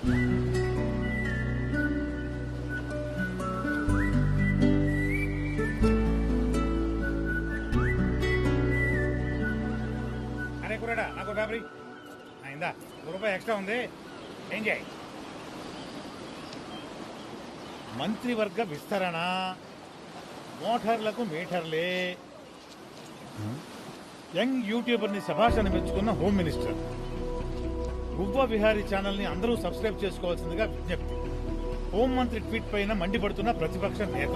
అరే కురాడా నాకు పేపరీ అయిందా రూపాయి ఎక్స్ట్రా ఉంది ఏం చేయి. మంత్రివర్గ విస్తరణ, మోటార్లకు మీటర్లే, యంగ్ యూట్యూబర్ని శభాషణ మెచ్చుకున్న హోమ్ మినిస్టర్, గువ్వ విహారీ ఛానల్ ని అందరూ సబ్స్క్రైబ్ చేసుకోవాల్సిందిగా విజ్ఞప్తి. హోంమంత్రి ట్వీట్ పైన మండిపడుతున్న ప్రతిపక్ష నేత.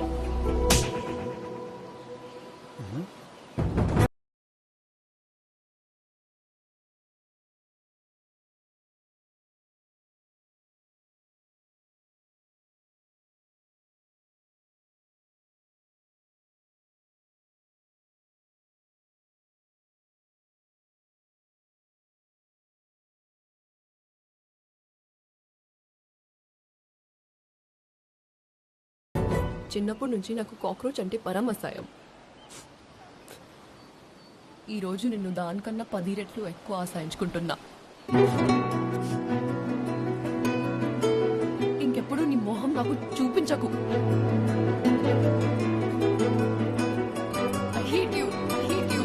చిన్నప్పటి నుంచి నాకు కాక్రోచ్ అంటే పరమసాయం. ఈరోజు నిన్ను దానికన్నా 10 రెట్లు ఎక్కువ ఆశయించుకుంటున్నా. ఇంకెప్పుడు నీ మొహం నాకు చూపించకు. I hate you. I hate you.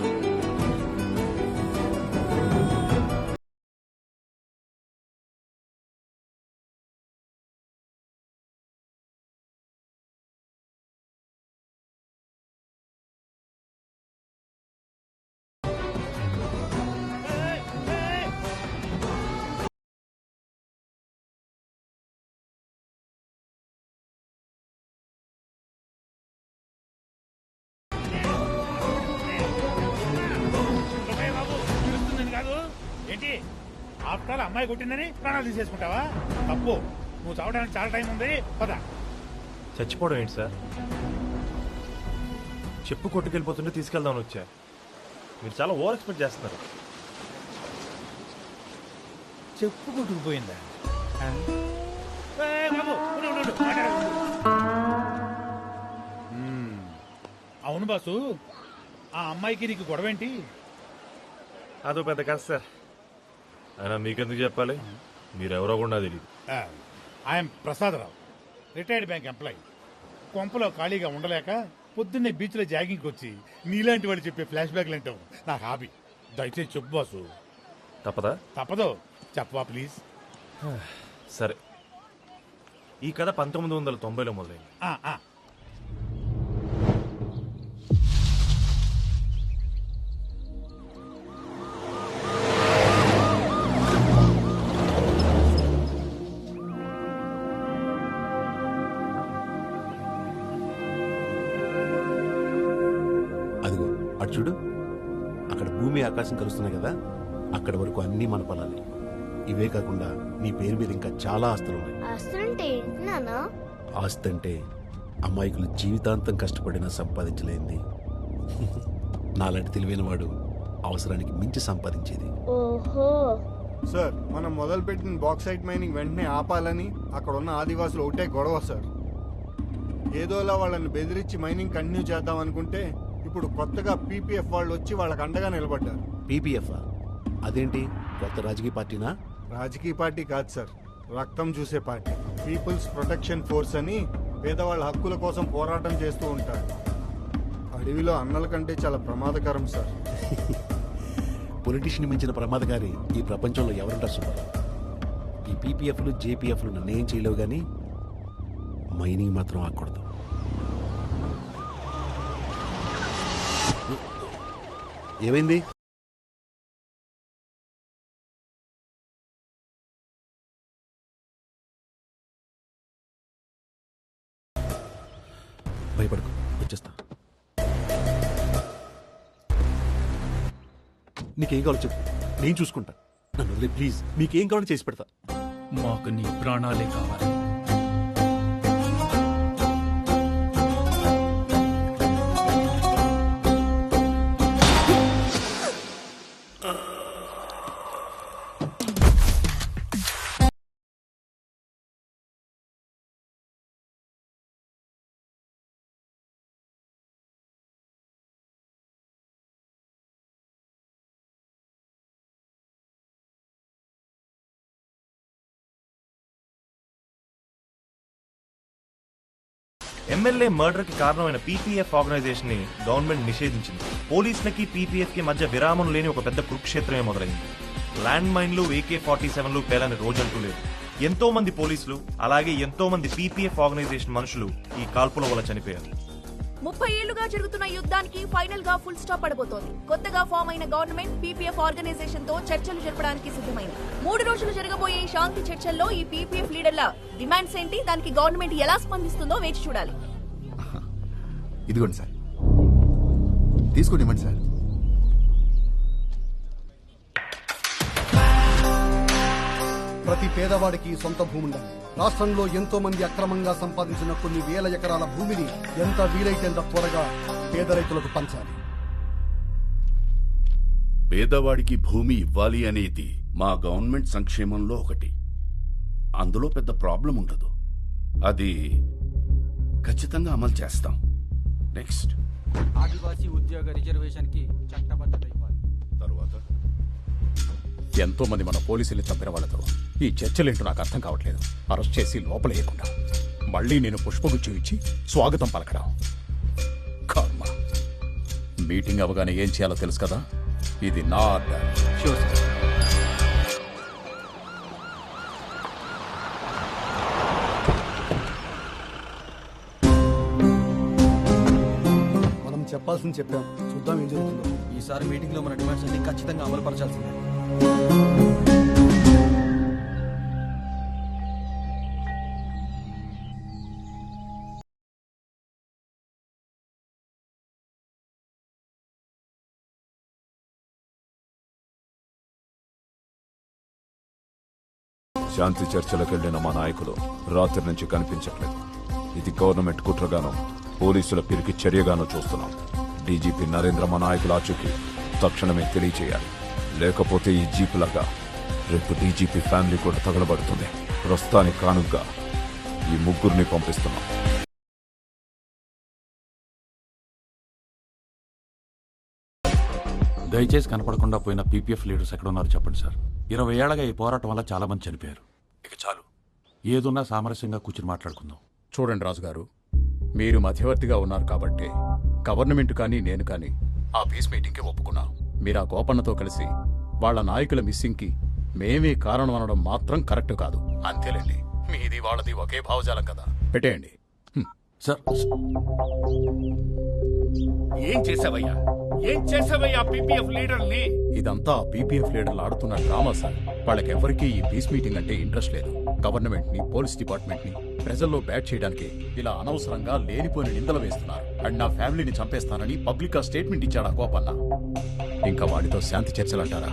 కాదు ఏంటి ఆఫ్టర్ అమ్మాయి కొట్టిందని ప్రాణాలు తీసేసుకుంటావా? తప్పు. నువ్వు చావడానికి చాలా టైం ఉంది. పద. చచ్చిపోవడం ఏంటి సార్? చెప్పు కొట్టుకెళ్ళిపోతుంటే తీసుకెళ్దామని వచ్చా. మీరు చాలా ఓవర్ ఎక్స్పెక్ట్ చేస్తున్నారు. చెప్పు కొట్టుకుపోయిందా? బాబు అవును బాసు, ఆ అమ్మాయికి నీకు గొడవేంటి? అదో పెద్ద కథ సార్. అయినా మీకెందుకు చెప్పాలి? మీరెవరో కూడా తెలియదు. I'm Prasadarao, retired bank employee. కొంపలో ఖాళీగా ఉండలేక పొద్దున్నే బీచ్లో జాగింగ్కి వచ్చి నీలాంటి వాళ్ళు చెప్పే ఫ్లాష్ బ్యాక్లు అంటాం నా హాబీ. దయచేసి చెప్పు బాసు. తప్పదా? తప్పదు. చెప్పవా ప్లీజ్. సరే, ఈ కథ 1990లో మొదలైంది. అదిగో అటు చూడు, అక్కడ భూమి ఆకాశం కలుస్తున్నాయి కదా, అక్కడ వరకు అన్ని మన పొలాలే. ఇవే కాకుండా నీ పేరు మీద ఇంకా చాలా ఆస్తులున్నాయి. ఆస్తి అంటే అమాయకులు జీవితాంతం కష్టపడినా సంపాదించలేంది. నాలాంటి తెలివైన వాడు అవసరానికి మించి సంపాదించేది. ఓహో సార్, మనం మొదలుపెట్టిన బాక్సైట్ మైనింగ్ వెంటనే ఆపాలని అక్కడ ఉన్న ఆదివాసులు ఒకటే గొడవ సార్. ఏదోలా వాళ్ళని బెదిరించి మైనింగ్ కంటిన్యూ చేద్దాం అనుకుంటే ఇప్పుడు కొత్తగా పీపీఎఫ్ వాళ్ళు వచ్చి వాళ్ళకి అండగా నిలబడ్డారు. పీపీఎఫ్ అదేంటి? కొత్త రాజకీయ పార్టీనా? రాజకీయ పార్టీ కాదు సార్, రక్తం చూసే పార్టీ. పీపుల్స్ ప్రొటెక్షన్ ఫోర్స్ అని పేదవాళ్ళ హక్కుల కోసం పోరాటం చేస్తూ ఉంటారు. అడవిలో అన్నల కంటే చాలా ప్రమాదకరం సార్. పొలిటీషియన్ మించిన ప్రమాదకారి ఈ ప్రపంచంలో ఎవరుంటారు సుబ్బారావు? ఈ పీపీఎఫ్లు జేపీఎఫ్లు నన్నేం చేయలేవు, కానీ మైనింగ్ మాత్రం ఆకూడదు. ఏమైంది? భయపడకు, వచ్చేస్తా. నీకేం కావాలో చెప్పు, నేను చూసుకుంటా. నన్ను వదిలే ప్లీజ్. నీకేం కావాలో చేసి పెడతా. మాకు నీ ప్రాణాలే కావాలి. ఎమ్మెల్యే మర్డర్ కి కారణమైన పీపీఎఫ్ ఆర్గనైజేషన్ ని గవర్నమెంట్ నిషేధించింది. పోలీసులకి పీపీఎఫ్ కి మధ్య విరామం లేని ఒక పెద్ద కురుక్షేత్రమే మొదలైంది. ల్యాండ్ మైన్లు AK-47లు పేలని రోజంటూ లేదు. ఎంతో మంది పోలీసులు అలాగే ఎంతో మంది పీపీఎఫ్ ఆర్గనైజేషన్ మనుషులు ఈ కాల్పుల వల్ల చనిపోయారు. 30 ఏళ్లుగా జరుగుతున్న యుద్ధానికి ఫైనల్ గా ఫుల్ స్టాప్ పడబోతోంది. కొత్తగా ఫామ్ అయిన గవర్నమెంట్ పీపీఎఫ్ ఆర్గనైజేషన్ తో చర్చలు జరపడానికి సిద్ధమైంది. 3 రోజులు జరగబోయే ఈ శాంతి చర్చల్లో ఈ పీపీఎఫ్ లీడర్ల డిమాండ్స్ ఏంటి, దానికి గవర్నమెంట్ ఎలా స్పందిస్తుందో వేచి చూడాలి. ఇదిగోండి సార్, తీసుకోండి ఇవ్వండి సార్. ప్రతి పేదవాడికి సొంత భూమి ఉండాలి. రాష్ట్రంలో ఎంతో మంది అక్రమంగా సంపాదించిన కొన్ని వేల ఎకరాల భూమిని ఎంత వీలైతే అంత త్వరగా పేద రైతులకు పంచాలి. పేదవాడికి భూమి ఇవ్వాలి అనేది మా గవర్నమెంట్ సంక్షేమంలో ఒకటి. అందులో పెద్ద ప్రాబ్లం ఉండదు. అది ఖచ్చితంగా అమలు చేస్తాం. నెక్స్ట్, ఆదివాసీ ఉద్యోగ రిజర్వేషన్ కి చట్టబద్ధత ఇవ్వాలి. తర్వాత ఎంతో మంది మన పోలీసులు చంపిన వాళ్ళతో ఈ చర్చలేంటో నాకు అర్థం కావట్లేదు. అరెస్ట్ చేసి లోపలేయకుండా మళ్ళీ నేను పుష్పగుచ్చం ఇచ్చి స్వాగతం పలకడం కర్మ. మీటింగ్ అవగానే ఏం చేయాలో తెలుసు కదా, ఇది నా ఆర్డర్. మనం చెప్పాల్సింది చెప్పాం, చూద్దాం ఏం జరుగుతుందో. ఈసారి మీటింగ్ లో మన డిమాండ్స్ అన్ని ఖచ్చితంగా అమలు పరచాల్సిందే. శాంతి చర్చలకు వెళ్లిన మా నాయకులు రాత్రి నుంచి కనిపించట్లేదు. ఇది గవర్నమెంట్ కుట్రగానో పోలీసుల పిరికి చర్యగానో చూస్తున్నాం. డీజీపీ నరేంద్ర మా నాయకుల ఆచూకీ తక్షణమే తెలియచేయాలి. లేకపోతే ఈ జీప్ లాగా రేపు డీజీపీ ఫ్యామిలీ కూడా తగలబడుతుంది. ప్రస్తుతానికి కానుగ్గా ఈ ముగ్గురిని పంపిస్తున్నాం. దయచేసి కనపడకుండా పోయిన పీపీఎఫ్ లీడర్స్ ఎక్కడ ఉన్నారు చెప్పండి సార్. 20 ఏళ్లగా ఈ పోరాటం వల్ల చాలా మంది చనిపోయారు. ఇక చాలు, ఏదున్నా సామరస్యంగా కూర్చుని మాట్లాడుకుందాం. చూడండి రాజుగారు, మీరు మధ్యవర్తిగా ఉన్నారు కాబట్టి గవర్నమెంట్ కానీ నేను కానీ ఆ పీస్ మీటింగ్కి ఒప్పుకున్నాం. మీరు ఆ గోపన్నతో కలిసి వాళ్ళ నాయకుల మిస్సింగ్కి మేమే కారణం అనడం మాత్రం కరెక్ట్ కాదు. అంతేలేండి, మీది వాళ్ళది ఒకే భావజాలం కదా, పెట్టేయండి. సార్, ఏం చేసావయ్యా, ఏం చేసావయ్యా పీపీఎఫ్ లీడర్ని? ఇదంతా పీపీఎఫ్ లీడర్లు ఆడుతున్న డ్రామా సార్. వాళ్ళకెవ్వరికీ ఈ పీస్ మీటింగ్ అంటే ఇంట్రెస్ట్ లేదు. గవర్నమెంట్ ని, పోలీస్ డిపార్ట్మెంట్ ని ప్రజల్లో బ్యాట్ చేయడానికి ఇలా అనవసరంగా లేనిపోయిన నిందలు వేస్తున్నారు. అండ్ నా ఫ్యామిలీని చంపేస్తానని పబ్లిక్ గా స్టేట్మెంట్ ఇచ్చాడు ఆ కోపన్న. ఇంకా వాడితో శాంతి చర్చలు అంటారా?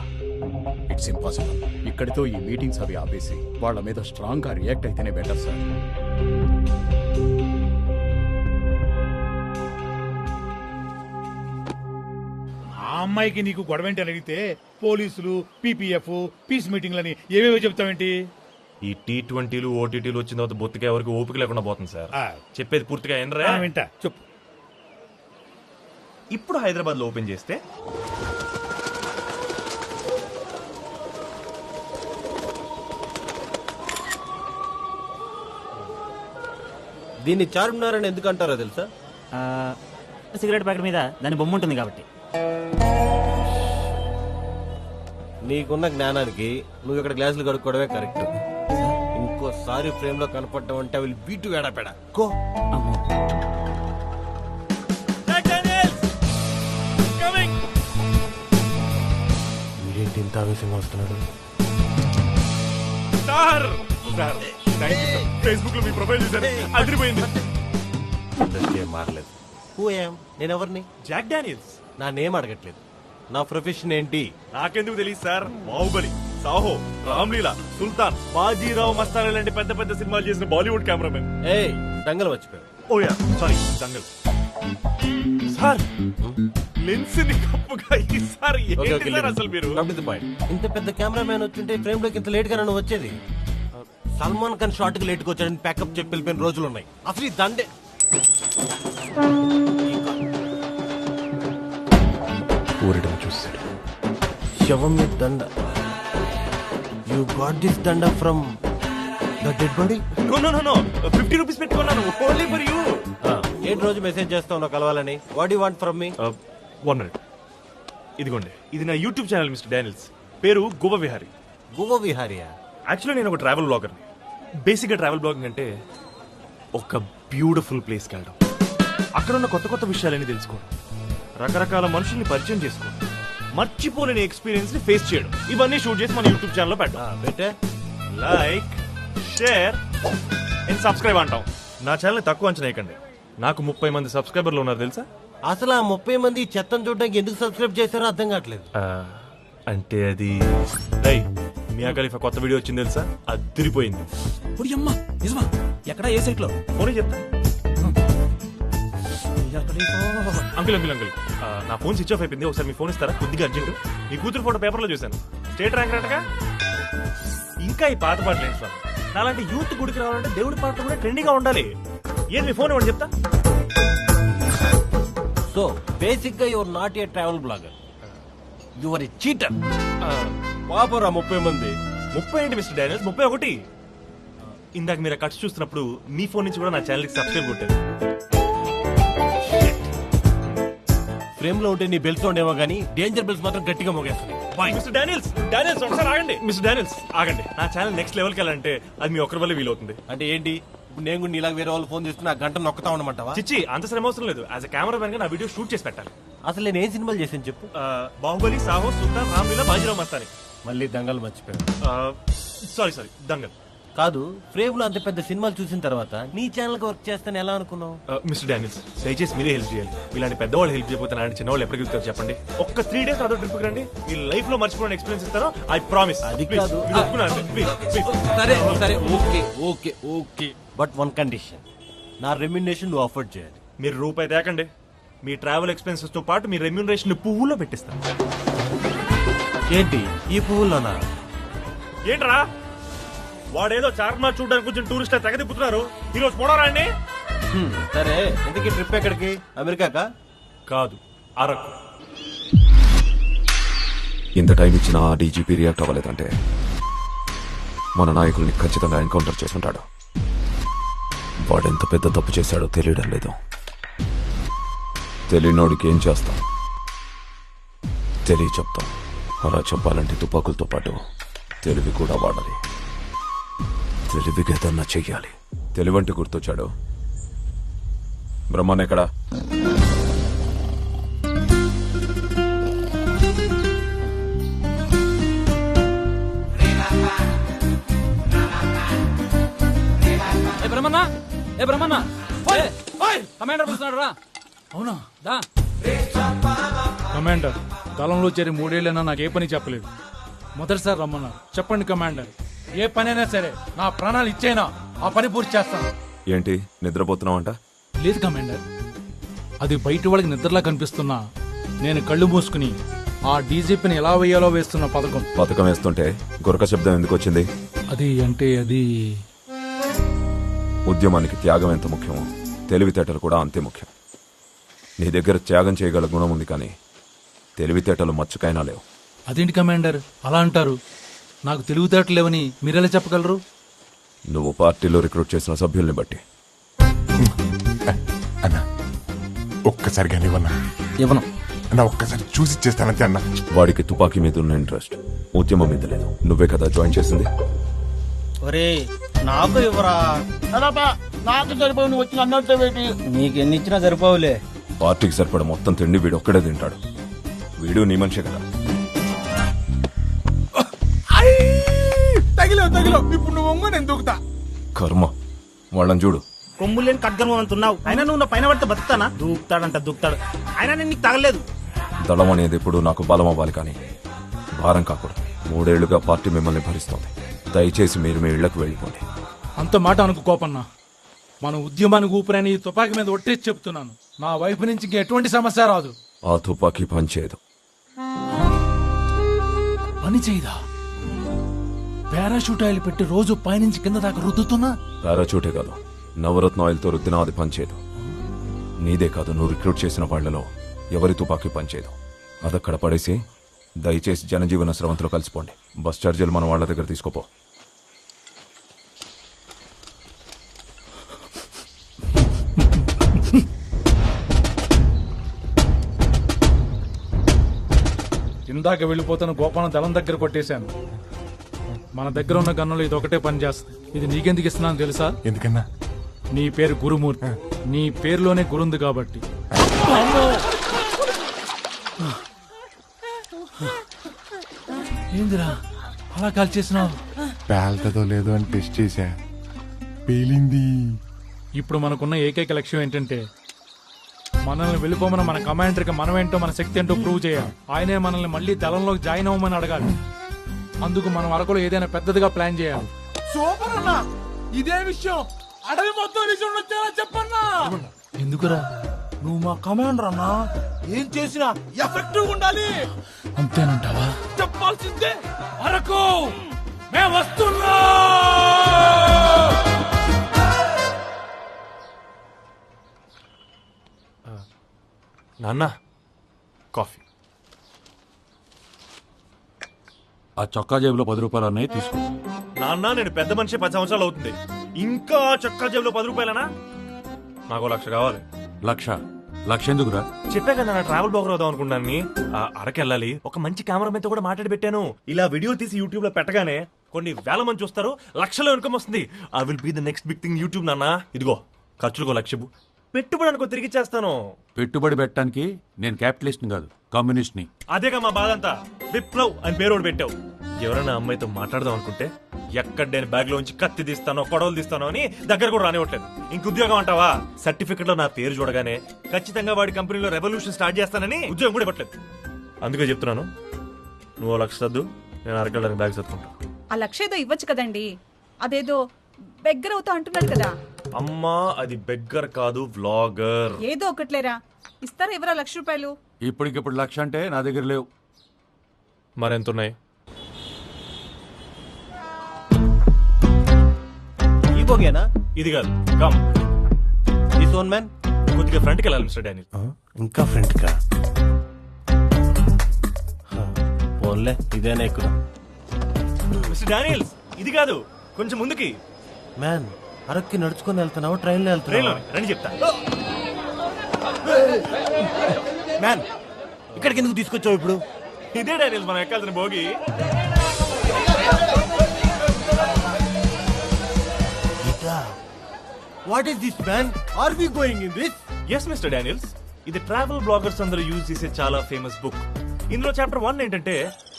It's impossible. ఇక్కడితో ఈ మీటింగ్స్ అవి ఆపేసి వాళ్ళ మీద స్ట్రాంగ్ గా రియాక్ట్ అయితేనే బెటర్ సార్. ఆ అమ్మాయికి నీకు గొడవేంటి అని అడిగితే పోలీసులు, పీపీఎఫ్, పీస్ మీటింగ్లని ఏవేవో చెప్తావేంటి? ఈ T20లు OTTలు వచ్చిన తర్వాత బొత్తిగా ఎవరికి ఓపిక లేకుండా పోతుంది సార్. చెప్పేది పూర్తిగా ఏంట్రా? వింటా, చెప్పు. ఇప్పుడు హైదరాబాద్ లో ఓపెన్ చేస్తే దీన్ని చార్మినార్ అని ఎందుకు అంటారో తెలుసా? సిగరెట్ ప్యాకెట్ మీద దాని బొమ్మ ఉంటుంది కాబట్టి. నీకున్న జ్ఞానానికి నువ్వు ఇక్కడ గ్లాసులు కడుక్కోవడమే కరెక్ట్. ఇంకోసారి ఫ్రేమ్ లో కనపడటం అంటే వీళ్ళు బీటు వేడపెడా కో. వీడేంటి ఇంత ఆవేశంగా వస్తున్నాడు? ఫేస్బుక్ లో మీ ప్రొఫైల్ చూసాను, అదిరిపోయింది. ఇండస్ట్రీ ఏం మారలేదు. నేను ఎవరిని? Jack Daniels. నా నేమ్ అడగట్లేదు, నా ప్రొఫెషన్ ఏంటి? నాకెందుకు తెలియదు సార్. బాహుబలి, సాహో, రామ్లీలా, సుల్తాన్, బాజీరావు మస్తాన్ లాంటి పెద్ద పెద్ద సినిమాలు చేసిన బాలీవుడ్ కెమెరామెన్. ఏయ్, దంగల్ వచ్చిపోయావు. ఓయా సారీ, దంగల్. సార్, లెన్స్ ని కప్పుగా ఈసారి ఏంటి సార్ అసలు మీరు? ఇంత పెద్ద కెమెరామ్యాన్ వచ్చింటే ఫ్రేమ్ లోకి ఇంత లేట్ గా నన్ను వచ్చేది. సల్మాన్ ఖాన్ షార్ట్ కి లేట్ గా వచ్చాడని ప్యాకప్ చెప్పి వెళ్ళిపోయిన రోజులు ఉన్నాయి. అసలు ఈ దండే ఊరిడం చూస్తాడు. శవం మీద దండ. యు గాట్ దిస్ దండ from dead body? No no no no 50 rupees పెట్టుకున్నాను ఓన్లీ ఫర్ యూ. ఏంటి రోజు మెసేజ్ చేస్తావు కలవాలని? What you want from me? 1 minute. ఇదిగోండి, ఇది నా యూట్యూబ్ ఛానల్ మిస్టర్ డానియల్స్. పేరు గోవా విహారీ. గోవా విహారియా? యాక్చువల్లీ నేను ఒక ట్రావెల్ బ్లాగర్ని. బేసిక్గా ట్రావెల్ బ్లాగింగ్ అంటే ఒక బ్యూటిఫుల్ ప్లేస్కి వెళ్ళడం, అక్కడ ఉన్న కొత్త కొత్త విషయాలన్నీ తెలుసుకోవడం, రకరకాల మనుషుల్ని పరిచయం చేసుకోవడం, మర్చిపోలేని ఎక్స్పీరియన్స్ ని ఫేస్ చేయడం, ఇవన్నీ షూట్ చేసి మన యూట్యూబ్ ఛానల్లో పెట్టే లైక్ షేర్ అండ్ సబ్స్క్రైబ్ అంటాం. నా ఛానల్ తక్కువ అంచనా వేయకండి. నాకు 30 మంది సబ్స్క్రైబర్లు ఉన్నారు తెలుసా? అసలు ఆ 30 మంది చెత్తను చూడడానికి ఎందుకు సబ్స్క్రైబ్ చేశారో అర్థం కావట్లేదు. అంటే అది రై మియా ఖలీఫా కొత్త వీడియో వచ్చింది తెలుసా? అదిరిపోయింది. నిజమా? ఎక్కడ, ఏ సైట్ లో? ఫోనే చెప్తా. అంకుల్ అంకుల్ అంకుల్ నా ఫోన్ స్విచ్ ఆఫ్ అయిపోయింది, ఒకసారి మీ ఫోన్ ఇస్తారా? కొద్దిగా అర్జెంట్. మీ కూతురు ఫోటో పేపర్లో చూశాను, స్టేట్ ర్యాంక్ రంటగా. ఇంకా ఈ పాత పాటలు ఏంటి సార్? నాలాంటి యూత్ గుడికి రావాలంటే దేవుడి పాటలు కూడా ట్రెండింగ్ గా ఉండాలి. ఏది మీ ఫోన్ ఇవ్వండి చెప్తా. సో బేసిక్ గా you're not a travel blogger, you're a cheater. పాపరా 30 మంది. 30 ఏంటి మిస్టర్ డానియల్స్, 31. ఇందాక మీరు కట్స్ చూస్తున్నప్పుడు మీ ఫోన్ నుంచి కూడా నా ఛానల్కి సబ్స్క్రైబ్ కొట్టారు. ఫ్రేమ్ లో ఉంటే నీ బెల్స్ ఉండేమో కానీ డేంజర్ బెల్స్ మాత్రం గట్టిగా మోగేస్తున్నాయి. మిస్టర్ డానియల్స్, డానియల్స్ ఒకసారి ఆగండి. మిస్టర్ డానియల్స్ ఆగండి. నా ఛానల్ నెక్స్ట్ లెవెల్కి వెళ్ళాలంటే అది మీ ఒక్కరి వల్ల వీలవుతుంది. అంటే ఏంటి? ఇప్పుడు నేను కూడా నీలాగా వేరే వాళ్ళు ఫోన్ చేస్తున్నా గంట నొక్కుతా ఉండమంటావా? చిచ్చి, అంత శ్రమ అవసరం లేదు. యాజ్ అ కెమెరా మ్యాన్ గా నా వీడియో షూట్ చేసి పెట్టాలి. అసలు నేను ఏం సినిమాలు చేశాను చెప్పు? బాహుబలి, సాహో, సుల్తాన్, రామ్లీలా, బాజీరావ్ మస్తాని. మళ్ళీ దంగల్ మర్చిపోయాను. సారీ దంగల్ కాదు. ఫ్రేమ్ లో అంత పెద్ద సినిమాలు చూసిన తర్వాత నీ ఛానల్ కి వర్క్ చేస్తాను ఎలా అనుకున్నావు? మిస్టర్ డానియల్స్ దయచేసి మీరే హెల్ప్ చేయాలి. ఇలాంటి పెద్దవాళ్ళు హెల్ప్ చేయకపోతే అలాంటి చిన్నవాళ్ళు ఎప్పటికి వెళ్తారు చెప్పండి. ఒక్క 3 days అదో ట్రిప్ రండి, మీ లైఫ్ లో మర్చిపోయిన ఎక్స్పీరియన్స్ ఇస్తారో ఐ ప్రామిస్. అది కాదు. సరే సరే okay okay okay, but one condition, నా రెమ్యునరేషన్ నువ్వు అఫోర్డ్ చేయాలి. మీరు రూపాయి తేకండి, మీ ట్రావెల్ ఎక్స్పెన్సెస్ తో పాటు మీ రెమ్యూనరేషన్ పువ్వులో పెట్టిస్తాను. ఏంటి ఈ పువ్వుల్లోనా? ఏంట్రా వాడేదో చార్మినార్ చూడడానికి కొంచెం టూరిస్ట్ తెగదిప్పుతున్నారు, ఈ రోజు పోవడం అండి. సరే ఇంతకీ ట్రిప్ ఎక్కడికి? అమెరికాకా? కాదు, అరకు. ఇంత టైం ఇచ్చినా ఆ డీజీపీ రియాక్ట్ అవ్వలేదంటే మన నాయకుల్ని ఖచ్చితంగా ఎన్కౌంటర్ చేసుంటాడు. వాడెంత పెద్ద తప్పు చేశాడో తెలియడం లేదు. తెలియనోడికి ఏం చేస్తాం? తెలియ చెప్తాం. అలా చెప్పాలంటే తుపాకులతో పాటు తెలివి కూడా వాడాలి. తెలివిగా ఏదన్నా చెయ్యాలి. తెలివంటే గుర్తొచ్చాడు. బ్రహ్మన్ ఎక్కడా? బ్రహ్మన్నా కమాండర్ పిలుస్తున్నాడు రా. అవునా? దా. కమాండర్, కాలంలో చేరి 3 ఏళ్ళైనా నాకు ఏ పని చెప్పలేదు. మొదటిసారి రమ్మన్నారు. చెప్పండి కమాండర్, ఏ పనైనా సరే నా ప్రాణాలు ఇచ్చేనా ఆ పని పూర్తి చేస్తాను. ఏంటి నిద్రపోతున్నావంట? లేదు కమాండర్, అది బయట వాళ్ళకి నిద్రలా కనిపిస్తున్నా నేను కళ్ళు మూసుకుని ఆ డీజీపీని ఎలా వేయాలో వేస్తున్న పథకం వేస్తుంటే గురక శబ్దం ఎందుకు వచ్చింది? అది ఉద్యమానికి త్యాగం ఎంత ముఖ్యమో తెలివితేటలు కూడా అంతే ముఖ్యం. నీ దగ్గర త్యాగం చేయగల గుణం ఉంది, కానీ తెలివితేటలు మచ్చుకైనా లేవు. అదేంటి కమాండర్ అలా అంటారు? నాకు తెలివితేటలు లేవని మీరెలా చెప్పగలరు? నువ్వు పార్టీలో రిక్రూట్ చేసిన సభ్యుల్ని బట్టి. అన్నా ఒక్కసారి కానీ ఇవ్వను అన్న, ఒక్కసారి చూసి చేస్తానంతే అన్న. వాడికి తుపాకీ మీద ఉన్న ఇంట్రెస్ట్ ఉద్యమం మీద లేదు. నువ్వే కదా జాయిన్ చేసింది. ఒరే నాకు ఇవ్వరా. నాకు సరిపోయి నువ్వు వచ్చిన అన్నట్టు పెట్టి నీకు ఎన్ని ఇచ్చినా సరిపోవులే. పార్టీకి సరిపడ మొత్తం తిండి వీడు ఒక్కడే తింటాడు. వీడు నీ మనిషే కదా. తగిలో ఇప్పుడు నువ్వు ఒంగో నేను దూకుతా. కర్మ, వాళ్ళని చూడు. కొమ్ము లేని ఖడ్గం అంటున్నావు, అయినా నువ్వు నా పైన పడితే బతుకుతానా? దూకుతాడు. అయినా నేను నీకు తగలేదు. దళం అనేది ఎప్పుడు నాకు బలం అవ్వాలి, కానీ భారం కాకూడదు. 3 ఏళ్లుగా పార్టీ మిమ్మల్ని భరిస్తోంది. దయచేసి మీరు మీ ఇళ్లకు వెళ్ళిపోండి. అంత మాట అనుకు కోపన్నా. మన ఉద్యమానికి ఊపిరని ఈ తుపాకీ మీద ఒట్టేసి చెప్తున్నాను. నా వైపు నుంచి ఇంక ఎటువంటి సమస్య రాదు. ఆ తుపాకీ పనిచేయదు. పని చేయదా? పారాషూట్ ఆయిల్ పెట్టి రోజు పైనుంచి కింద దాకా రుద్దుతున్నా. పారాచూటే కాదు, నవరత్న ఆయిల్తో రుద్దినా అది పనిచేయదు. నీదే కాదు, నువ్వు రిక్రూట్ చేసిన వాళ్లలో ఎవరి తుపాకీ పనిచేయదు. అదక్కడ పడేసి దయచేసి జనజీవన స్రవంతిలో కలిసిపోండి. బస్ ఛార్జీలు మన వాళ్ళ దగ్గర తీసుకోపో. ఇందాక వెళ్ళిపోతున్న గోపాలం దళం దగ్గర కొట్టేశాను. మన దగ్గర ఉన్న గన్నులు ఇది ఒకటే పని చేస్తుంది. ఇది నీకెందుకు ఇస్తున్నాను తెలుసా? ఎందుకన్నా? నీ పేరు గురుమూర్తి, నీ పేరులోనే గురుంది కాబట్టి. ఏందిరా అలా కాల్ చేసినావు? పేల్తదో లేదో అని టెస్ట్ చేశా, పేలింది. ఇప్పుడు మనకున్న ఏకైక లక్ష్యం ఏంటంటే మనల్ని వెళ్ళిపోమని మన కమాండర్కి మనమేంటో మన శక్తి ఏంటో ప్రూవ్ చేయాలి. ఆయనే మనల్ని మళ్ళీ దళంలోకి జాయిన్ అవ్వమని అడగాలి. అందుకు మనం అరకులో ఏదైనా పెద్దదిగా ప్లాన్ చేయాలి. సూపర్ అన్నా, ఇదే విషయం అడవి మొత్తం విషయం వచ్చేలా చెప్పన్నా. ఎందుకురా? నువ్వు మా కమాండర్ అన్నా, ఏం చేసినా ఎఫెక్టివ్ ఉండాలి. అంతేనంటావా? చెప్పాల్సిందే. అరకు మేము వస్తున్నా. నాన్న కాఫీ. ఆ చొక్కా జేబులో 10 రూపాయలు అన్నయ్య తీసుకో. నాన్న నేను పెద్ద మనిషి 10 సంవత్సరాలు అవుతుంది, ఇంకా చొక్కా జేబులో 10 రూపాయలనా? నాకు 1,00,000 కావాలి. 1,00,000 ఎందుకురా? చెప్పా కదా నా ట్రావెల్ బ్లాగర్ అవుదాం అనుకున్నాను. అరకెళ్ళాలి, ఒక మంచి కెమెరామెన్ తో కూడా మాట్లాడి పెట్టాను. ఇలా వీడియో తీసి యూట్యూబ్ లో పెట్టగానే కొన్ని వేల మంది చూస్తారు, లక్షల ఇన్కమ్ వస్తుంది. I will be the next big thing YouTube నాన్న. ఇదిగో ఖర్చులకు 1,00,000, పెట్టుబడి అనుకో తిరిగి చేస్తాను. పెట్టుబడి పెట్టడానికి నేను క్యాపిటలిస్ట్ కాదు, కమ్యూనిస్ట్ ని. అదేగా మా బాధ అంతా. విప్లవ్ అని పేరు పెట్టావు. ఎవరైనా అమ్మాయితో మాట్లాడదాం అనుకుంటే ఎక్కడ నేను బ్యాగ్ లోంచి కత్తి తీస్తానో కొడవలు తీస్తానో అని దగ్గర కూడా రానివ్వట్లేదు. ఇంక ఉద్యోగం అంటావా? సర్టిఫికెట్ లో నా పేరు చూడగానే ఖచ్చితంగా వాడి కంపెనీలో రెవల్యూషన్ స్టార్ట్ చేస్తానని ఉద్యోగం కూడా ఇవ్వట్లేదు. అందుకే చెప్తున్నాను, నువ్వు 1,00,000 సర్దు, నేను అరకెళ్ళడానికి బ్యాగ్ సర్దుకుంటా. ఆ 1,00,000 ఏదో ఇవ్వచ్చు కదండి, అదేదో బెగ్గర అవుతా అంటున్నాడు కదా. అమ్మా అది బెగ్గర్ కాదు, వ్లాగర్. ఏదో ఒకట్లేరా, ఇస్తారా ఎవరా 1,00,000 రూపాయలు? ఇప్పటికిప్పుడు 1,00,000 అంటే నా దగ్గర లేవు. మరెంతున్నాయి? ఈ బోగేనా? ఇది కాదు, కమ్. ఈ సోన్ మ్యాన్ కొద్దిగా ఫ్రంట్కి వెళ్ళాలి మిస్టర్ డానియల్. ఇంకా ఫ్రంట్ కా? పోన్లే, ఇదేనా ఎక్కువ. మిస్టర్ డానియల్స్ ఇది కాదు, కొంచెం ముందుకి. మ్యాన్ అరక్కి నడుచుకొని వెళ్తున్నావా, ట్రైన్లో వెళ్తున్నావా? రండి చెప్తా. మ్యాన్ ఇక్కడికి ఎందుకు తీసుకొచ్చావు ఇప్పుడు? ఇదే డానియల్స్ మనం ఎక్కాల్సిన భోగి. What is this man? Are we going in this? Yes mister Daniels, ఇది ట్రావెల్ బ్లాగర్స్ అందరూ యూజ్ చేసే చాలా ఫేమస్ బుక్. ఇందులో చాప్టర్ 1 ఏంటంటే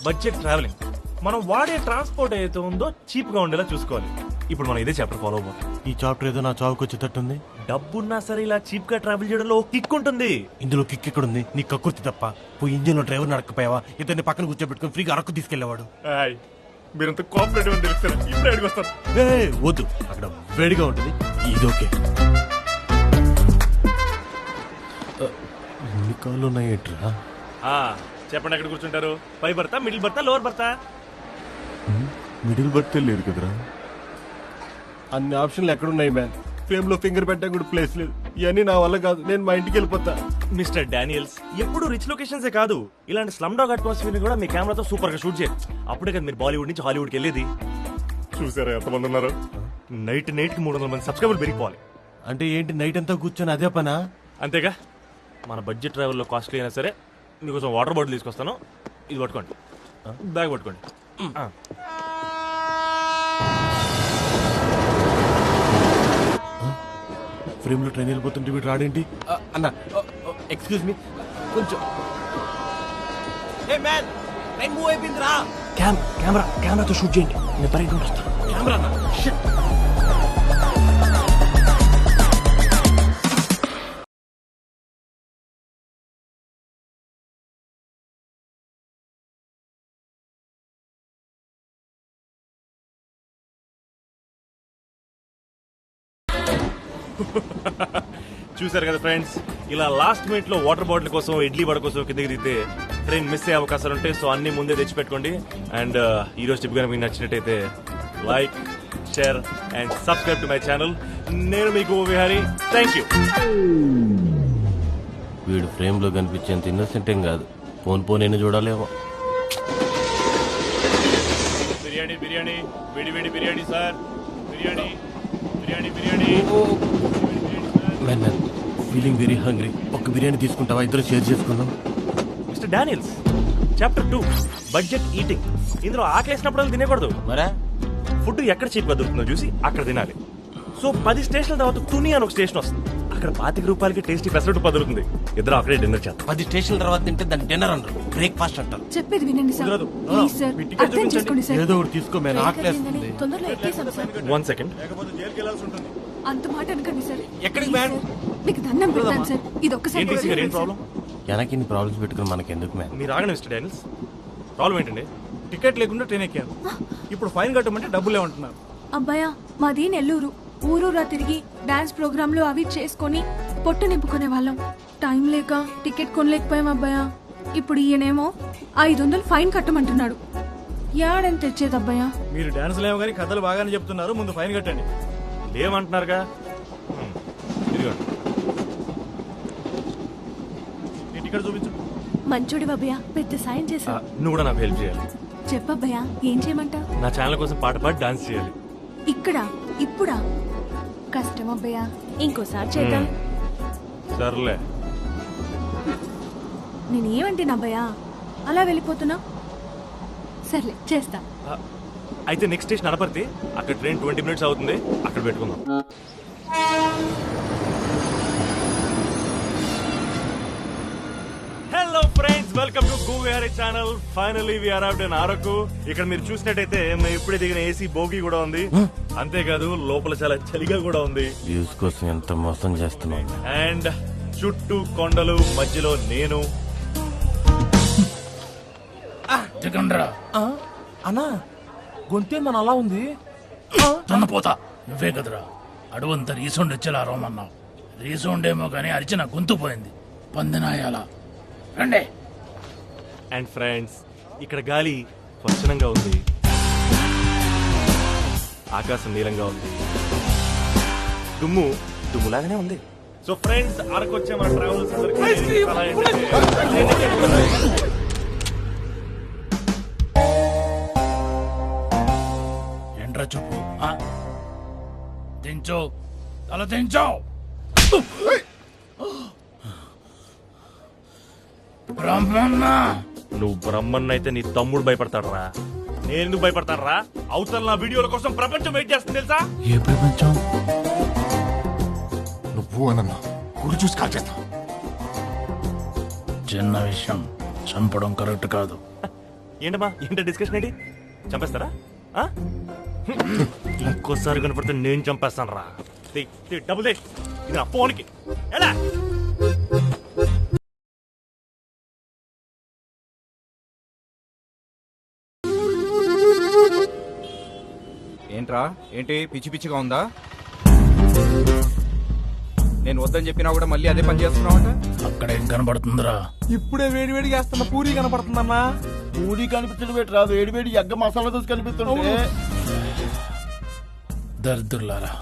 బడ్జెట్ ట్రావెలింగ్. మనం వాడే ట్రాన్స్పోర్ట్ ఏదైతే ఉందో చీప్ గా ఉండేలా చూసుకోవాలి. ఇప్పుడు మనం ఇదే చాప్టర్ ఫాలో అవ్వాలి. ఈ చాప్టర్ ఏదో నా చావుకు వచ్చేటట్టుంది. డబ్బున్నా సరే ఇలా చీప్ గా ట్రావెల్ చేయడంలో కిక్ ఉంటుంది. ఇందులో కిక్ ఎక్కడుంది? నీ కక్కుర్తి తప్ప. పోయి ఇంజిన్ లో డ్రైవర్ నడకపోయావా? ఇతన్ని పక్కన కూర్చోబెట్టుకుని ఫ్రీగా అరకు తీసుకెళ్లేవాడు. మీరంతా కోఆపరేటివ్ అని తెలుస్తారు, ఇప్పుడు అడిగి వస్తారు. వద్దు, అక్కడ వేడిగా ఉంటుంది. ఇది ఓకే. ఎన్ని కాళ్ళు ఉన్నాయేట్రా? చెప్పండి, ఎక్కడ కూర్చుంటారు? పై బర్తా, మిడిల్ బర్తా, లోవర్ బర్తా? మిడిల్ బర్త్ లేదు కదరా. అన్ని ఆప్షన్లు ఎక్కడున్నాయి మ్యాన్? ఫ్రేమ్ లో ఫింగర్ పెట్టడానికి కూడా ప్లేస్ లేదు. ఇవన్నీ నా వల్ల కాదు, నేను మా ఇంటికి వెళ్ళిపోతా. మిస్టర్ డానియల్స్ ఎప్పుడు రిచ్ లొకేషన్సే కాదు, ఇలాంటి స్లమ్ డాగ్ అట్మాస్ఫియర్ కూడా మీ కెమెరాతో సూపర్ గా షూట్ చేయండి. అప్పుడే కదా మీరు బాలీవుడ్ నుంచి హాలీవుడ్కి వెళ్ళేది. చూసారా ఎంతమంది ఉన్నారు? నైట్ కి 300 మంది సబ్స్క్రైబర్లు పెరిగిపోవాలి. అంటే ఏంటి, నైట్ అంతా కూర్చొని అదే పనా? అంతేగా. మన బడ్జెట్ ట్రావెల్లో కాస్ట్లీ అయినా సరే మీకోసం వాటర్ బాటిల్ తీసుకొస్తాను, ఇది పట్టుకోండి, బ్యాగ్ పట్టుకోండి. ఫ్రేమ్ లో ట్రైన్ వెళ్ళిపోతుంటే వీడు రాడేంటి? అన్న ఎక్స్క్యూజ్ మీ, కొంచెం. ట్రైన్ మూవ్ అయిపోయిందిరా. కెమెరాతో షూట్ చేయండి, నేను పరిగెత్తుకుంటూ వస్తాను. కెమెరా చూసారు కదా ఫ్రెండ్స్, ఇలా లాస్ట్ మినిట్ లో వాటర్ బాటిల్ కోసం, ఇడ్లీ వడ కోసం కిందకి దిగితే ట్రైన్ మిస్ అయ్యే అవకాశాలు ఉంటాయి. సో అన్ని ముందే తెచ్చిపెట్టుకోండి. అండ్ ఈ రోజు టిప్ కనుక మీకు నచ్చినట్టయితే like, share and subscribe to my channel. నేను మీకు విహారీ, థ్యాంక్ యూ. వీడు ఫ్రేమ్ లో కనిపించేంత ఇన్నోసెంట్ ఏం కాదు. పోను చూడాలేమో. బిర్యానీ బిర్యానీ, వేడి వేడి biryani sir. Biryani biryani biryani. Feeling very hungry. ఒక్క బిర్యానీ తీసుకుంటావా? ఇద్దరు షేర్ చేసుకుందాం. Mister Daniels chapter 2 budget eating. ఇందులో ఆకలేసినప్పుడు తినకూడదు. మరే ఫుడ్ ఎక్కడ చీప్ గా దొరుకుతుందో చూసి అక్కడ తినాలి. సో 10 స్టేషన్ల తర్వాత తుని అని ఒక స్టేషన్ వస్తుంది. అక్కడ 25 రూపాయలకి టేస్టీ పెసరట్టు 10 దొరుకుతుంది. ఇద్దరు అక్కడే డిన్నర్ చేస్తాం. 10 స్టేషన్ల తర్వాత తింటే దాన్ని డిన్నర్ అంటారు, బ్రేక్ఫాస్ట్ అంటారు. చెప్పేది వినండి సార్. కుదరదు. ప్లీజ్ సార్, అర్థం చేసుకోండి సార్. ఏదో ఒకటి తీసుకో, మేము ఆకలేస్తుంది. తొందరలో ఎక్కేసాం సార్. 1 సెకండ్. అంత మాట అనకండి సార్. ఎక్కడికి మ్యామ్? మీకు దండం పెడతాను సార్, ఇది ఒక్కసారి ఏంటి టీసీ గారు, ఏం ప్రాబ్లం? వెనక్కి ఇన్ని ప్రాబ్లమ్స్ పెట్టుకుని మనకి ఎందుకు మ్యామ్? మీరు ఆగండి మిస్టర్ డానియల్స్. ప్రాబ్లం ఏంటండి? టికెట్ లేకుండా ట్రైన్ ఎక్కాను. ఇప్పుడు ఫైన్ కట్టమంటే డబ్బులు ఏమంటున్నారు? అబ్బాయా, మాది నెల్లూరు. ఊరూరా తిరిగి డాన్స్ ప్రోగ్రాంలు అవి చేసుకొని పొట్ట నింపుకునే వాళ్ళం. టైం లేక టికెట్ కొనలేకపోయాం అబ్బాయా. ఇప్పుడు ఈయనేమో 500 ఫైన్ కట్టమంటున్నాడు. యాడని తెచ్చేది అబ్బాయా? మీరు డాన్స్ లేవు కానీ కథలు బాగానే చెప్తున్నారు, ముందు ఫైన్ కట్టండి. లేమంటున్నారుగా. ఇదిగోండి. నీ టికెట్ చూపించు. మంచోడి బాబయ్య, పెద్ద సాయం చేశా. నువ్వు కూడా నాకు హెల్ప్ చేయాలి. చెప్పబ్బయ్యా, ఏం చేయమంటా? నా ఛానల్ కోసం పాట పాడి డాన్స్ చేయాలి. ఇక్కడ ఇప్పుడా? కష్టం అబ్బయ్యా, ఇంకోసారి చేద్దాం. సర్లే. నేనేమంటేనా అబ్బయ్యా, అలా వెళ్ళిపోతున్నా? సర్లే, చేస్తా. అయితే నెక్స్ట్ స్టేషన్ అనపర్తి. అక్కడ ట్రైన్ 20 minutes అవుతుంది, అక్కడ పెట్టుకుందాం. Hello friends, welcome to Govihari channel. Finally we arrived in Araku. ఇక్కడ మీరు చూసినట్టయితే మేము ఇప్పుడే దిగిన ఏసీ బోగి కూడా ఉంది. అంతేకాదు లోపల చాలా చలిగా కూడా ఉంది. వ్యూస్ కోసం ఎంత మోసం చేస్తున్నాం. అండ్ చుట్టూ కొండలు, మధ్యలో నేను. అన్నా గొంతే మన అలా ఉంది. దున్నపోతా, నువ్వే కదరా అడవంతా రీసౌండ్ వచ్చేలా అరవమన్నావు. రీసౌండ్ ఏమో కానీ అరిచిన గొంతు పోయింది. పందినాయాల రండే. అండ్ ఫ్రెండ్స్, ఇక్కడ గాలి స్వచ్ఛంగా ఉంది, ఆకాశం నీలంగా ఉంది, దుమ్ము దుమ్ములాగానే ఉంది. సో ఫ్రెండ్స్, అరకు వచ్చే మా ట్రావెల్స్ ఏంట్రా చూపు, దించో, తల దించో. బ్రహ్మన్న, నువ్వు బ్రహ్మన్ అయితే నీ తమ్ముడు భయపడతాడరా. నేను ఎందుకు భయపడతాడరా? అవతల నా వీడియోల కోసం ప్రపంచం వెయిట్ చేస్తుంది తెలుసా? ఏ ప్రపంచం? నువ్వు అన్న గురి చూసి కాల్ చేస్తా. చిన్న విషయం, చంపడం కరెక్ట్ కాదు. ఏంటమ్మా, ఏంటో డిస్కషన్ ఏంటి? చంపేస్తారా? ఇంకోసారి కనపడితే నేను చంపేస్తాను రా. డబ్బులు దే, ఇది నా ఫోన్కి. ఎలా? ఏంట్రా, ఏంటి పిచ్చి పిచ్చిగా ఉందా? నేను వద్దని చెప్పినా కూడా మళ్ళీ అదే పని చేస్తున్నావు. అక్కడ ఏం కనబడుతుందిరా? ఇప్పుడే వేడి వేడిగా వేస్తున్న పూరి కనపడుతుందన్నా. పూరి కనిపించడం పెట్టరా, వేడి వేడి ఎగ్గ మసాలా దోశ కనిపిస్తుంటే. దరిద్రులారా,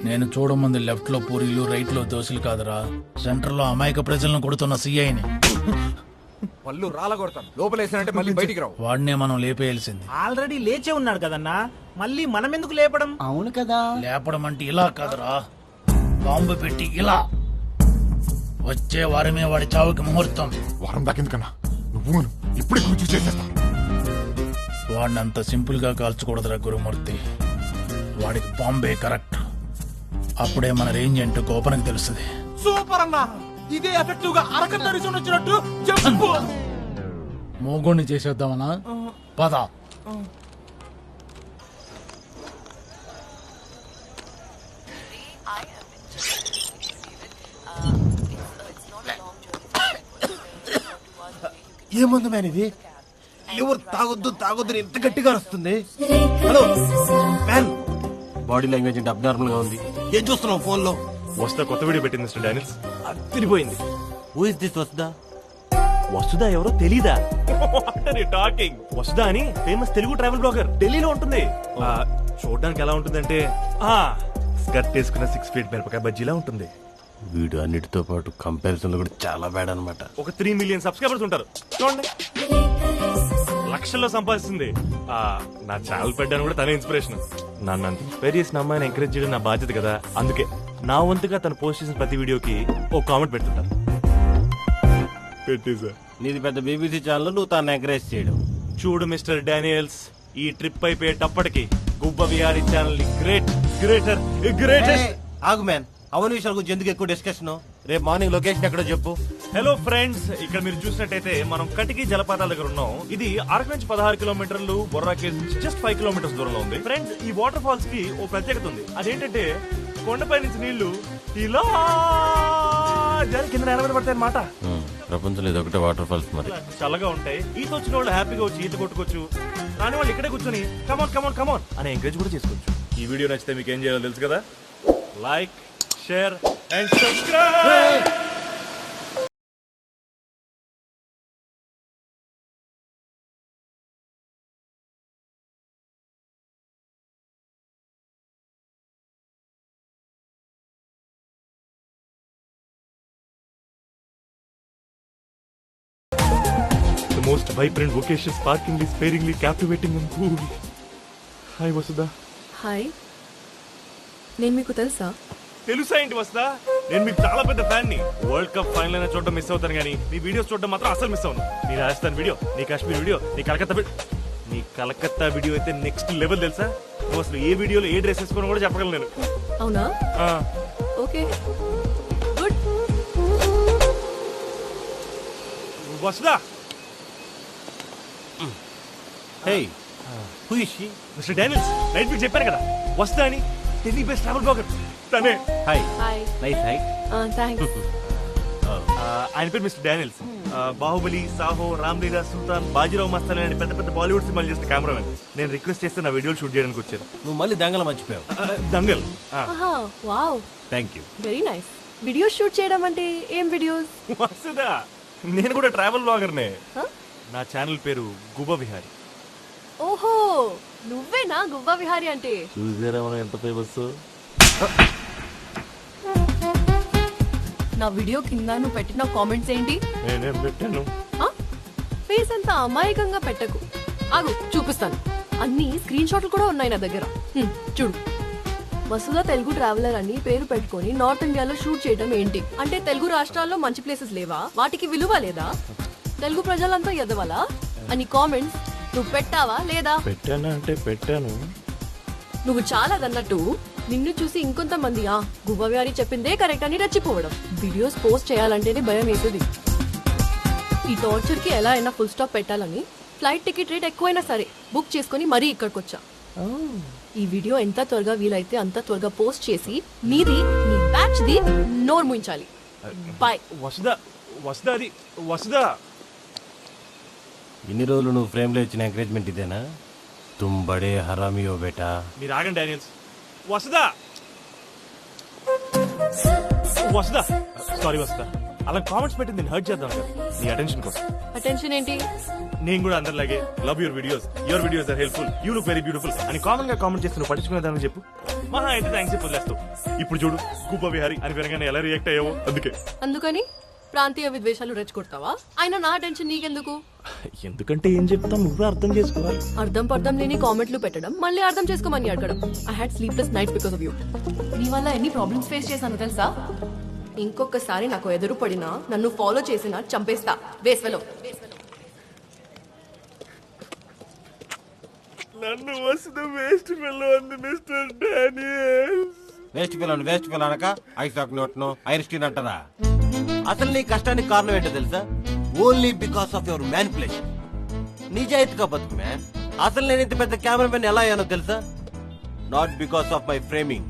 నేను చూడముందు లెఫ్ట్ లో పూరీలు, రైట్ లో దోశలు కాదురా, సెంటర్ లో అమాయక ప్రజలను కొడుతున్న సిఐని. పళ్ళు రాల కొడతాను, లోపలేసానంటే మళ్ళీ బయటికి రావు. వాడినే మనం లేపేయాల్సింది. ఆల్రెడీ లేచే ఉన్నాడు కదన్నా, మళ్ళీ మనం ఎందుకు లేపడం? అవును కదా. లేపడం అంటే ఇలా కాదురా, బాంబు పెట్టి ఇలా. వచ్చే వారమే వాడి చావుకి ముహూర్తం. వారం దాకెందుకన్నా, నువ్వు ఇప్పుడే గురి చేసేస్తా. వాడిని అంత సింపుల్ గా కాల్చకూడదురా గురుమూర్తి. వాడికి బాంబే కరెక్ట్. అప్పుడే మన రేంజ్ ఏంటో గోపనకు తెలుస్తుంది. సూపర్ అన్నా, ఇదే ఎఫెక్టివ్ గా అరకంత రిజన్ వచ్చినట్టు చెప్పు. మోగోణ్ణి చేసేద్దామనా? పద. ఏముంది మ్యాన్ ఇది? ఎవరు తాగొద్దు తాగొద్దు ఎంత గట్టిగా వస్తుంది. హలో మ్యాన్, బాడీ లాంగ్వేజ్ అంటే అబ్నార్మల్ గా ఉంది. ఏం చూస్తున్నావు ఫోన్ లో? వస్తా కొత్త వీడియో పెట్టింది మిస్టర్ డానియల్స్, తిరిగిపోయింది. Who is this Vasudha? Vasudha ఎవరో తెలీదా? టాకింగ్ వసుదా అని ఫేమస్ తెలుగు ట్రావెల్ బ్లాగర్, ఢిల్లీలో ఉంటుంది. చూడడానికి ఎలా ఉంటుందంటే స్కర్ట్ వేసుకున్న 6 feet మిరపకాయ బజ్జీలా ఉంటుంది. వీడు అన్నిటితో పాటు కంపారిజన్ లో కూడా చాలా బ్యాడ్ అనమాట. ఒక 3 million సబ్స్క్రైబర్స్ ఉంటారు చూడండి. లక్షల్లో సంపాదిస్తుంది. నా ఛానల్ పెట్టడానికి కూడా తనే ఇన్స్పిరేషన్. నన్ను అంత ఇన్స్పైర్ చేసిన అమ్మాయిని ఎంకరేజ్ చేయడం నా బాధ్యత కదా. అందుకే నా వంతుగా తను పోస్ట్ చేసిన ప్రతి వీడియోకి ఓ కామెంట్ పెడుతుంటాను. పెట్టేసా. నీది పెద్ద బీబీసీ ఛానల్, నువ్వు తాను ఎంకరేజ్ చేయడం. చూడు మిస్టర్ డానియల్స్, ఈ ట్రిప్ అయిపోయేటప్పటికి గుబ్బ విహారీ ఛానల్ గ్రేటెస్ట్. ఆగు మ్యాన్, అవన్నీ విషయాల గురించి ఎందుకు ఎక్కువ డిస్కషన్? రేపు మార్నింగ్ లొకేషన్ ఎక్కడో చెప్పు. హలో ఫ్రెండ్స్, ఇక్కడ మీరు చూసినట్టయితే మనం కటికి జలపాతాల దగ్గర ఉన్నాం. ఇది అరకు నుంచి 16 కిలోమీటర్లు, బొర్రా కేవ్స్ నుంచి జస్ట్ 5 కిలోమీటర్స్ దూరంలో ఉంది. ఫ్రెండ్స్, ఈ వాటర్ ఫాల్స్ కి ఓ ప్రత్యేకత ఉంది. అదేంటంటే కొండపై నుంచి నీళ్లు ఇలా జారి కింద నేల మీద పడతాయి అన్నమాట. ప్రపంచంలో ఇది ఒకటే వాటర్ ఫాల్స్. మరి చల్లగా ఉంటాయి. ఈత వచ్చిన వాళ్ళు హ్యాపీగా వచ్చి ఈత కొట్టుకోవచ్చు. రాని వాళ్ళు ఇక్కడే కూర్చొని కమాన్ కమాన్ కమాన్ అని ఎంకరేజ్ కూడా చేసుకోవచ్చు. ఈ వీడియో నచ్చితే మీకు ఏం చేయాలో తెలుసు కదా, like, share and subscribe. The most vibrant, vocacious, sparkingly, sparingly, captivating and cool. Hi, Vasudha. Hi, నేను మీకు తెలుసా? తెలుసా ఏంటి వస్తా? నేను మీకు చాలా పెద్ద ఫ్యాన్ ని. వరల్డ్ కప్ ఫైనల్ అయినా చూడడం మిస్ అవుతాను కానీ మీ వీడియోస్ చూడడం మాత్రం అసలు మిస్ అవును. నీ రాజస్థాన్ వీడియో, నీ కాశ్మీర్ వీడియో, నీ కలకత్తా వీడియో అయితే నెక్స్ట్ లెవెల్ తెలుసా? నువ్వు అసలు ఏ వీడియోలో ఏ డ్రెస్ వేసుకోని కూడా చెప్పగలను నేను. అవునా? Okay, good. Vasudha, hey, who is she? Mister Daniels, night మీకు చెప్పాను కదా వస్తా అని. ఢిల్లీ బెస్ట్ ట్రావెల్ బ్లాగర్ తనే. Hi. Hi. Nice high. Thanks. ఆయన పేరు మిస్టర్ డానియల్స్. బాహుబలి, సాహో, రామ్లీలా, సుల్తాన్, బాజీరావు మస్తాని అని పెద్ద పెద్ద బాలీవుడ్ సినిమాలు చేసిన కెమెరామెన్. నేను రిక్వెస్ట్ చేస్తే నా వీడియోలు షూట్ చేయడానికి వచ్చాను. నువ్వు మళ్ళీ దంగల్ మర్చిపోయావు. Dangal. Wow, thank you. Very nice. Video shoot చేయడం అంటే ఏం వీడియోస్? వసుదా, నేను కూడా ట్రావెల్ బ్లాగర్నే. నా ఛానల్ పేరు గుబ్బ విహారీ. ఓహో, నువ్వేనా గుబ్బా విహారీ అంటే? చూసారా మనం ఎంత ఫేమస్. నా వీడియో కింద నువ్వు పెట్టిన కామెంట్స్ ఏంటి? నేనేం పెట్టాను? ఫేస్ అంత అమాయకంగా పెట్టకు. ఆగు, చూపిస్తాను. అన్ని స్క్రీన్ షాట్లు కూడా ఉన్నాయి నా దగ్గర. చూడు, వసుధ తెలుగు ట్రావెలర్ అని పేరు పెట్టుకొని నార్త్ ఇండియాలో షూట్ చేయడం ఏంటి? అంటే తెలుగు రాష్ట్రాల్లో మంచి ప్లేసెస్ లేవా? వాటికి విలువ లేదా? తెలుగు ప్రజలంతా ఎదవాలా అని కామెంట్స్ నువ్వు పెట్టావా లేదా? పెట్టాను అంటే పెట్టాను. నువ్వు చాలా అన్నట్టు నిన్ను చూసి ఇంకొంతమంది గుబ్బ విహారీ చెప్పిందే కరెక్ట్ అని రెచ్చిపోవడం. వీడియోస్ పోస్ట్ చేయాలంటేనే భయం వేసేది. ఈ టార్చర్ కి ఎలా అయినా ఫుల్ స్టాప్ పెట్టాలని ఫ్లైట్ టికెట్ రేట్ ఎక్కువైనా సరే బుక్ చేసుకుని మరీ ఇక్కడికి వచ్చా. ఈ వీడియో ఎంత త్వరగా వీలైతే అంత త్వరగా పోస్ట్ చేసి నీది, నీ బ్యాచ్ ది నోరు ముయించాలి. బాయ్. వసుదా, వసుదా, అది వసుదా. ఇన్ని రోజులు నువ్వు ఫ్రేమ్ లో ఇచ్చిన ఎంకరేజ్మెంట్ ఇదేనా? తుమ్ బడే హరామియో బేటా. మీరు ఆగండి డానియల్స్. వసుదా, వసుదా, సారీ వసుదా. అలా కామెంట్స్ పెట్టి నేను హర్ట్ చేద్దాం కదా నీ అటెన్షన్ కోసం. అటెన్షన్ ఏంటి? నేను కూడా అందరిలాగే love your videos, your videos are helpful, you look very beautiful అని కామన్ గా కామెంట్ చేసి నువ్వు పట్టించుకునేదాన్ని చెప్పు. మహా అయితే థ్యాంక్స్ చెప్పి వదిలేస్తావు. ఇప్పుడు చూడు, గుబ్బ విహారీ అని వినగానే ఎలా రియాక్ట్ అయ్యావో. అందుకని ప్రాంతీయ విద్వేషాలు రెచ్చగొడతావా? అయినా నా అటెన్షన్ నీకెందుకు? ఎందుకంటే ఏం చెప్తాం నువ్వే అర్థం చేసుకోవాలి. అర్థం పర్థం లేని కామెంట్లు పెట్టడం, మళ్ళీ అర్థం చేసుకోమని అడగడం. I had sleepless nights because of you. నీ వల్ల ఎన్ని ప్రాబ్లమ్స్ ఫేస్ చేశాను తెలుసా? ఇంకొకసారి నాకు ఎదురు పడినా, నన్ను ఫాలో చేసినా చంపేస్తా. వేస్వెలో నన్ను వసుదా వేస్ట్ ఫెలో అంది మిస్టర్ డానియల్స్. వేస్ట్ ఫెలో అనక ఐసాక్ న్యూటన్, ఐన్స్టీన్ అంటారా? అసలు నీ కష్టానికి కారణం ఏంటో తెలుసా? Only because of your manipulation. నిజాయితీగా బతుకు మ్యాన్. అసలు నేను ఇంత పెద్ద కెమెరామెన్ ఎలా అయ్యానో తెలుసా? Not because of my framing,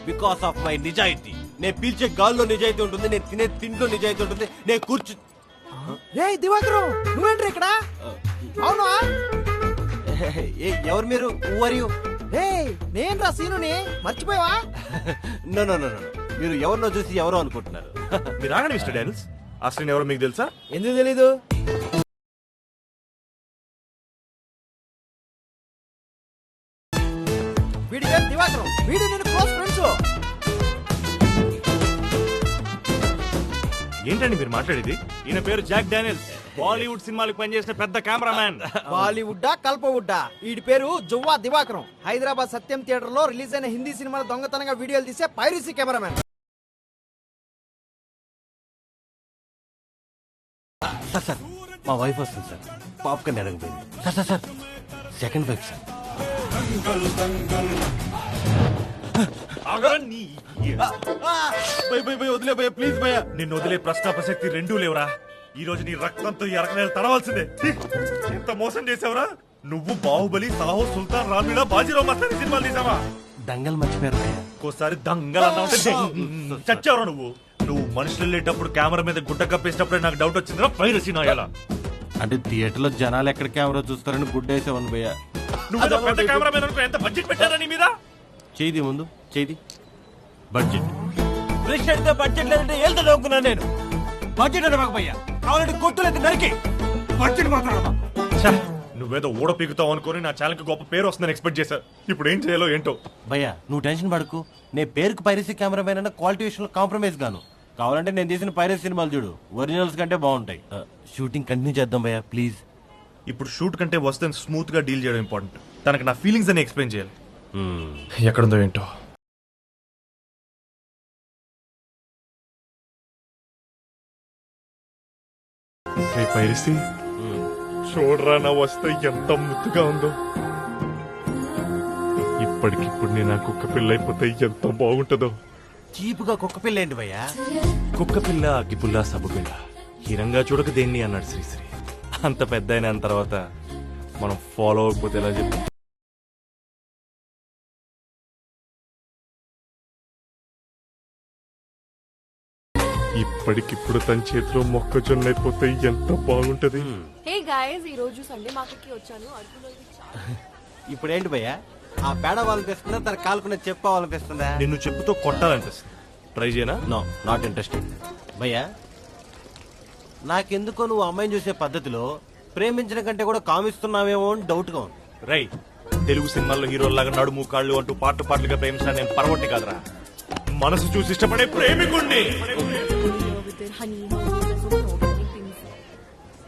because of my నిజాయితీ. నేను పీల్చే గాల్లో నిజాయితీ ఉంటుంది, నేను తినే తింట్లో నిజాయితీ ఉంటుంది, నేను కూర్చు. దివాకరం, నువ్వేంటి ఇక్కడ? అవునా? ఎవరు మీరు? నేను రా సీనుని, మర్చిపోయావా? నో నో నో నో, మీరు ఎవరినో చూసి ఎవరో అనుకుంటున్నారు. మీరు ఆగండి మిస్టర్ డానియల్స్. అసలు ఎవరో మీకు తెలుసా? ఎందుకు తెలీదు? వీడి పేరు దివాకరం, వీడి నేను క్లోజ్ ఫ్రెండ్స్. ఏంటండి మీరు మాట్లాడేది? ఈయన పేరు జాక్ డానియల్స్, బాలీవుడ్ సినిమాలకు పనిచేసిన పెద్ద కెమెరామ్యాన్. బాలీవుడ్డా కల్పవుడ్డా? వీడి పేరు జువ్వా దివాకరం. హైదరాబాద్ సత్యం థియేటర్ లో రిలీజ్ అయిన హిందీ సినిమాల దొంగతనంగా వీడియోలు తీసే పైరసీ కెమెరామ్యాన్. మా వైఫ్ వస్తుంది సార్. పాప్కార్న్ ఎరగపోయింది. Sir sir sir second wife sir. వదిలే భయ ప్లీజ్ భయ. నిన్ను వదిలే ప్రశ్న ప్రసక్తి రెండూ లేవురా. ఈ రోజు నీ రక్తంతో ఎరకనేలు తడవాల్సిందే. ఎంత మోసం చేసావురా నువ్వు. బాహుబలి, సాహో, సుల్తాన్, రామీణ, బాజీరావు మస్తాని సినిమాలు తీసావా? దంగల్ మర్చిపోయారు. ఒక్కోసారి దంగల్ అన్నావు చచ్చావురా నువ్వు. నువ్వు మనుషులు వెళ్ళేటప్పుడు కెమెరా మీద గుడ్డ కప్పేసినప్పుడే నాకు డౌట్ వచ్చిందిరా. పైరసీ నాయాల అంటే థియేటర్ లో జనాలు ఎక్కడ కెమెరా చూస్తారని గుడ్డేసేవన్ భయ్య. నువ్వు పెద్ద కెమెరా మీద ఎంత బడ్జెట్ పెట్టారా నీ మీద? చేది ముందు చేది బడ్జెట్ ప్రెసిడెంట్ బడ్జెట్ లేదంటే వెళ్తా నవ్వుకున్నా నేను. బడ్జెట్ అని భయ్యా కావాలంటే కొట్టులైతే నరికి బడ్జెట్ మాట్లాడదా. నువ్వేదో ఊడ పీకుతావు అనుకుని నా ఛానల్ కి గొప్ప పేరు వస్తుందని ఎక్స్పెక్ట్ చేశా. ఇప్పుడు ఏం చేయాలో ఏంటో. భయ్యా నువ్వు టెన్షన్ పడకు. నే పేరుకు పైరసీ కెమెరామెన్ అన్న క్వాలిటీ విషయంలో కాంప్రమైజ్ గాను. కావాలంటే నేను తీసిన పైరసీ సినిమాలు చూడు, ఒరిజినల్స్ కంటే బాగుంటాయి. షూటింగ్ కంటిన్యూ చేద్దాం భయ్యా ప్లీజ్. ఇప్పుడు షూట్ కంటే వస్తే స్మూత్ గా డీల్ చేయడం ఇంపార్టెంట్. తనకి నా ఫీలింగ్స్ అని ఎక్స్ప్లెయిన్ చేయాలి. ఎక్కడుందో ఏంటో. పైరసీ చూడరా నా వస్తే ఎంత ముద్దుగా ఉందో. ఇప్పటికిప్పుడు నేను ఆ కుక్క పిల్ల అయిపోతే ఎంత బాగుంటుందో. చీపుగా కుక్క పిల్ల ఏంటి భయ్యా? కుక్క పిల్ల, అగ్గిపుల్ల, సబ్బు పిల్ల. హీరంగా చూడక దేన్ని అన్నాడు శ్రీశ్రీ. అంత పెద్ద అయిన తర్వాత మనం ఫాలో అవ్వకపోతే ఎలా చెప్పి. ఇప్పటికిప్పుడు తన చేతిలో మొక్కజొన్న అయిపోతే ఎంత బాగుంటది. హే గాయ్స్, ఈ రోజు సండే మార్కెట్ కి వచ్చాను. ఇప్పుడు ఏంటి భయ్యా? ఆ పేడ వాళ్ళనిపిస్తుందా తన కాలుకున్న చెప్పాలనిపిస్తుందా? నిన్ను చెప్పుతో కొట్టాలనిపిస్తుంది. ట్రై చేయనా? No not interesting. భయ్యా నాకెందుకో నువ్వు అమ్మాయిని చూసే పద్ధతిలో ప్రేమించిన కంటే కూడా కామిస్తున్నావేమో అని డౌట్ గా ఉంది. రై తెలుగు సినిమాల్లో హీరోల్లాగా నడుము కాళ్ళు అంటూ పాటలుగా ప్రేమించడా నేను పరవట్టి కాదురా. మనసు చూసి ఇష్టపడే ప్రేమికుణ్ణి.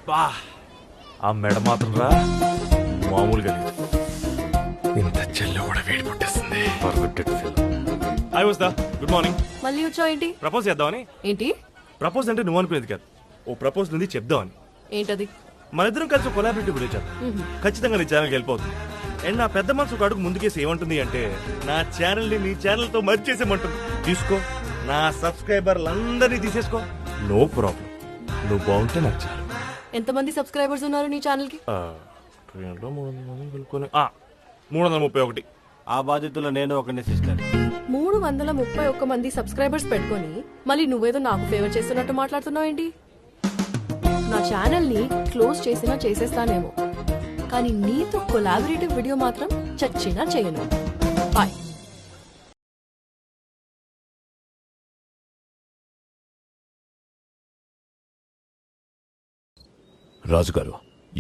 బా ఆ మెడ మాత్రం రా మామూలుగా ఇంత చెల్లో కూడా వేడి పుట్టేస్తుంది. I was the good morning. మళ్ళీ వచ్చావు ఏంటి? ప్రపోజ్ చేద్దామని. ఏంటి ప్రపోజ్ అంటే నువ్వు అనుకునేది కాదు, ఓ ప్రపోజ్ ఉంది చెప్దామని. ఏంటది? మన ఇద్దరం కలిసి కొలాబరేటివ్ గురించి ఖచ్చితంగా నీ ఛానల్కి వెళ్ళిపోతుంది. అండ్ నా పెద్ద మనసు ఒక అడుగు ముందుకేసి ఏమంటుంది అంటే నా ఛానల్ ని నీ ఛానల్ తో మర్జ్ చేసేమంటుంది. తీసుకో, నా సబ్స్క్రైబర్లందరినీ తీసేసుకో, నో ప్రాబ్లం. నువ్వు బాగుంటే నాకు చాలు. ఎంతమంది సబ్స్క్రైబర్స్ ఉన్నారు నీ ఛానల్ కి? 331. ఆ బాధ్యతలో నేను ఒకని సిస్టర్. 331 మంది సబ్స్క్రైబర్స్ పెట్టుకొని మళ్ళీ నువ్వేదో నాకు ఫేవర్ చేస్తున్నట్టు మాట్లాడుతున్నావు ఏంటి? నా ఛానల్ ని క్లోజ్ చేసినా చేసేస్తానేమో, కానీ నీతో కొలాబరేటివ్ వీడియో మాత్రం చచ్చినా చేయను. బాయ్. రాజుగారు,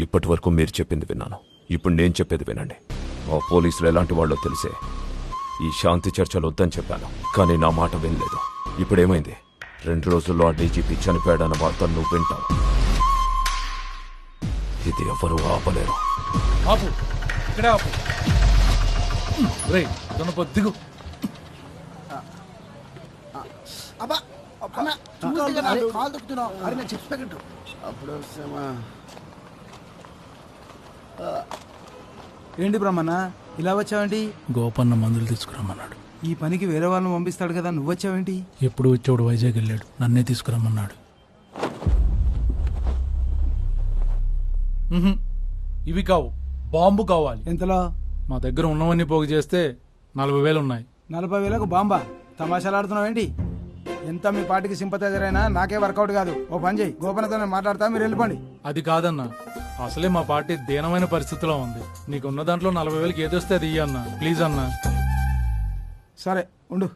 ఇప్పటి వరకు మీరు చెప్పింది విన్నాను. ఇప్పుడు నేను చెప్పేది వినండి. ఆ పోలీసులు ఎలాంటి వాళ్ళో తెలిసే ఈ శాంతి చర్చలు వద్దని చెప్పాను, కానీ నా మాట వినలేదు. ఇప్పుడేమైంది? 2 రోజుల్లో ఆ డీజీపీ చనిపోయాడన్న వార్త నువ్వు వింటావు. ఇది ఎవరు ఆపలేరు. ఆపు, ఇక్కడే ఆపు. రేయ్ దిగు. అబ్బా అన్న చూస్తే కదా కాల్ దొక్కుతున్నావు. అరే నేను చిప్స్ ప్యాకెట్ అప్పుడు ఏంటి బ్రహ్మన్న ఇలా వచ్చావేంటి? గోపన్న మందులు తీసుకురమ్మన్నాడు. ఈ పనికి వేరే వాళ్ళని పంపిస్తాడు కదా, నువ్వు వచ్చావేంటి? ఎప్పుడు వచ్చాడు వైజాగ్ వెళ్ళాడు, నన్నే తీసుకురమ్మన్నాడు. ఇవి కావు, బాంబు కావాలి. ఎంతలో? మా దగ్గర ఉన్నవన్నీ పోగు చేస్తే 40,000 ఉన్నాయి. 40,000కు బాంబా? తమాషాలు ఆడుతున్నావేంటి? ఎంత మీ పార్టీకి సింపతైజర్ అయినా నాకే వర్కౌట్ కాదు. ఓ పని చేయి, గోపనతో నేను మాట్లాడతా, మీరు వెళ్ళిపోండి. అది కాదన్నా, అసలే మా పార్టీ దీనమైన పరిస్థితిలో ఉంది. నీకున్న దాంట్లో 40,000కి ఏదొస్తే అది ఇయ్యన్నా, ప్లీజ్ అన్నా. సరే ఉండు.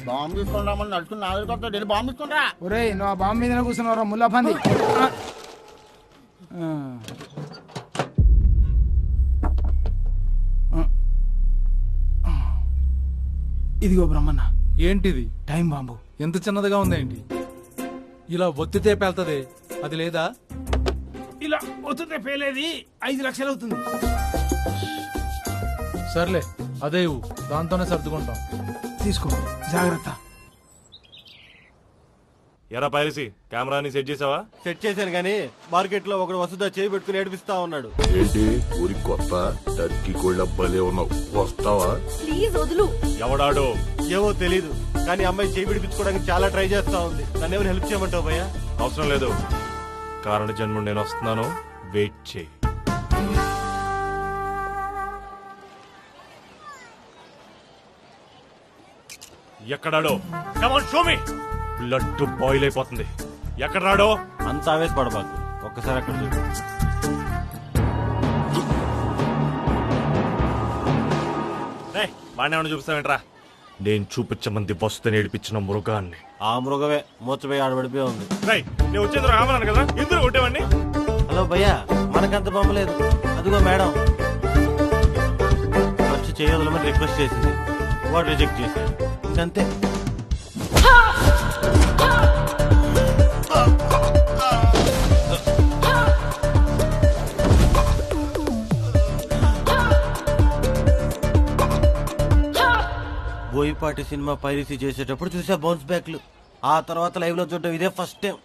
బాంబు తీసుకుని రామని నడుచుకుని నా దగ్గరికి వస్తాడు. బాంబు తీసుకుని రా. ఒరే నువ్వు ఆ బాంబు మీద కూర్చున్నావు ముల్లా పంది. ఇదిగో బ్రహ్మన్న. ఏంటిది? Time bomb. ఎంత చిన్నదిగా ఉందేంటి? ఇలా ఒత్తితే పేల్తదే, అది లేదా? ఇలా ఒత్తితే పేలేది 5 లక్షలు అవుతుంది. సర్లే అదే ఇవ్వు, దాంతోనే సర్దుకుంటాం. తీసుకో, జాగ్రత్త. ఎరా పైరసీ కెమెరాని సెట్ చేసావా? సెట్ చేశాను కానీ మార్కెట్ లో ఒకడు వసుదా చేయి పెట్టుకుని ఏడిపిస్తా ఉన్నాడు. ఏంటి ఊరి కొత్త టర్కీ కోళ్ళ భలే ఉన్నావు, వస్తావా? ప్లీజ్ వదులు. ఎవడాడో ఏవో తెలీదు కానీ అమ్మాయి చేయి పిడిపించుకోవడానికి చాలా ట్రై చేస్తా ఉంది. నన్ను ఎవరు హెల్ప్ చేయమంటావు భయ్యా? అవసరం లేదు, కారణ జన్ముడు నేను వస్తున్నాను, వెయిట్ చేయి. ఎక్కడాడో? Come on show me. Blood boil అయిపోతుంది. ఎక్కడ రాడో? అంత ఆవేశపడబాకు, ఒక్కసారి అక్కడ చూడు. బాగానే ఏమన్నా చూపిస్తావేంట్రా? నేను చూపించమంది వస్తే ఏడిపించిన మృగాన్ని. ఆ మృగమే మూర్చపోయి ఆడబడిపోయి ఉంది. నేను వచ్చేందుకు రామన్నాను కదా, ఎందుకు కొట్టేవాడిని? హలో భయ్యా, మనకంత బొమ్మలేదు. అదిగో మేడం ఫస్ట్ చేయొదలమని రిక్వెస్ట్ చేసింది, వాడు రిజెక్ట్ చేశాడు. ఇంకంతే. బోయపాటి సినిమా పైరసీ చేసేటప్పుడు చూసా బౌన్స్ బ్యాక్లు. ఆ తర్వాత లైవ్ లో చూడటం ఇదే ఫస్ట్ టైం.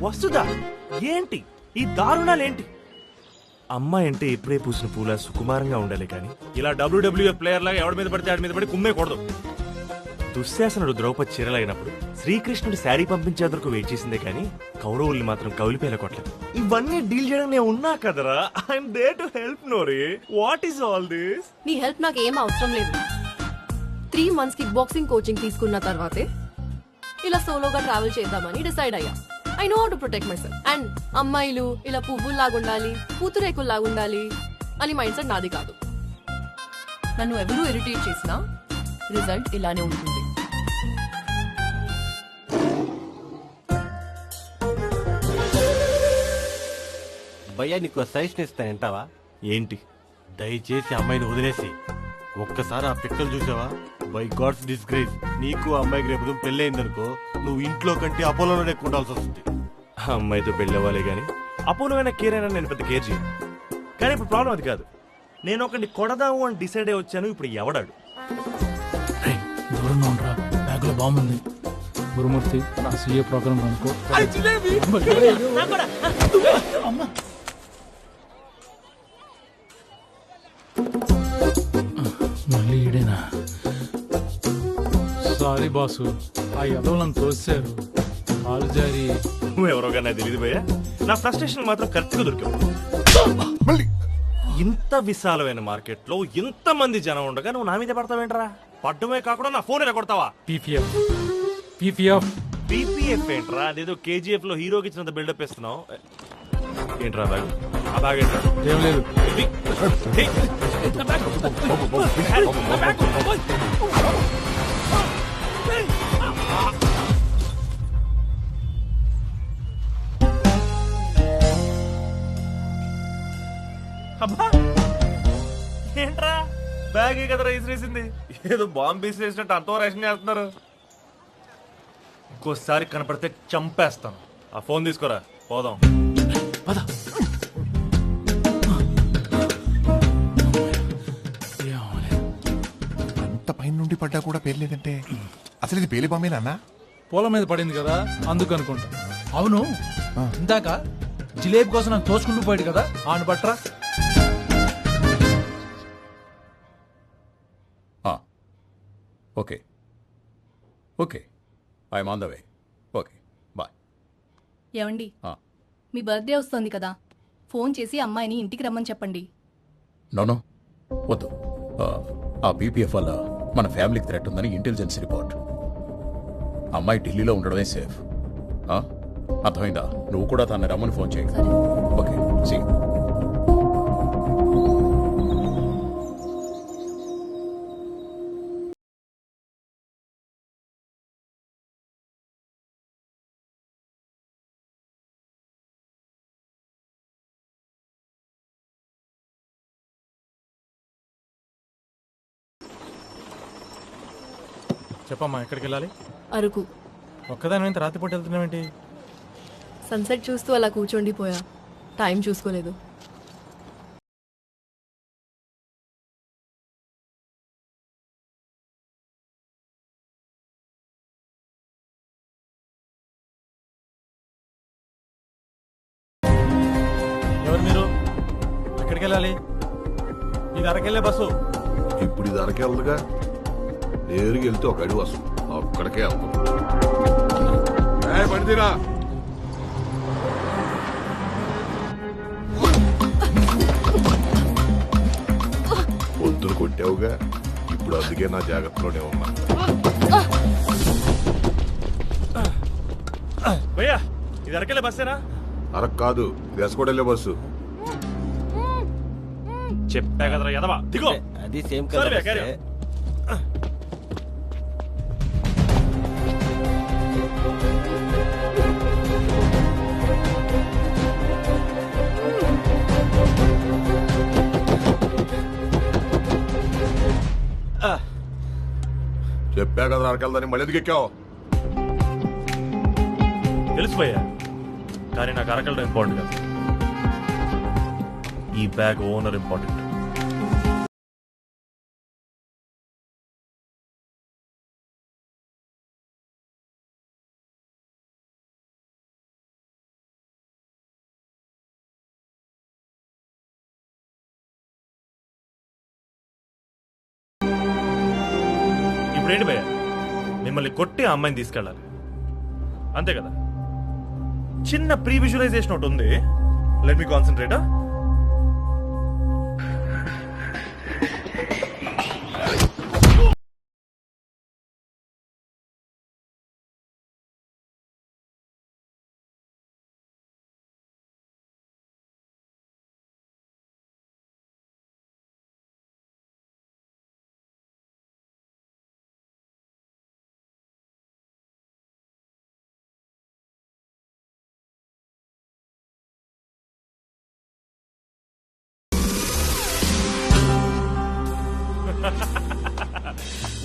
వస్తుందా? ఏంటి ఈ దారుణాలేంటి? అమ్మాయి అంటే ఎప్పుడే పూసిన పూల సుకుమారంగా ఉండాలి కానీ ఇలా WWF ప్లేయర్ లాగా ఎవడి మీద పడితే ఆడి మీద పడి కుమ్మేకూడదు. దుశ్శాసనుడు ద్రౌపది చీరలైనప్పుడు శ్రీకృష్ణుడు శారీ పంపించేందుకు వెయిట్ చేసిందే కానీ కౌరవుల్ని మాత్రం కౌలిపేల కొట్టలేదు. ఇవన్నీ డీల్ చేయడం నేను ఉన్నా కదరా. ఐఎమ్ దేర్ టు హెల్ప్ నోరీ. What is all this? నీ హెల్ప్ నాకు ఏం అవసరం లేదు. 3 months కిక్ బాక్సింగ్ కోచింగ్ తీసుకున్న తర్వాతే ఇలా సోలోగా ట్రావెల్ చేద్దామని డిసైడ్ అయ్యా. I know how to protect my self. And అమ్మాయిలు ఇలా పువ్వుల్లాగా ఉండాలి, పూతురేకుల్లాగా ఉండాలి అని మైండ్ సెట్ నాది కాదు. నన్ను ఎవరూ ఇరిటేట్ చేసినా రిజల్ట్ ఇలానే ఉంటుంది. భయ్యా నీకు సజెషన్ ఇస్తాను, వింటావా? ఏంటి? దయచేసి అమ్మాయిని వదిలేసి ఒక్కసారి ఆ పిక్కలు చూసావా? బై గాడ్స్ డిస్గ్రేస్, నీకు అమ్మాయికి రేపు పెళ్ళయిందనుకో, నువ్వు ఇంట్లో కంటే అపోలోనే ఎక్కువ ఉండాల్సి వస్తుంది. అమ్మాయితో పెళ్ళవ్వాలి కానీ అపోలోనైనా కేర్ అయినా నేను పెద్ద కేర్ చేయను. కానీ ఇప్పుడు ప్రాబ్లం అది కాదు. నేను ఒకరిని కొడదాము అని డిసైడ్ అయ్యి వచ్చాను. ఇప్పుడు ఎవడాడు? దూరంగా ఉండరా, బ్యాగ్ లో బాగుంది. గురుమూర్తి నా సీఏ ప్రోగ్రామ్ అనుకో. మళ్ళీ ఈడేనా? సారీ బాసు, ఆ యదవులను తోసారు. కాలు జారి. నువ్వెవరోగా నాకు తెలియదు భయ్యా. నా ఫ్రస్ట్రేషన్ మాత్రం కరెక్ట్గా దొరికావు. ఇంత విశాలమైన మార్కెట్ లో ఇంత మంది జనం ఉండగా నువ్వు నా మీద పడతావేంట్రా? పడ్డమే కాకుండా నా ఫోన్ కొడతావా? పీపీఎఫ్ ఏంట్రా? అదేదో KGF లో హీరోకి ఇచ్చినంత బిల్డప్ ఇస్తున్నావు ఏంట్రా? బ్యాగ్ ఆ బ్యాగ్ ఏంట్రా? ఏం లేదు. ఏంట్రా బ్యాగ్ కదరా ఇసిరేసింది? ఏదో బాంబు ఇసిరేసినట్టు అంతో రేషన్ చేస్తున్నారు. ఇంకోసారి కనపడితే చంపేస్తాను. ఆ ఫోన్ తీసుకోరా, పోదాం. అంత పైన నుండి పడ్డా కూడా పేర్లేదంటే అసలు ఇది పేలి బాంబేనా అన్నా? పొలం మీద పడింది కదా, అందుకు అనుకుంటా. అవును, ఇందాక జిలేబీ కోసం నాకు తోసుకుంటూ పోయాడు కదా, ఆను బట్రా. Okay okay, I'm on the way. Okay bye. ఏమండి, మీ బర్త్డే వస్తోంది కదా, ఫోన్ చేసి అమ్మాయిని ఇంటికి రమ్మని చెప్పండి. నో వద్దు. ఆ పీపీఎఫ్ వల్ల మన ఫ్యామిలీకి థ్రెట్ ఉందని ఇంటెలిజెన్స్ రిపోర్ట్. అమ్మాయి ఢిల్లీలో ఉండడమే సేఫ్. అర్థమైందా? నువ్వు కూడా తనని రమ్మని ఫోన్ చేయి. Okay see. చెప్పమ్మా, ఎక్కడికి వెళ్ళాలి? అరకు. ఒక్కదాని రాత్రిపూట వెళ్తున్నావేంటి? సన్సెట్ చూస్తూ అలా కూర్చోండిపోయా, టైం చూసుకోలేదు. అరకెళ్ళాలి? ఇది అరకెళ్ళే బస్సు. ఇప్పుడు ఇది అరకెళ్ళదుగా, నేరుగా వెళ్తే ఒక అడుగు వస్తుంది, అక్కడికే వెళ్తాం. పడితీరా పొద్దున కొట్టావుగా, ఇప్పుడు అందుకే నా జాగ్రత్తలోనే ఉన్నా. భయ్యా ఇది అరకెళ్ళే బస్సేనా? అరకు కాదు, ఇది ఎసుకోడెళ్ళే బస్సు. చెప్పా కదరా యదవా, దిగో. అది సేమ్ సరే, కలర్. carry on. చెప్పా కదా అరకెళ్దాని, మళ్ళీ ఎందుకు ఎక్కావు? తెలిసిపోయా, కానీ నాకు అరకెళ్ళడం ఇంపార్టెంట్ కాదు, ఈ బ్యాగ్ ఓనర్ ఇంపార్టెంట్. ఇప్పుడేంటి భయ్యా, మిమ్మల్ని కొట్టి ఆ అమ్మాయిని తీసుకెళ్ళాలి అంతే కదా? చిన్న ప్రీ విజువలైజేషన్ ఒకటి ఉంది, లెట్ మీ కాన్సన్ట్రేట్.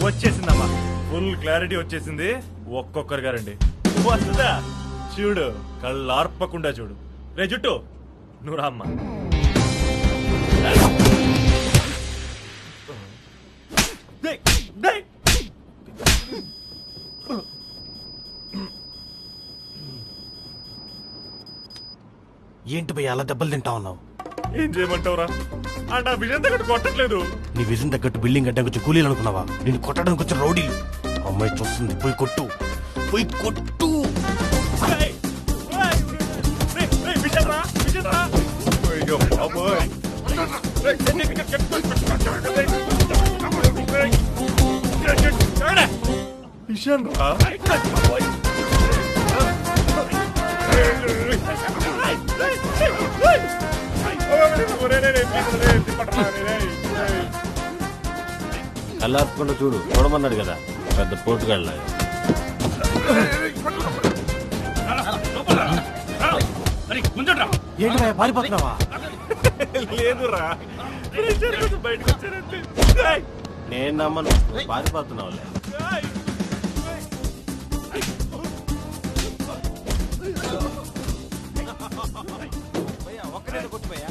వచ్చేసిందమ్మా, ఫుల్ క్లారిటీ వచ్చేసింది. ఒక్కొక్కరు గారండి వస్తుందా చూడు, కళ్ళు ఆర్పకుండా చూడు. రే జుట్టు నువ్వు రామ్మా. ఏంటి భయ్య అలా దెబ్బలు తింటా ఉన్నావు? ఏం చేయమంటావురా, అంటే ఆ విజయం దగ్గర కొట్టట్లేదు. నీ విజన్ తగ్గట్టు బిల్డింగ్ కట్టడానికి వచ్చి కూలీలు అనుకున్నావా? నేను కొట్టడానికి వచ్చి రౌడీలు. అమ్మాయి చూస్తుంది, పోయి కొట్టు, పోయి కొట్టు. విషయం రా, కళ్ళార్పకుండా చూడు, చూడమన్నాడు కదా పెద్ద పోటుగాళ్ళ. ఏంటి భయ్య పారిపోతున్నావా? లేదురా, నేను నమ్మను, పారిపోతున్నావులే. ఒక్కడే కొట్టుపోయా.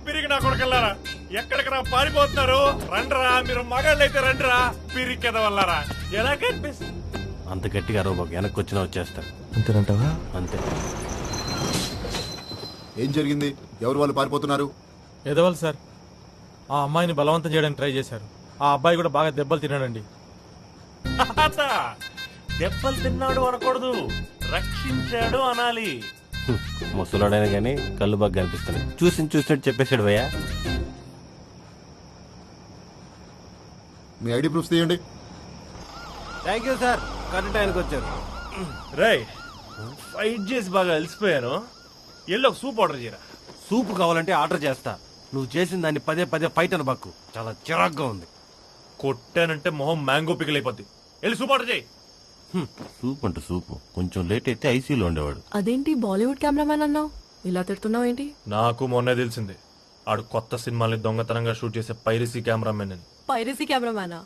పిరిగి నా కొడుకల్లారా, ఎక్కడికి రా పారిపోతున్నారు? రండ్రా, మీరు మగాళ్ళైతే రండ్రా, పిరికెద వల్లారా. ఎలా కనిపిస్తుంది? అంత గట్టిగా అరవబాకు, వెనక్కి వచ్చినా వచ్చేస్తారు. అంతేనంటావా? అంతే. ఏం జరిగింది? ఎవరు వాళ్ళు పారిపోతున్నారు? ఎదవాలి సార్, ఆ అమ్మాయిని బలవంతం చేయడానికి ట్రై చేశారు. ఆ అబ్బాయి కూడా బాగా దెబ్బలు తిన్నాడండి. దెబ్బలు తిన్నాడు అనకూడదు, రక్షించాడు అనాలి. ముసలాడైనా కానీ కళ్ళు బాగా కనిపిస్తున్నాయి. చూసినట్టు చెప్పేశాడు భయ్యా. మీ ఐడి ప్రూఫ్స్ తీయండి. థ్యాంక్ యూ సార్, కరెక్ట్ టైంకి వచ్చారు. రై ఫైట్ చేసి బాగా అలసిపోయాను, ఎల్లో సూప్ ఆర్డర్ చేయరా. సూప్ కావాలంటే ఆర్డర్ చేస్తా, నువ్వు చేసిన దాన్ని పదే పదే ఫైట్ అని బాక్కు, చాలా చిరాగ్గా ఉంది. కొట్టానంటే మొహం మ్యాంగో పికిల్ అయిపోద్ది. వెళ్ళి సూప్ ఆర్డర్ చేయి. సూప్ అంటే సూప్, కొంచెం లేట్ అయితే ఐసీలో ఉండేవాడు. అదేంటి బాలీవుడ్ కెమెరామ్యాన్ అన్నావు, ఇలా తిడుతున్నావు ఏంటి? నాకు మొన్నే తెలిసింది, ఆడు కొత్త సినిమాల్ని దొంగతనంగా షూట్ చేసే పైరసీ కెమెరామెన్ అని. పైరసీ కెమెరామ్యానా?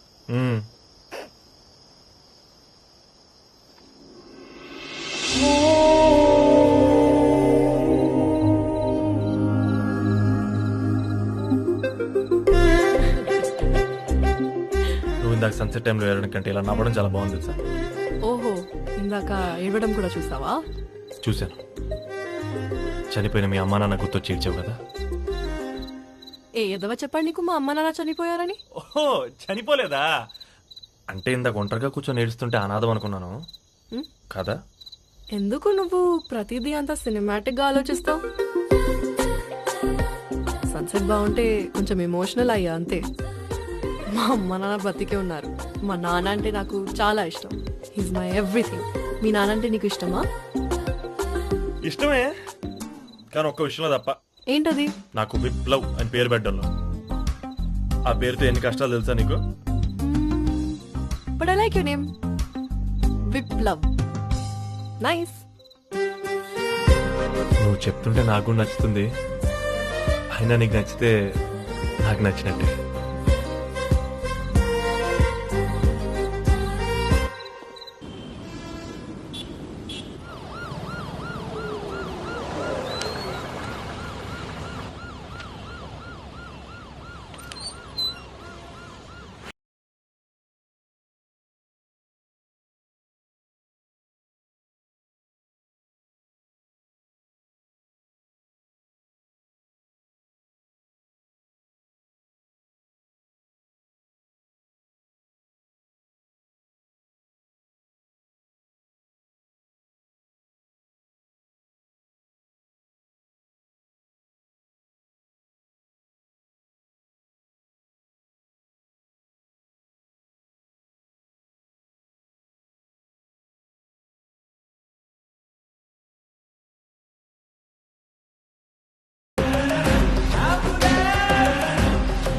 ఇందాక సన్సెట్ టైంలో ఏడడం కంటే ఇలా నవ్వడం చాలా బాగుంది సార్. ఓహో, ఇందాక ఏడవడం కూడా చూసావా? చూశాను. చనిపోయిన మీ అమ్మా నాన్న గుర్తొచ్చి ఏడ్చావు కదా. ఏ ఎదవ చెప్పండి నీకు మా అమ్మ నాన్న చనిపోయారని? ఓహో, చనిపోలేదా? అంటే ఇందాక ఒంటరిగా కూర్చొని ఏడుస్తుంటే అనాథం అనుకున్నాను కదా. ఎందుకు నువ్వు ప్రతిదీ అంత సినిమాటిక్ గా ఆలోచిస్తావు? సన్సెట్ బాగుంటే కొంచెం ఎమోషనల్ అయ్యా అంతే. మా అమ్మ నాన్న బతికే ఉన్నారు. మా నాన్న అంటే నాకు చాలా ఇష్టం. Is my everything. మీ నాన్న అంటే నీకు ఇష్టమా? ఇష్టమే, కానీ ఒక్క విషయంలో తప్ప. ఏంటది? నాకు విప్లవ్ అని పేరు పెట్టడంలో. ఆ పేరుతో ఎన్ని కష్టాలు తెలుసా నీకు? But I like your name, Viplav. Nice. నువ్వు చెప్తుంటే నాకు కూడా నచ్చుతుంది. అయినా నీకు నచ్చితే నాకు నచ్చినట్టే.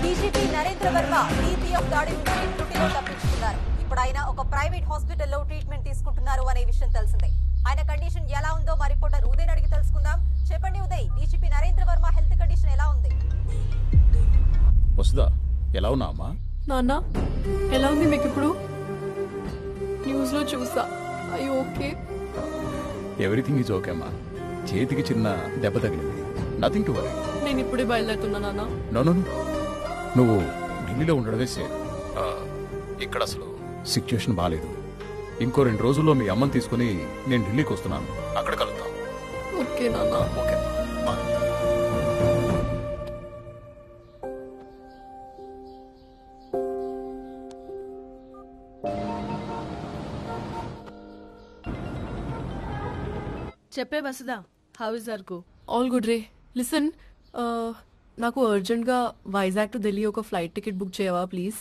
డీజీపీ నరేంద్ర వర్మ పీపీఎఫ్ దాడి నుంచి త్రుటిలో తప్పించుకున్నారు. ఇప్పుడు ఆయన ఒక ప్రైవేట్ హాస్పిటల్లో ట్రీట్మెంట్ తీసుకుంటున్నారు అనే విషయం తెలిసిందే. ఆయన కండిషన్ ఎలా ఉందో మా రిపోర్టర్ ఉదయ్ అడిగి తెలుసుకుందాం. చెప్పండి Uday, DGP Narendra Varma health condition ఎలా ఉంది? వసుదా, ఎలా ఉన్నా అమ్మా? నాన్న ఎలా ఉంది మీకు ఇప్పుడు? న్యూస్ లో చూసా. I okay? Everything is okay అమ్మా. చేతికి చిన్న దెబ్బ తగిలింది, నథింగ్ టు వరీ. నేను ఇప్పుడే బయలుదేరుతున్నా నాన్న. నో, నువ్వు ఢిల్లీలో ఉండడమే సేఫ్. ఇక్కడ అసలు సిచ్యుయేషన్ బాగాలేదు. ఇంకో 2 రోజుల్లో మీ అమ్మని తీసుకుని నేను ఢిల్లీకి వస్తున్నాను. అక్కడ కలుద్దాం. ఓకే నాన్న. ఓకే. చెప్పే Vasudha, how is Araku? All good ray. Listen, నాకు అర్జెంట్గా వైజాగ్ టు ఢిల్లీ ఒక ఫ్లైట్ టికెట్ బుక్ చేయవా ప్లీజ్?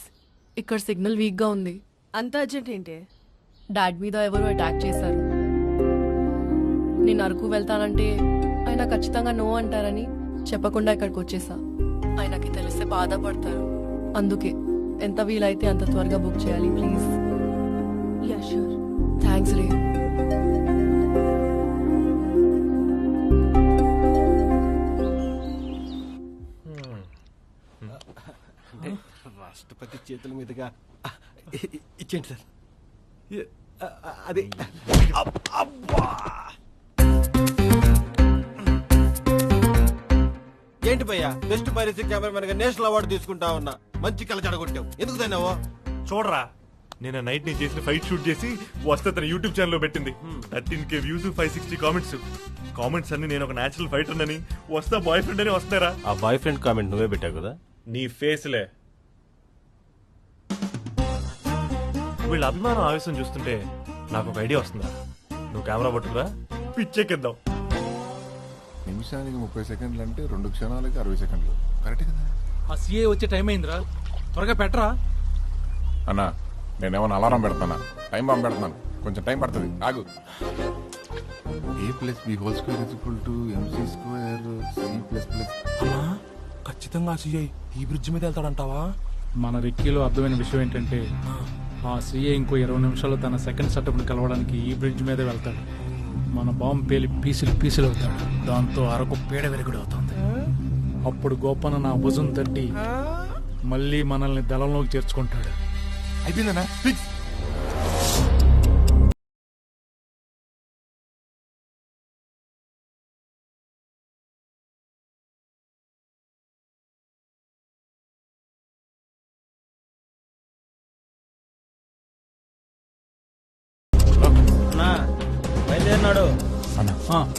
ఇక్కడ సిగ్నల్ వీక్గా ఉంది. అంత అర్జెంట్ ఏంటి? డాడ్ మీద ఎవరు అటాక్ చేశారు. నేను అరకు వెళ్తానంటే ఆయన ఖచ్చితంగా నో అంటారని చెప్పకుండా ఇక్కడికి వచ్చేసా. ఆయనకి తెలిస్తే బాధపడతారు. అందుకే ఎంత వీలైతే అంత త్వరగా బుక్ చేయాలి ప్లీజ్. Yeah sure. థ్యాంక్స్ రే. రాష్ట్రపతి చేతుల మీదుగా ఇచ్చేయండి సార్. అదే ఏంటి భయ్యా, బెస్ట్ పైరసీ కెమెరామెన్ గా నేషనల్ అవార్డు తీసుకుంటా ఉన్నా. మంచి కళ చెడగొట్టావు. ఎందుకు తిన్నావో చూడరా, నేను నైట్ నేను చేసిన ఫైట్ షూట్ చేసి వస్తే తన యూట్యూబ్ ఛానల్ లో పెట్టింది. 13K వ్యూస్, 560 కామెంట్స్ అన్ని నేను ఒక నేచురల్ ఫైటర్ అని, వస్తా బాయ్ ఫ్రెండ్ అని వస్తారా. ఆ బాయ్ ఫ్రెండ్ కామెంట్ నువ్వే పెట్టావు కదా. నీ ఫేస్లే. వీళ్ళ అభిమానం ఆవేశం చూస్తుంటే నాకు ఒక ఐడియా వస్తుందా. నువ్వు కెమెరా పట్టుకురా, పిచ్చెక్కిద్దాం. నిమిషానికి 30 సెకండ్లు అంటే 2 క్షణాలకి 60 సెకండ్లు. కరెక్ట్ కదా? ఆ సీఏ వచ్చే టైం అయిందిరా, త్వరగా పెట్టరా. అన్నా, నేనేమన్నా అలారం పెడతానా? టైం బాంబు పెడతాను, కొంచెం టైం పడుతుంది, ఆగు. అమ్మా, ఖచ్చితంగా సీఐ ఈ బ్రిడ్జ్ మీద వెళ్తాడంటావా? మన రిక్కీలో అర్థమైన విషయం ఏంటంటే ఆ సీఏ ఇంకో 20 నిమిషాల్లో తన సెకండ్ సెటప్ని కలవడానికి ఈ బ్రిడ్జ్ మీదే వెళ్తాడు. మన బాంబు పేలి పీసులు అవుతాడు. దాంతో అరకు పేడ వెరుగుడు అవుతుంది. అప్పుడు గోపన్న నా భుజం తట్టి మళ్ళీ మనల్ని దళంలోకి చేర్చుకుంటాడు. అయిపోయిందన్నా, ఫిక్స్. వస్తున్నాడు.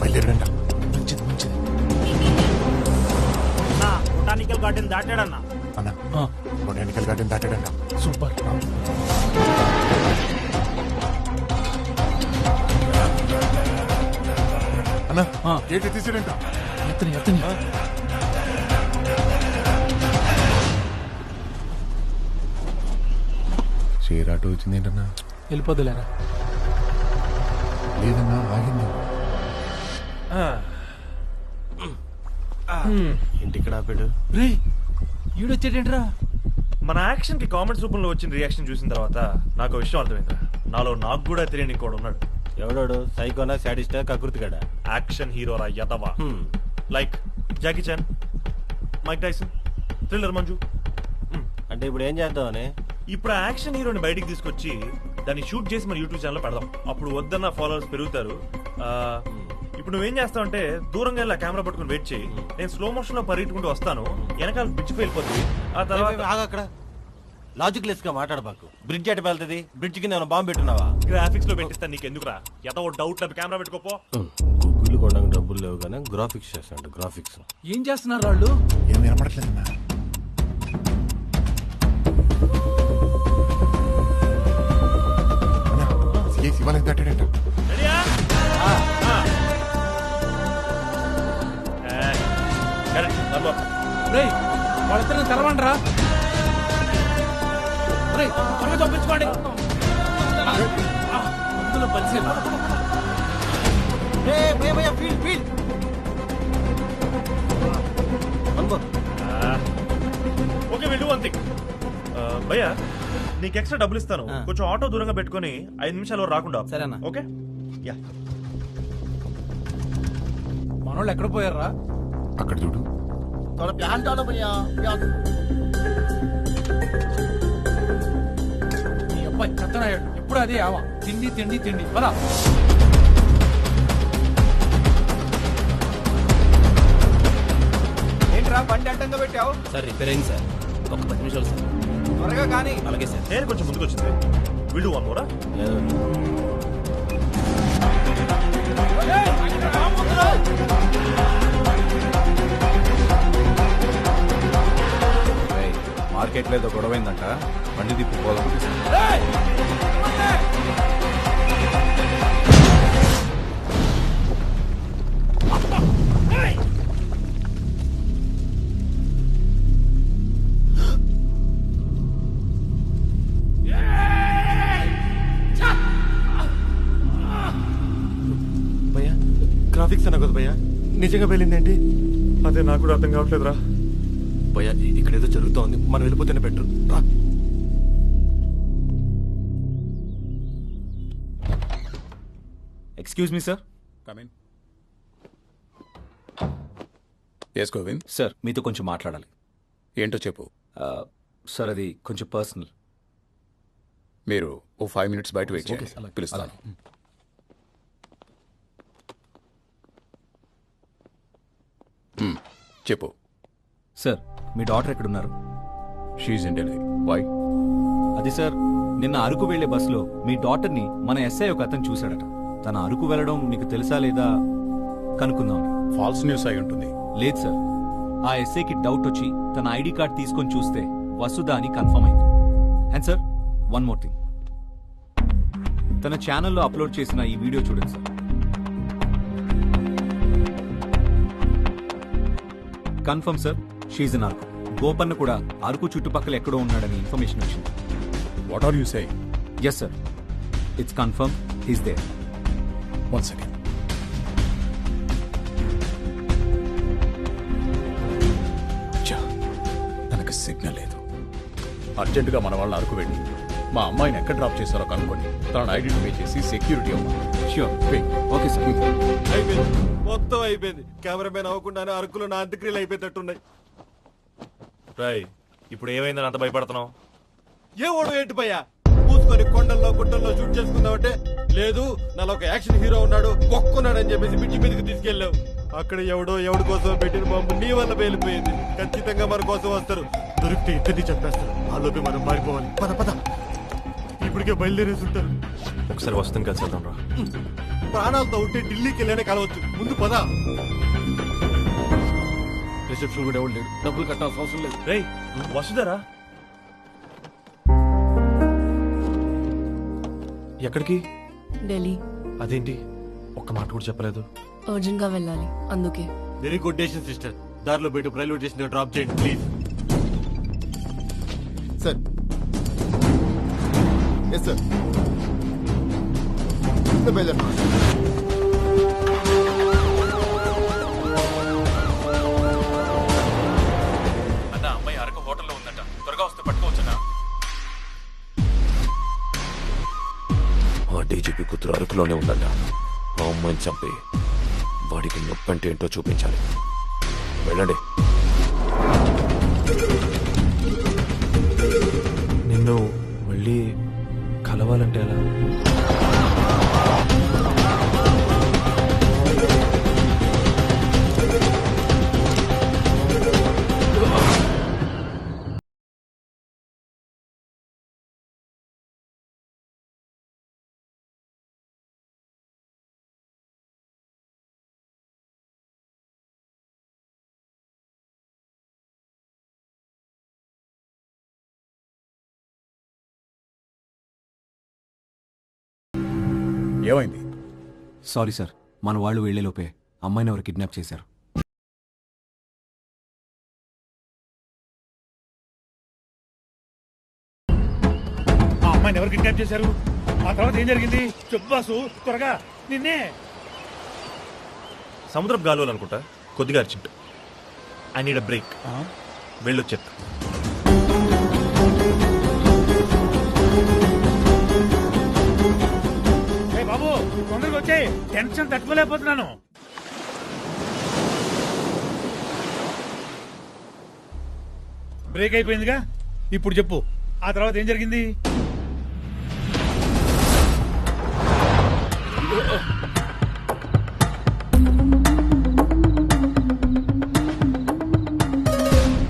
బయలుదేరండి. బొటానికల్ గార్డెన్ దాటాడన్నా. అన్న బొటానికల్ గార్డెన్ దాటాడంట. సూపర్. అన్న గేట్ తీసాడంట. ఎత్తని షేర్ ఆటో వచ్చింది ఏంటన్నా? వెళ్ళిపోదులేరా. లేదన్నా ఆగింది. ఇంటికి ఆపాడు. రే ఈడొచ్చేటేంట్రా? మన యాక్షన్ కి కామెంట్స్ రూపంలో వచ్చిన రియాక్షన్ చూసిన తర్వాత నాకు విషయం అర్థమైందా, నాలో నాకు కూడా తెలియని ఇంకోడు ఉన్నాడు. ఎవడాడు? సైకోనా, సాడిస్టా, కకృతిగాడా? యాక్షన్ హీరోరా యతవా. Like Jackie Chan, Mike Tyson, thriller Manju. అంటే ఇప్పుడు ఏం చేద్దామని? ఇప్పుడు ఆ యాక్షన్ హీరోని బయటికి తీసుకొచ్చి దాన్ని షూట్ చేసి మన యూట్యూబ్ ఛానల్ పెడదాం. అప్పుడు వద్దన్న ఫాలోవర్స్ పెరుగుతారు. ఇప్పుడు నువ్వేం చేస్తావు అంటే దూరంగా వెళ్ళి కెమెరా పట్టుకుని వెయిట్ చేయి. నేను స్లో మోషన్ లో పరిగెట్టుకుంటూ వస్తాను, వెనకాల బ్రిడ్జ్ వెళ్ళిపోతుంది. ఆ తర్వాత అక్కడ లాజిక్ లెస్ గా మాట్లాడబాకు. బ్రిడ్జ్ ఎటు వెళ్తుంది? బ్రిడ్జ్ కి నేను బాంబు పెట్టున్నావా? గ్రాఫిక్స్ లో పెట్టిస్తాను, నీకు ఎందుకురా? ఏదో డౌట్ లేదు, కెమెరా పెట్టుకోపో. గూగుల్ కొనడానికి డబ్బులు లేవు కానీ గ్రాఫిక్స్ చేస్తాడు. గ్రాఫిక్స్ ఏం చేస్తున్నారు వాళ్ళు? ఏం వినపడట్లేదన్నా. శివాలయం దాటాడంట. వాళ్ళిద్దరిని తెరవండి రా. త్వరగా తప్పించుకోండి. అందులో పరిశీలన. Okay will do one thing. భయ్యా నీకు ఎక్స్ట్రా డబ్బులు ఇస్తాను, కొంచెం ఆటో దూరంగా పెట్టుకొని 5 నిమిషాలు రాకుండా. సరేనా? Okay yeah. మనోళ్ళు ఎక్కడ పోయారా? అక్కడ చూడు. ఈ అబ్బాయి చెత్తనాయాడు. ఎప్పుడు అదే ఆవా, తిండి తిండి తిండి. పదా ఏంట్రా బండి అడ్డంగా పెట్టావు? సార్ రిపేర్ అయింది సార్. ఒక 10 నిమిషాలు సార్. త్వరగా కానీ. అలాగే సార్. నేను కొంచెం ముందుకు వచ్చింది. Will do one Mora. Market లో ఏదో గొడవైందంట, బండి తిప్పిపోదాం. భయ్యా గ్రాఫిక్స్ అన్న కదా భయ్యా, నిజంగా వెళ్ళిందేంటి? అదే నాకు కూడా అర్థం కావట్లేదురా. భయ్యా ఇక్కడ ఏదో జరుగుతోంది, మనం వెళ్ళిపోతేనే బెటర్. రా. Excuse me sir. Come in. Yes Govind. Sir మీతో కొంచెం మాట్లాడాలి. ఏంటో చెప్పు. సార్ అది కొంచెం పర్సనల్. మీరు ఓ 5 మినిట్స్ బయట వెయిట్ చేయండి, పిలుస్తాను. చెప్పు. సార్ మీ డాటర్ ఎక్కడున్నారు? She's in Delhi. వై? అది సార్, నిన్న అరకు వెళ్లే బస్సులో మీ డాటర్ని మన ఎస్ఐ ఒక అతను చూశాడట. తన అరకు వెళ్ళడం మీకు తెలుసా లేదా కనుక్కుందామని. ఫాల్స్ న్యూస్ అయి ఉంటుంది. లేదు సార్, ఆ ఎస్ఐకి డౌట్ వచ్చి తన ఐడి కార్డ్ తీసుకొని చూస్తే వసుధ అని కన్ఫర్మ్ అయింది. And sir one more thing, తన ఛానల్లో అప్లోడ్ చేసిన ఈ వీడియో చూడండి sir. Confirm sir, she's in Araku. Gopanna కూడా అరకు చుట్టుపక్కల ఎక్కడో ఉన్నాడని ఇన్ఫర్మేషన్ వచ్చింది. What are you saying? Yes sir, it's confirm, he's there. One second. తనకు సిగ్నల్ లేదు. అర్జెంటుగా మన వాళ్ళని అరకు వెళ్ళి మా అమ్మాయిని ఎక్కడ డ్రాప్ చేశారో కనుక్కొని తనను ఐడెంటిఫై చేసి సెక్యూరిటీ అవ్వాలి. ష్యూర్. Okay sir. అయిపోయింది, మొత్తం అయిపోయింది. కెమెరామెన్ అవ్వకుండానే అరకులో నా అంత్యక్రియలు అయిపోయేటట్టున్నాయి. రాయ్ ఇప్పుడు ఏమైందని అంత భయపడుతున్నావు? ఏ ఓడు ఏంటి భయ్యా? పూసుకొని కొండల్లో గుట్టల్లో షూట్ చేసుకుందామంటే లేదు, నాలో ఒక యాక్షన్ హీరో ఉన్నాడు, కొక్కున్నాడని చెప్పేసి పిచ్చి మీదకి తీసుకెళ్ళావు. అక్కడ ఎవడి కోసం పెట్టిన బాంబు నీ వల్ల పేలిపోయింది. ఖచ్చితంగా మన కోసం వస్తారు, దొరికితే ఇద్దరిని చెప్పేస్తారు. ఆ లోపే మనం మారిపోవాలి. పద పద, ఇప్పటికే బయలుదేరేసి ఉంటారు. ఒకసారి వస్తుంది కలిసి వెళ్దాం రా. ప్రాణాలతో ఉంటే ఢిల్లీకి వెళ్ళానే కలవచ్చు. ముందు పద. రిసెప్షన్ కూడా ఎవరు లేడు, డబ్బులు కట్టాల్సిన అవసరం లేదు. రేయ్ వసుధరా, ఎక్కడికి? ఢిల్లీ. అదేంటి ఒక్క మాట కూడా చెప్పలేదు? అర్జెంట్ గా వెళ్ళాలి, అందుకే. Very good decision sister. దారిలో బయట రైల్వే స్టేషన్ డ్రాప్ చేయండి ప్లీజ్. Sir yes sir. అన్న అమ్మాయి అరకు హోటల్లో ఉందట, త్వరగా వస్తే పట్టుకోవచ్చునా? ఆ డీజీపీ కూతురు అరకులోనే ఉందంట. ఆ అమ్మాయిని చంపి వాడికి నొప్పి అంటే ఏంటో చూపించాలి. వెళ్ళండి. నిన్ను మళ్ళీ కలవాలంటే ఎలా? ఏమైంది? సారీ సార్, మన వాళ్ళు వెళ్లేలోపే అమ్మాయిని ఎవరు కిడ్నాప్ చేశారు. ఆ అమ్మాయిని ఎవరు కిడ్నాప్ చేశారు? ఆ తర్వాత ఏం జరిగింది చెప్పు బాసు, త్వరగా. నిన్నే సముద్రపు గాలులు అనుకుంటా, కొద్దిగా urgent. I need a break. వెళ్ళొచ్చేస్తా. బాబు తొందరగా వచ్చాయి, టెన్షన్ తట్టుకోలేకపోతున్నాను. బ్రేక్ అయిపోయిందిగా, ఇప్పుడు చెప్పు ఆ తర్వాత ఏం జరిగింది?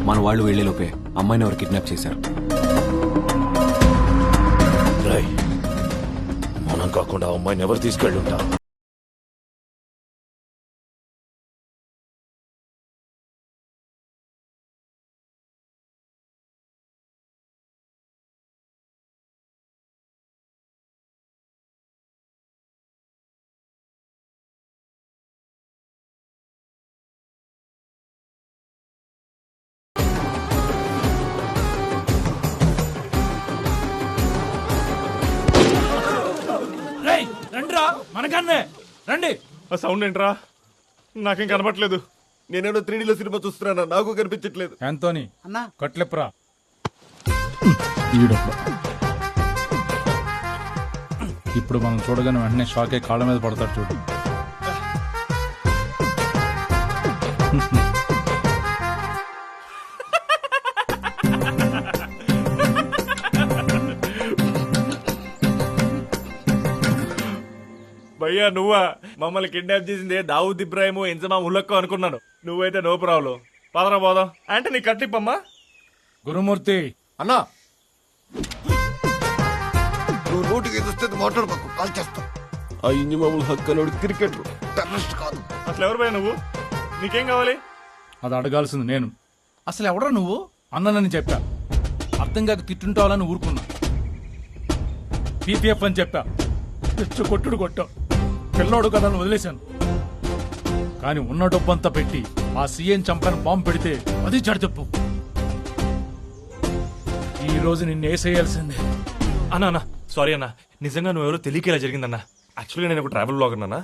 మన వాళ్ళు వెళ్లేలోపే అమ్మాయిని ఎవరు కిడ్నాప్ చేశారు. మనం కాకుండా ఆ అమ్మాయిని ఎవరు తీసుకెళ్ళుంటా? రండిరా, మనకన్నే రండి. ఆ సౌండ్ ఏంట్రా? నాకేం కనపట్లేదు. నేనేదో 3Dలో సినిమా చూస్తున్నా, నాకు కనిపించట్లేదు. యాంతోని అన్నా కట్లెప్రా. ఇప్పుడు మనం చూడగానే వెంటనే షాక్ అయ్యి కాళ్ళ మీద పడతాడు చూడు. భయ్యా నువ్వా? మమ్మల్ని కిడ్నాప్ చేసిందే దావుద్ ఇబ్రాహిం ఎంజమా ఉల్లక్కో అనుకున్నాను. నువ్వైతే నో ప్రాబ్లం. పదరా పోదాం. అంటే నీ కట్టిప్పమ్మా. గురుమూర్తి అన్నా, నువ్వు నోటికి ఎదుస్తే మాట్లాడుకోకు, కాల్ చేస్తా. ఆ ఇంజమాముల్ హక్కనోడు క్రికెటర్, టెర్రరిస్ట్ కాదు. అసలు ఎవరు భయ్యా నువ్వు? నీకేం కావాలి? అది అడగాల్సింది నేను. అసలు ఎవడరా నువ్వు? అన్నని చెప్పా, అర్థం కాక తిట్టుంటావాలని ఊరుకున్నా. పీపీఎఫ్ అని చెప్పా, కొట్టుడు కొట్టావు. పిల్లోడు కదా వదిలేశాను. కానీ ఉన్న డబ్బంతా పెట్టి ఆ సీఎం చంపాను బాంబు పెడితే అది చెడు చెప్పు. ఈ రోజు నిన్ను వేసేయాల్సిందే. అన్నా సారీ అన్నా, నిజంగా నువ్వెవరో తెలియకేలా జరిగిందన్నా. యాక్చువల్లీ నేను ఒక ట్రావెల్ బ్లాగర్ అన్నా.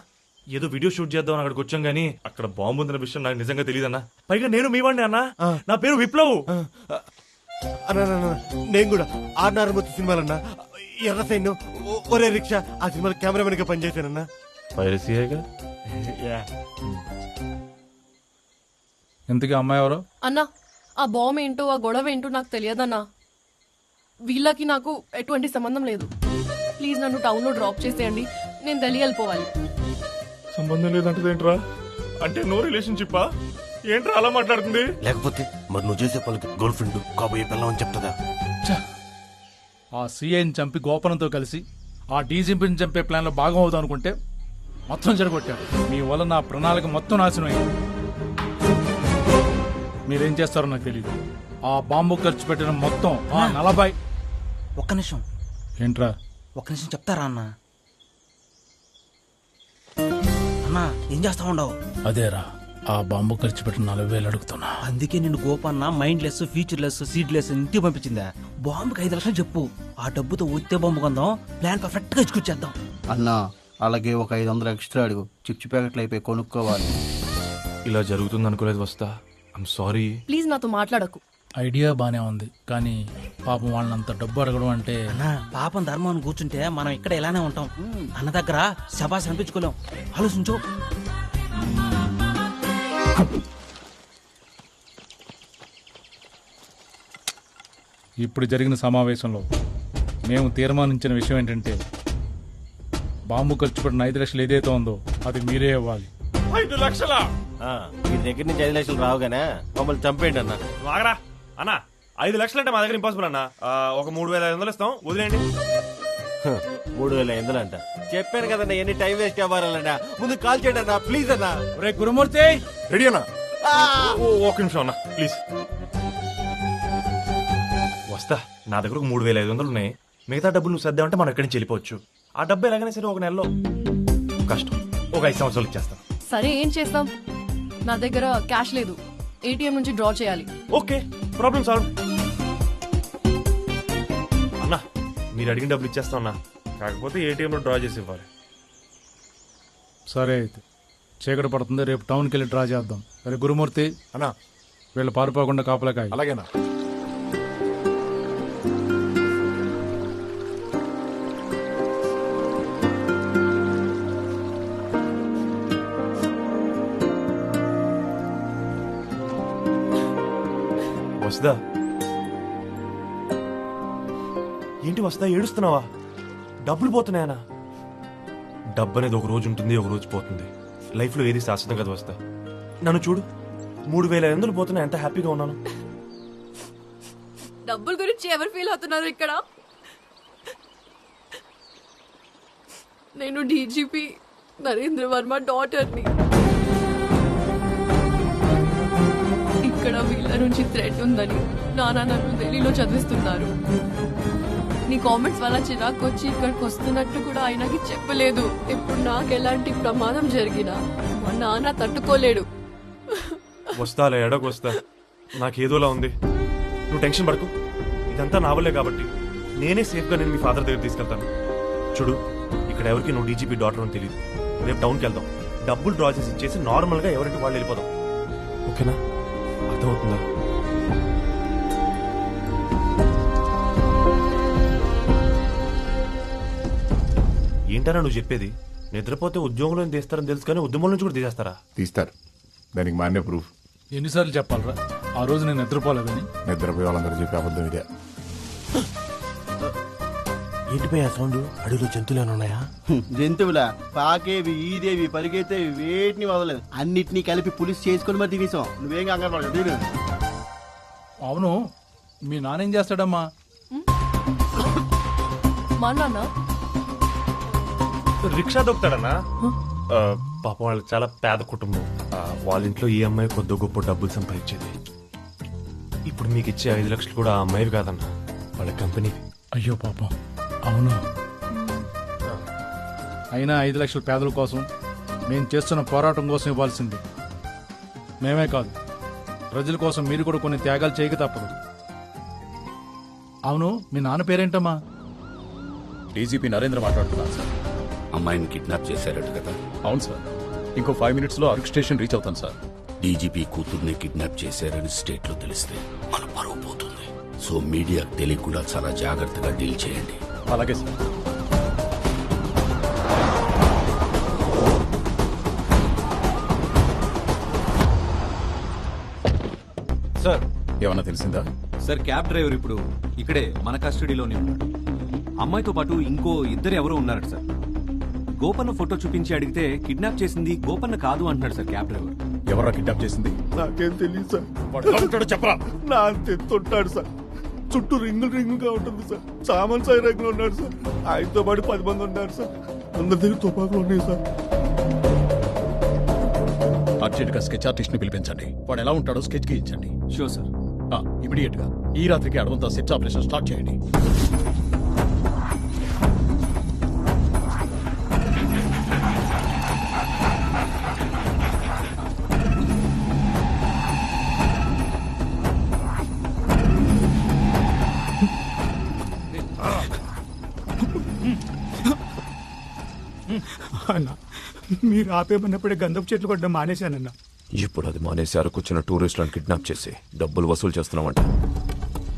ఏదో వీడియో షూట్ చేద్దాం అక్కడికి వచ్చాం గానీ అక్కడ బాంబు ఉందన్న విషయం నాకు నిజంగా తెలియదన్నా. పైగా నేను మీ వాడిని అన్నా, నా పేరు విప్లవ్. అన్నా నేను కూడా 6 సినిమాలన్నా, ఎర్ర సైన్యం, ఒరే రిక్షా, ఆ సినిమాలో కెమెరామెన్ గా పనిచేశానన్నా. ఇంతకీ అమ్మాయి ఎవరో? అన్నా ఆ బాంబు ఏంటో ఆ గొడవ ఏంటో నాకు తెలియదన్నా. వీళ్ళకి నాకు ఎటువంటి సంబంధం లేదు. ప్లీజ్ నన్ను టౌన్ లో డ్రాప్ చేసేయండి, నేను ఢిల్లీ వెళ్ళిపోవాలి. సంబంధం లేదంటే ఏంట్రా? అంటే నో రిలేషన్షిప్పా? ఏంట్రా అలా మాట్లాడుతుంది? లేకపోతే మరి నువ్వు చేసే పనికి గర్ల్ ఫ్రెండ్ కాబోయే పిల్లం అని చెప్తుందా? ఆ సీఐని చంపి గోపనంతో కలిసి ఆ డీజీపీని చంపే ప్లాన్ లో భాగం అవుతాం అనుకుంటే మొత్తం చెడగొట్టారు. మీ వల్ల నా ప్రణాళిక మొత్తం నాశనం అయింది. మీరేం చేస్తారో నాకు తెలియదు. ఆ బాంబు ఖర్చు పెట్టిన మొత్తం ఆ 40. ఒక్క నిమిషం ఏంట్రా? ఒక్క నిమిషం చెప్తారా అన్న? అన్నా ఏం చేస్తా ఉండవు? అదేరా, ఆ బాంబు ఖర్చు పెట్టిన 40,000 అడుగుతున్నా. అందుకే నిన్ను Gopanna mind less, future less, seed less ఇంటికి పంపించిందా? బాంబుకి 5 లక్షలు చెప్పు, ఆ డబ్బుతో ఒత్తే బాంబు కొందాం, ప్లాన్ పర్ఫెక్ట్ గా ఇచ్చుకొచ్చేద్దాం. అన్నా అలాగే ఒక 500 ఎక్స్ట్రా అడుగు, చిప్స్ ప్యాకెట్లు అయిపోయి కొనుక్కోవాలి. ఇలా జరుగుతుంది అనుకోలేదు వస్తా. I'm sorry. ప్లీజ్ నాతో మాట్లాడకు. ఐడియా బానే ఉంది, కానీ పాపం వాళ్ళంత డబ్బు అడగడం అంటే. అన్నా పాపం ధర్మం అని కూర్చుంటే మనం ఇక్కడ ఇలానే ఉంటాం. అన్న దగ్గర శబాస్ అనిపించుకోలేం. ఆలోచించు. ఇప్పుడు జరిగిన సమావేశంలో మేము తీర్మానించిన విషయం ఏంటంటే, బాంబు ఖర్చు పెట్టిన 5 లక్షలు ఏదైతే ఉందో అది మీరే ఇవ్వాలి. 5 లక్షలా? మీ దగ్గర నుంచి 5 లక్షలు రావుగానే మమ్మల్ని చంపేయండి అన్న. వాగరా అన్న. 5 లక్షలు అంటే మా దగ్గర ఇంపాసిబుల్ అన్న. ఒక 3,500 ఇస్తాం, వదిలేండి. 3,500 అంట. చెప్పాను కదన్నా ఎన్ని టైం వేస్ట్ అవ్వాలన్నా. ముందు కాల్ చేయండి అన్న ప్లీజ్ అన్న. రే గురుమూర్తి, రెడీ అన్న. ఒక నిమిషం అన్న ప్లీజ్. వస్తా. నా దగ్గర 3,500 ఉన్నాయి. మిగతా డబ్బులు నువ్వు సర్దామంటే మనం ఎక్కడి నుంచి వెళ్ళిపోవచ్చు. ఆ డబ్బు ఎలాగైనా సరే ఒక నెలలో, కష్టం ఒక 5 సంవత్సరాలు ఇచ్చేస్తాం. సరే ఏం చేస్తాం? నా దగ్గర క్యాష్ లేదు, ఏటీఎం నుంచి డ్రా చేయాలి. Okay, problem solve. అన్నా మీరు అడిగిన డబ్బులు ఇచ్చేస్తాం అన్నా, కాకపోతే ఏటీఎం లో డ్రా చేసి ఇవ్వాలి. సరే అయితే చీకటి పడుతుంది, రేపు టౌన్కి వెళ్ళి డ్రా చేద్దాం. సరే గురుమూర్తి అన్నా, వీళ్ళు పారిపోకుండా కాపలాకాయ. అలాగేనా? వస్తా. ఏంటి వస్తా, ఏడుస్తున్నావా? డబ్బులు పోతున్నాయనా? డబ్బు అనేది ఒక రోజు ఉంటుంది, ఒక రోజు పోతుంది. లైఫ్ లో ఏది శాశ్వతం కదా వస్తా. నన్ను చూడు, 3,500 పోతున్నా, ఎంత హ్యాపీగా ఉన్నాను. డబ్బుల గురించి ఎవరు ఫీల్ అవుతున్నారు ఇక్కడ? నేను డీజీపీ నరేంద్ర వర్మ డాటర్ని. ఇక్కడ వీళ్ళ నుంచి థ్రెట్ ఉందని నాన్న నన్ను ఢిల్లీలో చదివిస్తున్నారు. నీ కామెంట్స్ వల్ల చిరాకు వచ్చి ఇక్కడికి వస్తున్నట్టు కూడా ఆయనకి చెప్పలేదు. ఇప్పుడు నాకు ఎలాంటి ప్రమాదం జరిగినా మా నాన్న తట్టుకోలేడు. వస్తాలే, ఎడకు వస్తా. నాకేదోలా ఉంది. నువ్వు టెన్షన్ పడకు, ఇదంతా నా వల్లే కాబట్టి నేనే సేఫ్గా నేను మీ ఫాదర్ దగ్గర తీసుకెళ్తాను. చూడు, ఇక్కడ ఎవరికి నువ్వు డీజీపీ డాటర్ అని తెలియదు. రేపు టౌన్కి వెళ్దాం, డబ్బులు డ్రా చేసి ఇచ్చేసి నార్మల్గా ఎవరికి వాళ్ళు వెళ్ళిపోదాం. ఓకేనా? అర్థమవుతుందా? ఏంటన్నా నువ్వు చెప్పేది? నిద్రపోతే ఉద్యోగంలో తీస్తారని తెలుసు, కానీ ఉద్యమం నుంచి కూడా తీసేస్తారా? తీస్తారు. దానికి మా అన్నే ప్రూఫ్. ఎన్నిసార్లు చెప్పాలరా ఆ రోజు నేను నిద్రపోలేదని? నిద్రపోయే వాళ్ళందరూ చెప్పే అబద్ధం ఇదే. ఏంటిపై ఆ సౌండ్? అడవిలో జంతువులు ఉన్నాయా? జంతువులా? పాకేవి, ఈదేవి, పరిగెత్తేవి వేటిని వదలేదు. అన్నిటినీ కలిపి పులిస్ చేసుకుని మరి తినేసాం. నువ్వేం కంగారు పడదు. అవును, మీ నాన్న ఏం చేస్తాడమ్మా? మా నాన్న రిక్షా దొక్కుతాడన్నా. పాపం వాళ్ళు చాలా పేద కుటుంబం. వాళ్ళ ఇంట్లో ఈ అమ్మాయి కొద్ది గొప్ప డబ్బులు సంపాదించేది. ఇప్పుడు మీకు ఇచ్చే 5 లక్షలు కూడా ఆ అమ్మాయివి కాదన్నా, వాళ్ళ కంపెనీ. అయ్యో పాపం. అవును, అయినా 5 లక్షల పేదల కోసం మేము చేస్తున్న పోరాటం కోసం ఇవ్వాల్సింది. మేమే కాదు, ప్రజల కోసం మీరు కూడా కొన్ని త్యాగాలు చేయక తప్పదు. అవును, మీ నాన్న పేరేంటమ్మా? డీజీపీ నరేంద్ర మాట్లాడుతున్నాను సార్. అమ్మాయిని కిడ్నాప్ చేశారట కదా? అవును సార్. ఇంకో 5 మినిట్స్ లో అరకు స్టేషన్ రీచ్ అవుతాను సార్. డీజీపీ కూతుర్ని కిడ్నాప్ చేశారని స్టేట్ లో తెలిస్తే మన పరువు పోతుంది. సో మీడియాకు తెలియకుండా చాలా జాగ్రత్తగా డీల్ చేయండి. అలాగే సార్. సార్ ఏమన్నా తెలిసిందా? సార్, క్యాబ్ డ్రైవర్ ఇప్పుడు ఇక్కడే మన కస్టడీలోనే ఉన్నాడు. అమ్మాయితో పాటు ఇంకో 2 ఎవరో ఉన్నారట సార్. గోపన్న ఫోటో చూపించి అడిగితే కిడ్నాప్ చేసింది గోపన్న కాదు అంటున్నాడు సార్ క్యాబ్ డ్రైవర్. ఎవరా కిడ్నాప్ చేసింది? నాకేం తెలియదు సార్. చెప్పరా? నా తెస్తుంటాడు సార్. చుట్టూ రింగుగా ఉంటుంది సార్. సామాన్ సాయి రంగులో ఉన్నాడు సార్. ఆయనతో పాటు 10 మంది ఉన్నారు సార్. అందరి దగ్గర తుపాకులు ఉన్నాయి సార్. ఇమీడియట్ గా స్కెచ్ ఆర్టిస్ట్ ని పిలిపించండి. వాడు ఎలా ఉంటాడో స్కెచ్ గీయించండి. Sure sir. ఇమీడియట్ గా ఈ రాత్రికి అడవంతా సెట్ ఆపరేషన్ స్టార్ట్ చేయండి. అన్నా మీరు ఆపేమన్నప్పుడే గంధపు చెట్లు కొట్టడం మానేశానన్నా. ఇప్పుడు అది మానేసి అరకొచ్చిన టూరిస్టులను కిడ్నాప్ చేసి డబ్బులు వసూలు చేస్తున్నామంట.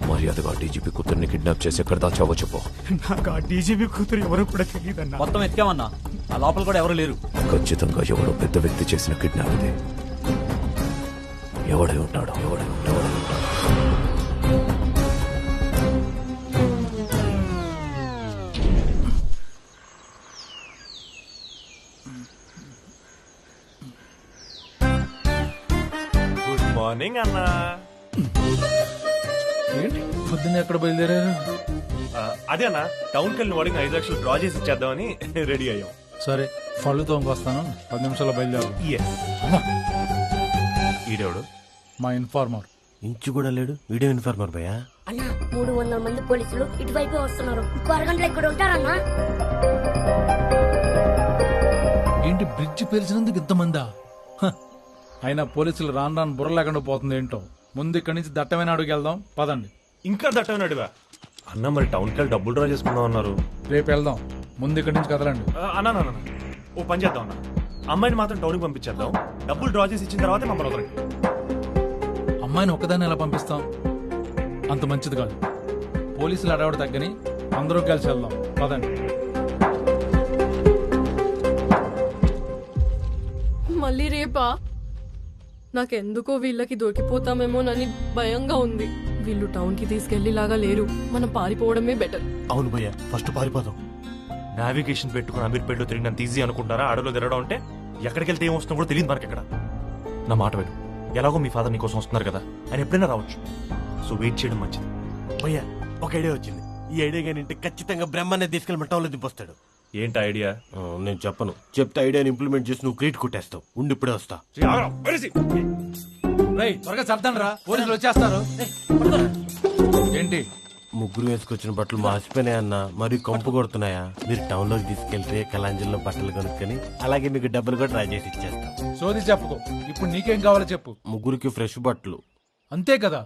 మర్యాదగా డీజీపీ కూతుర్ని కిడ్నాప్ చేసి ఎక్కడ దాచావో చెప్పు. నాకు ఆ డీజీపీ కూతురు ఎవరో కూడా తెలియదన్నా. మొత్తం ఎత్తామన్నా, ఆ లోపల కూడా ఎవరు లేరు. ఖచ్చితంగా ఎవడో పెద్ద వ్యక్తి చేసిన కిడ్నాప్ ఇది. ఎవడై ఉంటాడు? గుడ్ మార్నింగ్ అన్నా. ఏంటి పొద్దున్న ఎక్కడ బయలుదేరారు? అదే అన్న, టౌన్కి వెళ్ళిన వాడికి 5 లక్షలు డ్రా చేసి ఇచ్చేద్దామని రెడీ అయ్యాం. సరే పళ్ళు తోముకొస్తాను, 10 నిమిషాల్లో బయలుదేరు. ఈడెవడు? మా ఇన్ఫార్మర్. ఇంచు కూడా లేడు. వీడియో ఇన్ఫార్మర్ భయ్యా. అన్నా 300 మంది పోలీసులు ఇటువైపు వస్తున్నారు. ఇంకో అరగంటలో ఇక్కడ ఉంటారన్నా. ఏంటి బ్రిడ్జ్ పేల్చినందుకు ఇంతమందా? అయినా పోలీసులు రాను రాను బుర్ర లేకుండా పోతుంది ఏంటో. ముందు ఇక్కడి నుంచి దట్టమైన అడుగు వెళ్దాం, పదండి. ఇంకా దట్టమైన అడుగా? అన్న మరి టౌన్కి వెళ్ళి డబ్బులు డ్రా చేసుకుందాం అన్నారు. రేపు వెళ్దాం, ముందు ఇక్కడి నుంచి కదలండి. అన్నా ఓ పని చేద్దాం అన్న, అమ్మాయిని మాత్రం టౌన్కి పంపించేద్దాం. డబ్బులు డ్రా చేసి ఇచ్చిన తర్వాతే మమ్మల్ని వదలండి. అమ్మాయిని ఒక్కదాన్ని ఎలా పంపిస్తాం? అంత మంచిది కాదు. పోలీసులు అడవాడు తగ్గని అందరూ కలిసి వెళ్దాం, పదండి. మళ్ళీ రేపా? నాకెందుకో వీళ్ళకి దొరికిపోతామేమోనని భయంగా ఉంది. వీళ్ళు టౌన్ కి తీసుకెళ్లేలాగా లేరు. మనం పారిపోవడమే బెటర్. అవును భయ్య, ఫస్ట్ పారిపోదాం. నావిగేషన్ పెట్టుకుని అమీర్పేటలో తిరిగినంత ఈజీ అనుకుంటారా? అడవిలో తిరగడం అంటే ఎక్కడికి వెళ్తే ఏం వస్తుందో కూడా తెలియదు మనకి. ఎక్కడ నా మాట విను, ఎలాగో మీ ఫాదర్ నీకోసం వస్తున్నారు కదా, ఆయన ఎప్పుడైనా రావచ్చు. సో వెయిట్ చేయడం మంచిది. భయ్యా ఒక ఐడియా వచ్చింది. ఈ ఐడియా కానీ ఖచ్చితంగా బ్రహ్మాన్ని తీసుకెళ్ళి టౌన్లో దింపొస్తాడు. ఏంటి ఐడియా? నేను చెప్పను. చెప్తే ఐడియాని ఇంప్లిమెంట్ చేసి నువ్వు క్రీట్ కొట్టేస్తావు. ఉండి ఇప్పుడే వస్తా. త్వరగా సర్దండి రా, పోలీసులు వచ్చేస్తారు. ఏంటి ముగ్గురు వేసుకొచ్చిన బట్టలు మాసిపోయినాయి అన్న, మరి కంపు కొడుతున్నాయా? మీరు టౌన్ లోకి తీసుకెళ్తే కలాంజల్లో బట్టలు కొనుక్కొని అలాగే మీకు డబ్బులు కూడా ట్రై చేసి ఇచ్చేస్తాం. సోది చెప్పుకో, ఇప్పుడు నీకేం కావాలో చెప్పు. ముగ్గురికి ఫ్రెష్ బట్టలు. అంతే కదా?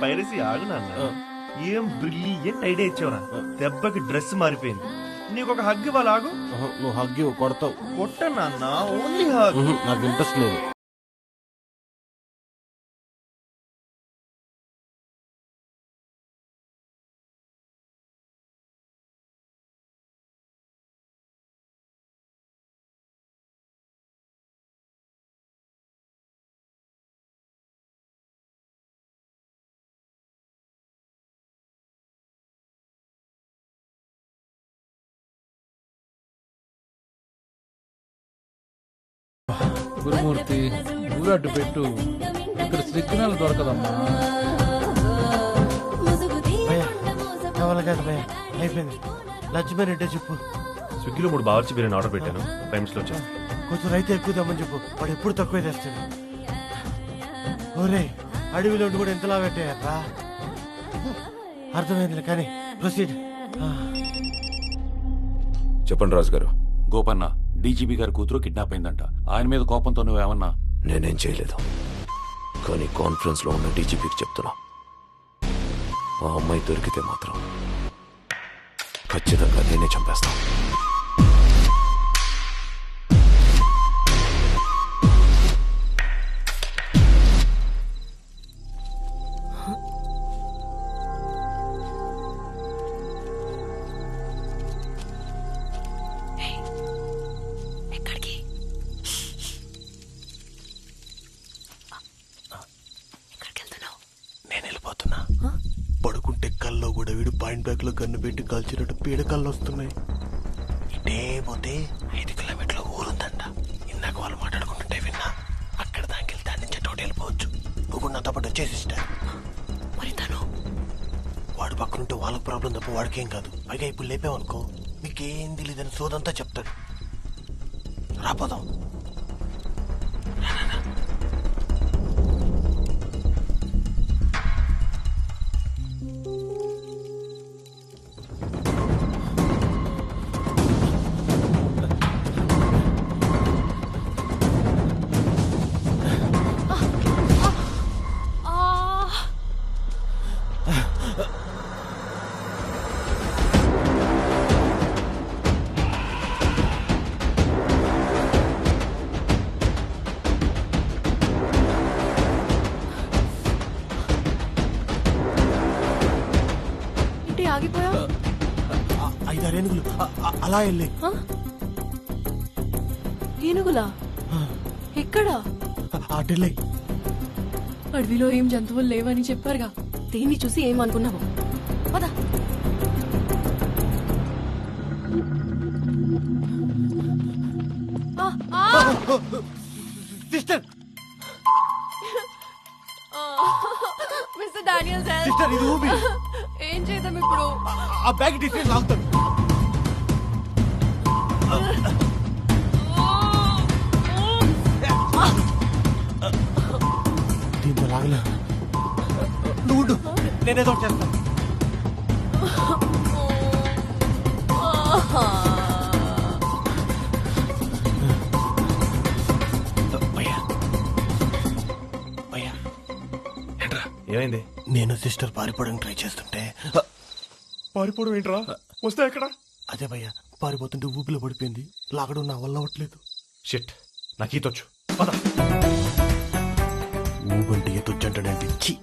పైరసీ ఆగునా? ఏం బ్రిలియంట్ ఐడియా ఇచ్చావురా. దెబ్బకి డ్రెస్ మారిపోయింది. నీకు ఒక హగ్ ఇవ్వాలి. ఆగు. నువ్వు హగ్ కొడతావు. కొట్టన్నా, ఓన్లీ హగ్. నాకు ఇంట్రెస్ట్ లేదు. గురుమూర్తి ఊరడ్డు పెట్టు, ఇక్కడ సిగ్నల్ దొరకదమ్మా. అయిపోయింది. లక్ష్మీ చెప్పు. స్విగ్గీలో 3 బావర్చి బిర్యానీ ఆర్డర్ పెట్టాను. 5 నిమిషాలు వచ్చా. కొంచెం రైతు ఎక్కువ తెమ్మని చెప్పు. వాడు ఎప్పుడు తక్కువ తెస్తాడు. ఓరే అడవిలో కూడా ఎంతలా పెట్టాయా? అర్థమైంది కానీ ప్రొసీడ్. చెప్పండి రాజు గారు. గోపన్న, డీజీపీ గారి కూతురు కిడ్నాప్ అయిందంట. ఆయన మీద కోపంతో నువ్వేమన్నా? నేనేం చేయలేదు, కానీ కాన్ఫరెన్స్ లో ఉన్న డీజీపీకి చెప్తున్నా, ఆ అమ్మాయి దొరికితే మాత్రం ఖచ్చితంగా నేనే చంపేస్తాను. పడుకుంటే కల్లో కూడా వీడు పాయింట్ బ్యాగ్ లో గన్ను పెట్టి కాల్చినట్టు పీడకల్లో వస్తున్నాయి. ఇటే పోతే 5 కిలోమీటర్ల ఊరుందంట. ఇందాక వాళ్ళు మాట్లాడుకుంటుంటే విన్నా. అక్కడ దానికి వెళ్తే దాని నుంచి టోటల్ వెళ్ళిపోవచ్చు. నువ్వు నాతో పాటు వచ్చేసి మరి తను వాడు పక్కనుంటే వాళ్ళకి ప్రాబ్లం తప్ప వాడికేం కాదు. పైగా ఇప్పుడు లేపావనుకో మీకేం తెలియదని సోదంతా చెప్తాడు. రాపోదాం. ఆగిపోయా? 5-6 ఏనుగులు అలా వెళ్ళి. ఏనుగులా? ఎక్కడా? అటెళ్ళి. అడవిలో ఏం జంతువులు లేవని చెప్పారుగా, దేన్ని చూసి ఏమనుకున్నావు? పద. Sister mister Daniel sir, sister ఇది ఊబి. ఏం చేద్దాం ఇప్పుడు? ఆ బ్యాగ్ డిస్టెన్స్ లాగుతాను. దీంతో లాగలే. నువ్వు ఉండు, నేనేదో ఒకటి చేస్తాను. ఏమైంది? నేను సిస్టర్ పారిపోవడానికి ట్రై చేస్తుంటే. పారిపోవడం ఏంట్రా? వస్తే ఎక్కడ? అదే భయ్యా, పారిపోతుంటే ఊపిలో పడిపోయింది. లాగడం నా వల్ల అవ్వట్లేదు. షిట్, నాకు ఈతొచ్చు. పద. ఊబంటే ఈతొచ్చు అంటాడంటే చి.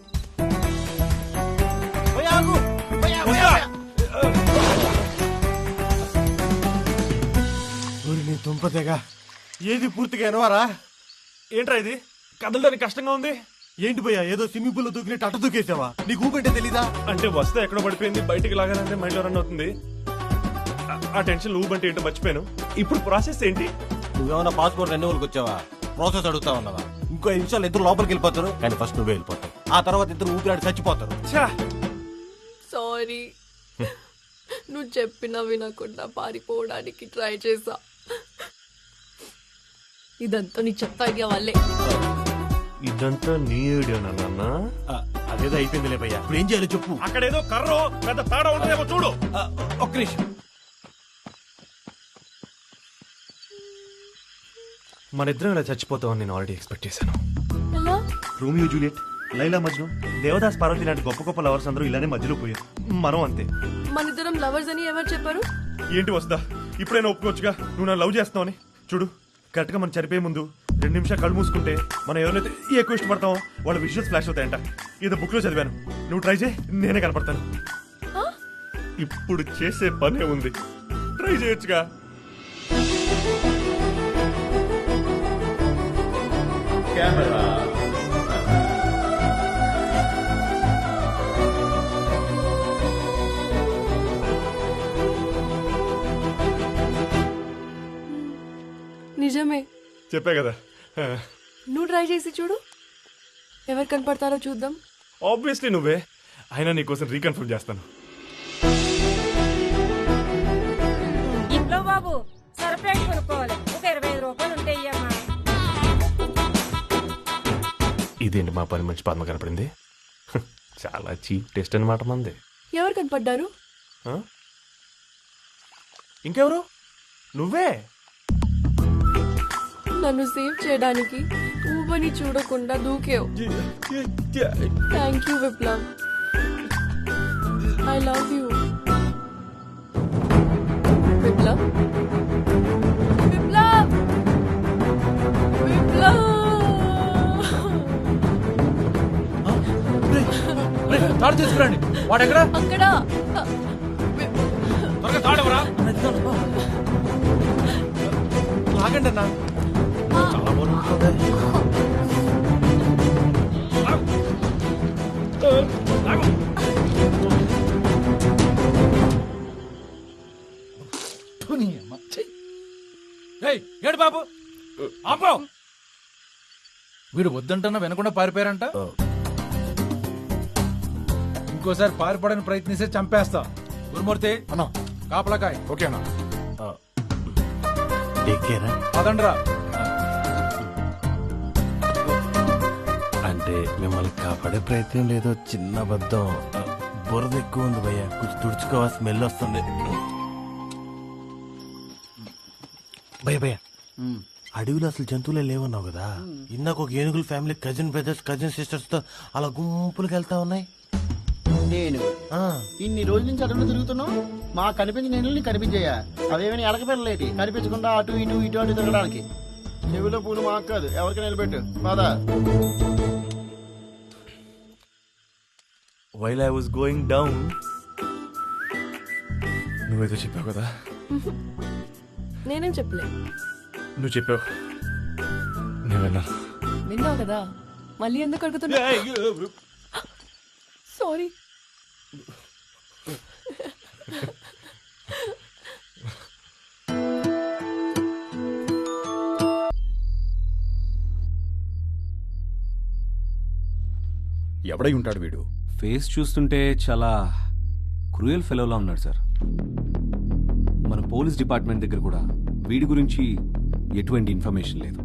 నీ తుంపతేగా ఏది పూర్తిగా ఎనవారా? ఏంట్రా ఇది? కదలడానికి కష్టంగా ఉంది. ఏంటి భయ్యా, ఏదో స్విమ్మింగ్ పూల్ లో దూకినట్టు అట్ట దూకేసావా? నీకు ఊపంటే తెలీదా? అంటే వస్తే ఎక్కడో పడిపోయింది, బయటికి లాగాలంటే మైండ్ రన్ అవుతుంది. ఆ టెన్షన్ ఊబంటే ఏంటో మర్చిపోయాను. ఇప్పుడు ప్రాసెస్ ఏంటి? నువ్వేమన్నా పాస్పోర్ట్ రెన్యువల్కి వచ్చావా? ప్రాసెస్ అడుగుతా ఉన్నావా? ఇంకో 5 నిమిషాలు ఇద్దరు లోపలికి వెళ్ళిపోతారు, కానీ ఫస్ట్ నువ్వే వెళ్ళిపోతావు. ఆ తర్వాత ఇద్దరు ఊపిరాడి చచ్చిపోతారు. సారీ, నువ్వు చెప్పినా వినకుండా పారిపోవడానికి ట్రై చేసా. ఇదంతా నీ చెత్త ఐడియా వల్లే. ఇదంతా నీ ఐడియానా నాన్న? అదేదో అయిపోయిందిలే భయ్యా, ఇప్పుడు ఏం చేయాలో చెప్పు. అక్కడేదో కర్రో పెద్ద తేడా ఉంటుందేమో చూడు. ఒక్క నిమిషం. మన ఇద్దరం ఇలా చచ్చిపోతామని నేను ఆల్రెడీ ఎక్స్పెక్ట్ చేశాను. ఎలా? రోమియో జూలియట్, లైలా మజ్ను, దేవదాస్ పార్వతి లాంటి గొప్ప గొప్ప లవర్స్ అందరూ ఇలానే మధ్యలో పోయారు. మనం అంతే. మనిద్దరం లవర్స్ అని ఎవరు చెప్పారు? ఏంటి వస్తా, ఇప్పుడైనా ఒప్పుకోవచ్చుగా నువ్వు నా లవ్ చేస్తావని. చూడు, కరెక్ట్ గా మనం చనిపోయే ముందు 2 నిమిషాలు కళ్ళు మూసుకుంటే మనం ఎవరైతే ఎక్కువ ఇష్టపడతామో వాళ్ళ విజువల్స్ ఫ్లాష్ అవుతాయంట. ఏదో బుక్ లో చదివాను. నువ్వు ట్రై చేయి, నేనే కనపడతాను. ఇప్పుడు చేసే పనే ఉంది, ట్రై చేయొచ్చుగా. కెమెరా నిజమే, చెప్పే కదా. నువ్వు ట్రై చేసి చూడు, ఎవరు కనపడతారో చూద్దాం. ఆబ్వియస్లీ నువ్వే. అయినా నీకోసం రీకన్ఫర్మ్ చేస్తాను. ఇంట్లో బాబు సర్ప్రైజ్ కొనుక్కోవాలి, ఒక 25 రూపాయలు ఉంటాయి అమ్మా. ఇదేంటి మా పని మంచి పద్మ కనపడింది? చాలా చీప్ టెస్ట్ అనమాట మంది. ఎవరు కనపడ్డారు? ఇంకెవరు? నువ్వే. నన్ను సేవ్ చేయడానికి ఊబని చూడకుండా దూకేవు. Thank you Viplav, I love you. Viplav, Viplav, Viplav. తాడు తీసుకురండి. వాడెక్కడ? అక్కడ. త్వరగా తాడవరా. ఆగండి అన్నా. ఏడు బాబు, ఆపో. వీడు వద్దంటున్నా వినకుండా పారిపోయారంట. ఇంకోసారి పారిపోవడానికి ప్రయత్నిస్తే చంపేస్తా. గురుమూర్తి, కాపలకాయ్. ఓకేనా? పదండ్రా. అంటే మిమ్మల్ని కాపాడే ప్రయత్నం లేదో చిన్న అబద్ధం. బురద ఎక్కువ ఉంది భయ్య, కొంచెం తుడుచుకోవా, స్మెల్ వస్తుంది. భయ్య అడవిలో అసలు జంతువులే లేవన్నావు కదా, ఇందాక ఒక ఏనుగుల family cousin brothers cousin sisters తో అలా గుంపులకు వెళ్తా ఉన్నాయి. నేను ఇన్ని రోజుల నుంచి అడవిలో తిరుగుతున్నావు, మా కనిపించిన ఏనుగుల్ని కనిపించాయా? అవేమైనా ఎలకపిల్లలేటి కనిపించకుండా అటు ఇటు ఇటు అటు తిరగడానికి? చెవిలో పూలు మాకు కాదు, ఎవరికి నిలబెట్టు బాదా. While I was going down నువ్వేదో చెప్పావు కదా. నేనేం చెప్పలే. నువ్వు చెప్పావు, నేను విన్నా. విన్నావు కదా, మళ్ళీ ఎందుకు అడుగుతున్నా? సారీ. ఎవడై ఉంటాడు వీడు? ఫేస్ చూస్తుంటే చాలా క్రూయల్ ఫెలోలా ఉన్నాడు సార్. మన పోలీస్ డిపార్ట్మెంట్ దగ్గర కూడా వీడి గురించి ఎటువంటి ఇన్ఫర్మేషన్ లేదు.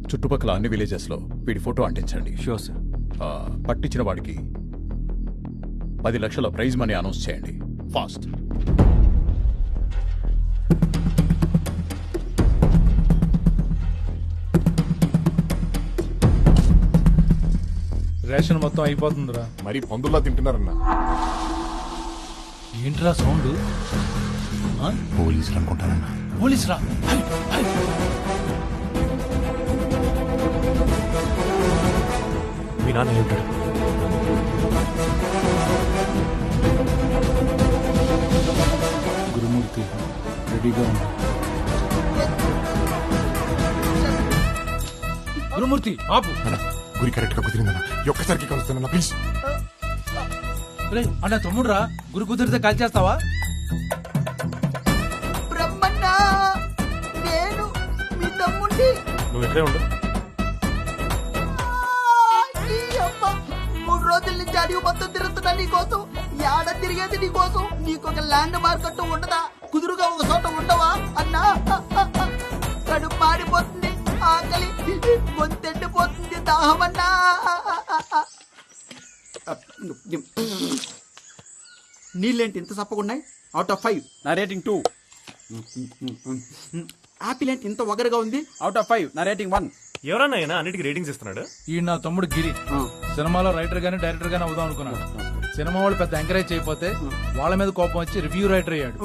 చుట్టుపక్కల అన్ని విలేజెస్ లో వీడి ఫోటో అంటించండి. Sure sir. పట్టించిన వాడికి 10 లక్షల ప్రైజ్ మనీ అనౌన్స్ చేయండి. ఫాస్ట్. రేషన్ మొత్తం అయిపోతుందిరా. మరి పందుల్లా తింటున్నారన్నా. ఏంట్రా సౌండ్? పోలీసులు అనుకుంటారన్నా. పోలీసురా? మీ నాన్న ఉంటాడు. గురుమూర్తి రెడీగా ఉంది. గురుమూర్తి ఆపు. గురి కరెక్ట్ గా కుదిరిందన్నా. ఒక్కసారికి కలుస్తానన్నా ప్లీజ్. అన్న తమ్ముడురా, గురి కుదిరితే కాల్ చేస్తావా? నేను మీ తమ్ముండి. నువ్వు ఎక్కడే ఉండు. 3 రోజుల నుంచి అడిగి మొత్తం తిరుగుతున్నా నీకోసం. యాడ తిరిగేది నీకోసం. నీకొక ల్యాండ్ మార్కెట్ ఉండదా? కుదురుగా ఒక చోట ఉండవా అన్నా? కడుపు మాడిపోతుంది, ఆకలి గొంతెండిపోతుంది, దాహమన్నా. నీళ్ళేంటి ఇంత సప్పగున్నాయి? అవుట్ ఆఫ్ 5 నా రేటింగ్ 2. ఆపిల్ ఏంటి ఇంత ఒగరుగా ఉంది? అవుట్ ఆఫ్ 5 నా రేటింగ్ 1. ఎవరన్నా అన్నిటికీ రేటింగ్స్ ఇస్తున్నాడు? ఈ నా తమ్ముడు గిరి సినిమాలో రైటర్ గానీ డైరెక్టర్ గానీ అవుదాం అనుకున్నాడు. సినిమా వాళ్ళు పెద్ద ఎంకరేజ్ చేయకపోతే వాళ్ళ మీద కోపం వచ్చి రివ్యూ రైటర్ అయ్యాడు.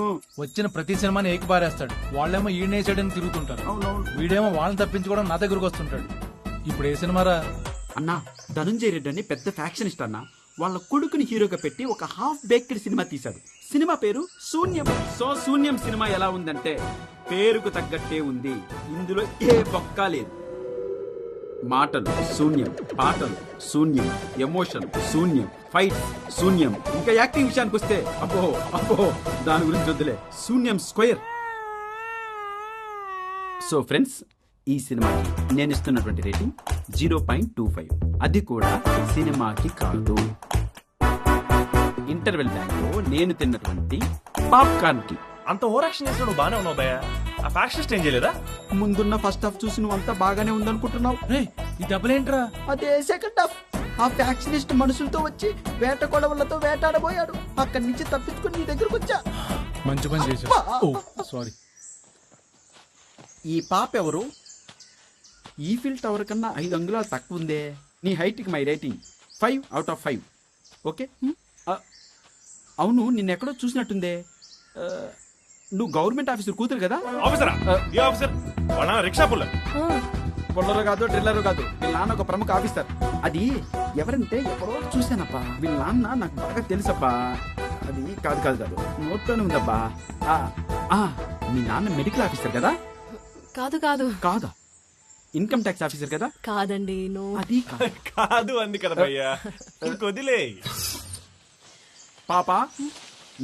వచ్చిన ప్రతి సినిమాని ఏకి పారేస్తాడు. వాళ్ళేమో ఈడనేసాడని తిరుగుతుంటారు. వీడేమో వాళ్ళని తప్పించుకోవడం నా దగ్గరకు వస్తుంటాడు. ఇప్పుడు ఏ సినిమారా అన్నా? ధనుంజయ రెడ్డి అని పెద్ద ఫ్యాక్షనిస్ట్ అన్నా. వాళ్ళ కొడుకుని హీరోగా పెట్టి ఒక హాఫ్ బేక్డ్ సినిమా తీశాడు. సినిమా పేరు శూన్యం. సో శూన్యం సినిమా ఎలా ఉందంటే పేరుకు తగ్గట్టే ఉంది. ఇందులో ఏ బొక్క లేదు. మాటలు శూన్యం, పాటలు శూన్యం, ఎమోషన్ శూన్యం, ఫైట్ శూన్యం. ఇంకా యాక్టింగ్ విషయానికి వస్తే అబ్బో దాని గురించి వద్దులే. శూన్యం స్క్వేర్. సో ఫ్రెండ్స్, ఈ సినిమాకి నేను ఇస్తున్నటువంటి రేటింగ్ 0.25. అది కూడా సినిమాకి కాదు, ఇంటర్వెల్ బ్యాంక్ లో నేను తిన్నటువంటి పాప్కార్న్ కి. అంత ఓవర్ యాక్షన్ చేసిన నువ్వు బానే ఉన్నావు భయ్య. ఆ ఫ్యాక్షనిస్ట్ ఏం చేయలేదా? ముందున్న ఫస్ట్ హాఫ్ చూసి నువ్వు అంతా బాగానే ఉందనుకుంటున్నావు. ఈ డబ్బులేంట్రా? అదే సెకండ్ హాఫ్. ఆ ఫ్యాక్షనిస్ట్ మనుషులతో వచ్చి వేట కొడవలతో వేటాడబోయాడు. అక్కడి నుంచి తప్పించుకుని నీ దగ్గరకు వచ్చా. మంచి పని చేశావు. సారీ. ఈ పాప ఎవరు? ఈఫిల్ టవర్ కన్నా 5 అంగుళాలు తక్కువ ఉందే. నీ హైట్కి my rating 5 out of 5. Okay. అవును, నిన్నెక్కడో చూసినట్టుందే. నువ్వు గవర్నమెంట్ ఆఫీసర్ కూతురు కదా? పుల్లరు కాదు, డ్రిల్లరు కాదు. వీళ్ళ నాన్న ఒక ప్రముఖ ఆఫీసర్. అది ఎవరంటే ఎప్పుడో చూశానబ్బా. వీళ్ళ నాన్న నాకు బాగా తెలుసబ్బా. అది కాదు నోట్లోనే ఉందబ్బా. మీ నాన్న మెడికల్ ఆఫీసర్ కదా? కాదా? ఇన్కమ్ ట్యాక్స్ ఆఫీసర్ కదా? కాదండి. అది కాదు అంది కదా భయ్యా. వదిలే. పాప,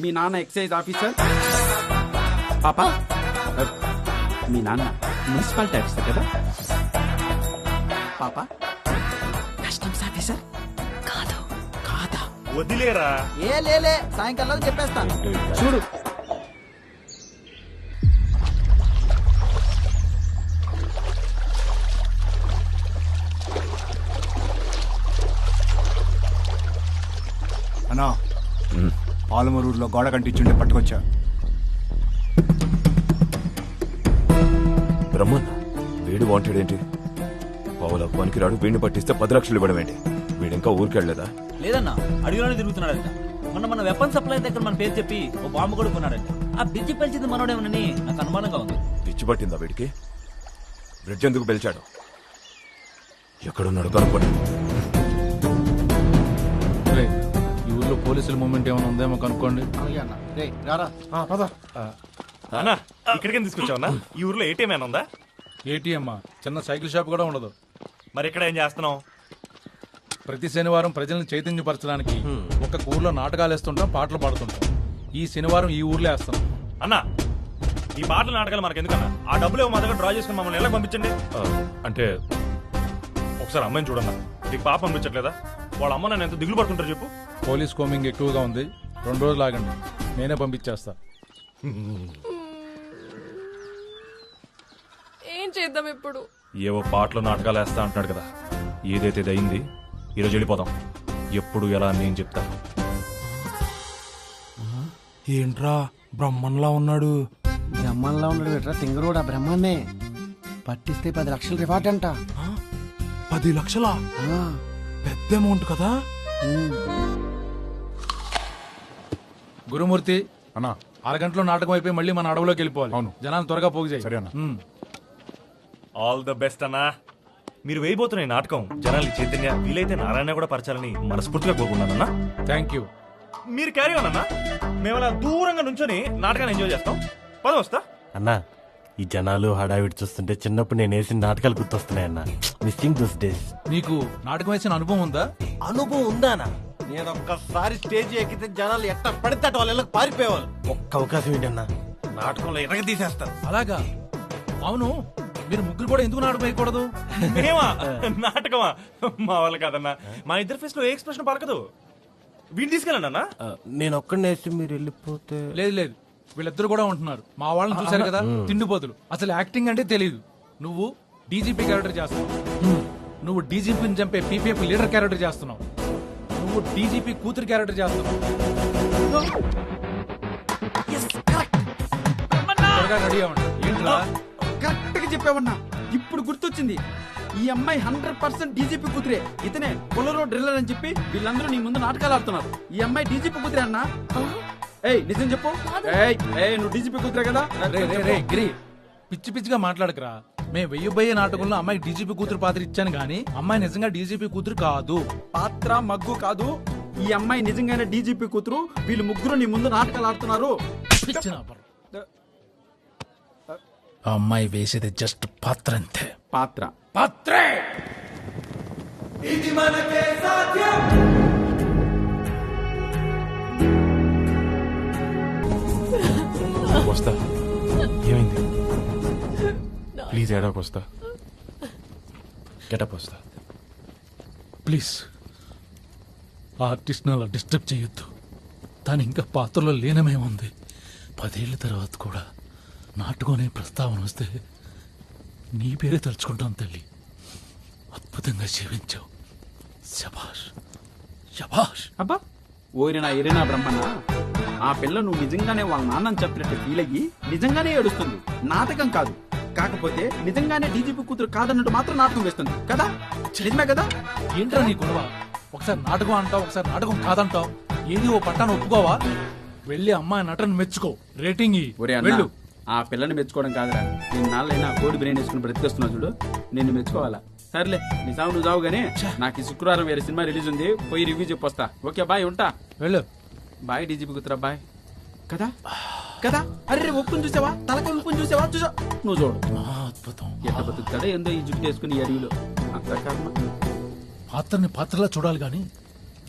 మీ నాన్న ఎక్సైజ్ ఆఫీసర్. పాప, మీ నాన్న మున్సిపాలిటీ ఆఫీసర్ కదా? పాప, కస్టమ్స్ ఆఫీసర్ కాదా? వదిలేరా. ఏ లేలే సాయంకాలం చెప్పేస్తా. చూడు అన్నా పాలమూరులో గోడ కంటించుంటే పట్టుకొచ్చా. బ్రహ్మన్ వీడు వాంటెడ్ ఏంటి? పావులకు పనికిరాడు, వీడిని పట్టిస్తే 10 లక్షలు ఇవ్వడం ఏంటి? వీడింకా ఊరికెళ్ళలేదా? లేదన్నా, అడవిలోనే తిరుగుతున్నాడంట. మన వెపన్ సప్లై దగ్గర మన పేరు చెప్పి ఓ బాంబు కూడా కొన్నాడంట. ఆ బ్రిడ్జి పెంచింది మనోడేమోనని నాకు అనుమానంగా ఉంది. పిచ్చి పట్టిందా వీడికి? బ్రిడ్జ్ ఎందుకు పిలిచాడు? ఎక్కడున్నాడు కనుక్కోండి. ఈ ఊర్లో పోలీసుల మూమెంట్ ఏమైనా ఉందేమో కనుక్కోండి. అన్నా ఇక్కడికి తీసుకొచ్చావన్నా? ఈ ఊర్లో ఏటీఎం ఏమైనా ఉందా? ఏటీఎం చిన్న సైకిల్ షాప్ కూడా ఉండదు. మరి ఇక్కడ ఏం చేస్తున్నావు? ప్రతి శనివారం ప్రజల్ని చైతన్యపరచడానికి ఒక ఊర్లో నాటకాలు వేస్తుంటాం, పాటలు పాడుతుంటాం. ఈ శనివారం ఈ ఊర్లో వేస్తున్నాం. అన్నా ఈ పాటలు నాటకాలు మనకు ఎందుకన్నా? ఆ డబ్బులు మా దగ్గర డ్రా చేసుకుని మమ్మల్ని ఎలా పంపించండి. అంటే ఒకసారి అమ్మాయిని చూడన్నా. నీకు పాప పంపించట్లేదా? వాళ్ళ అమ్మ నన్ను ఎంత దిగులు పడుతుంటారు చెప్పు. పోలీస్ కోమింగ్ ఎక్కువగా ఉంది, 2 రోజులు ఆగండి, నేనే పంపించేస్తా. ఏం చేద్దాం ఇప్పుడు? ఏవో పాటలు నాటకాలు వేస్తా అంటున్నాడు కదా. ఏదైతే అయింది, ఈరోజు వెళ్ళిపోదాం. ఎప్పుడు ఎలా నేను చెప్తా. ఏంట్రా బ్రహ్మన్లా ఉన్నాడు? బ్రహ్మంలా ఉన్నాడు ఎట్రా తింగరోడా? బ్రహ్మాన్నే పట్టిస్తే 10 లక్షలు రివార్డ్ అంట. 10 లక్షలా? పెద్ద అమౌంట్ కదా. గురుమూర్తి అన్నా, 6 గంటలో నాటకం అయిపోయి మళ్ళీ మన అడవులోకి వెళ్ళిపోవాలి. అవును, జనాలు త్వరగా పోగు చేయి. సరే అన్న. ఆల్ ద బెస్ట్ అన్నా. మీరు వేయబోతున్న ఈ నాటకం జనాలకి చైతన్య, వీలైతే నారాయణ కూడా పరచాలని మనస్ఫూర్తిగా కోరుకున్నానన్నా. Thank you. మీరు క్యారీ ఆన్ అన్నా. మేము అలా దూరంగా నుంచొని నాటకాన్ని ఎంజాయ్ చేస్తాం. పద వస్తా. అన్నా ఈ జనాలు హడావిడి చూస్తుంటే చిన్నప్పుడు నేను వేసిన నాటకాలు గుర్తొస్తున్నాయన్నా. Missing those days. నీకు నాటకం వేసిన అనుభవం ఉందా? అనుభవం ఉందానా? నేను ఒక్కసారి స్టేజ్ ఎక్కితే జనాలు ఎట్లా పడితే అటు వాళ్ళ ఇళ్ళకి పారిపోయేవాళ్ళు. ఒక్క అవకాశం ఏంటన్నా, నాటకంలో ఎరగ తీసేస్తారు. అలాగా? అవును, మీరు ముగ్గురు కూడా ఎందుకు నాటకం వేయకూడదు? మేమా? నాటకమా? మా వాళ్ళు కాదన్నా. మా ఇద్దరు ఫేస్ లో ఏ ఎక్స్ప్రెషన్ పలకదు. వీడిని తీసుకెళ్ళండి అన్నా. నేను ఒక్కడిని వేసి మీరు వెళ్ళిపోతే. లేదు లేదు, వీళ్ళిద్దరు కూడా ఉంటున్నారు. మా వాళ్ళని చూశారు కదా, తిండిపోతులు. అసలు యాక్టింగ్ అంటే తెలియదు. నువ్వు డీజీపీ క్యారెక్టర్ చేస్తున్నావు, నువ్వు డీజీపీని చంపే పీపీఎఫ్ లీడర్ క్యారెక్టర్ చేస్తున్నావు, నువ్వు డీజీపీ కూతురు క్యారెక్టర్ చేస్తున్నావు. రెడీ అవ్వండి. ఏంట్రా? కరెక్ట్ గా చెప్పావన్నా. ఇప్పుడు గుర్తొచ్చింది, ఈ అమ్మాయి 100% డీజీపీ కూతురే. ఇతనే పొలరో డ్రిల్లర్ అని చెప్పి వీళ్ళందరూ నీ ముందు నాటకాలు ఆడుతున్నారు. ఈ అమ్మాయి డీజీపీ కూతురే అన్నా. ఏయ్ నిజం చెప్పు. నువ్వు డీజీపీ కూతురే కదా? గిరి, పిచ్చి పిచ్చిగా మాట్లాడకరా. మేము వెయ్యబోయే నాటకంలో అమ్మాయి డీజీపీ కూతురు పాత్ర ఇచ్చాను గానీ అమ్మాయి నిజంగా డీజీపీ కూతురు కాదు. పాత్ర మగ్గు కాదు, ఈ అమ్మాయి నిజంగానే డీజీపీ కూతురు. వీళ్ళు ముగ్గురు నీ ముందు నాటకాలు ఆడుతున్నారు. ఆ అమ్మాయి వేసేది జస్ట్ పాత్ర అంతే. పాత్ర పాత్రే. ఇది మనకే సాధ్యం. వస్తా. ఏమైంది? ప్లీజ్ ఏడాకు. వస్తా. గెటప్ వస్తా. ప్లీజ్ ఆర్టిస్ట్ అలా డిస్టర్బ్ చేయొద్దు. తను ఇంకా పాత్రలో లీనమేముంది. 10 ఏళ్ల తర్వాత కూడా నాటకం అనే ప్రస్తావన వస్తే నీ పేరే తలుచుకుంటాం తల్లి. అద్భుతంగా జీవించావు. శభాష్ శభాష్. అబ్బా ఓరినా ఎరినా బ్రహ్మణ, ఆ పిల్ల నువ్వు నిజంగానే వాళ్ళ నాన్నని చెప్పినట్టు ఫీల్ అయ్యి నిజంగానే ఏడుస్తుంది. నాటకం కాదు. కాకపోతే నిజంగానే డీజీపీ కూతురు కాదన్నట్టు మాత్రం నాటకం వేస్తుంది కదా? నిజమే కదా? ఏంట్రా నీ గొడవ? ఒకసారి నాటకం అంటావు, ఒకసారి నాటకం కాదంటావు. ఏది ఓ పట్టాను ఒప్పుకోవా? వెళ్ళి అమ్మాయి నటన మెచ్చుకో, రేటింగ్ వెళ్ళు. ఆ పిల్లని మెచ్చుకోవడం కాదురా, నేను నాళ్ళైనా కోడి బ్రెయిన్ వేసుకుని బ్రతికేస్తున్నావు చూడు, నిన్ను మెచ్చుకోవాలా. సర్లే నీ సాగు నువ్వు చావు గానీ నాకు ఈ శుక్రవారం వేరే సినిమా రిలీజ్ ఉంది, పోయి రివ్యూ చెప్పొస్తా. ఓకే బాయ్, ఉంటా. వెళ్ళు. బాయ్ డీజీపీ కూతురా, బాయ్. కదా కదా? అరే ఒప్పుని చూసావా? తలకాయ ఉప్పుని చూసావా? చూసా నువ్వు చూడు. అద్భుతం. ఎట్ట బతుకుతాడో ఏందో ఈ జుట్టు వేసుకుని ఈ అడవిలో. అంత కర్మ. పాత్రని పాత్రలా చూడాలి గాని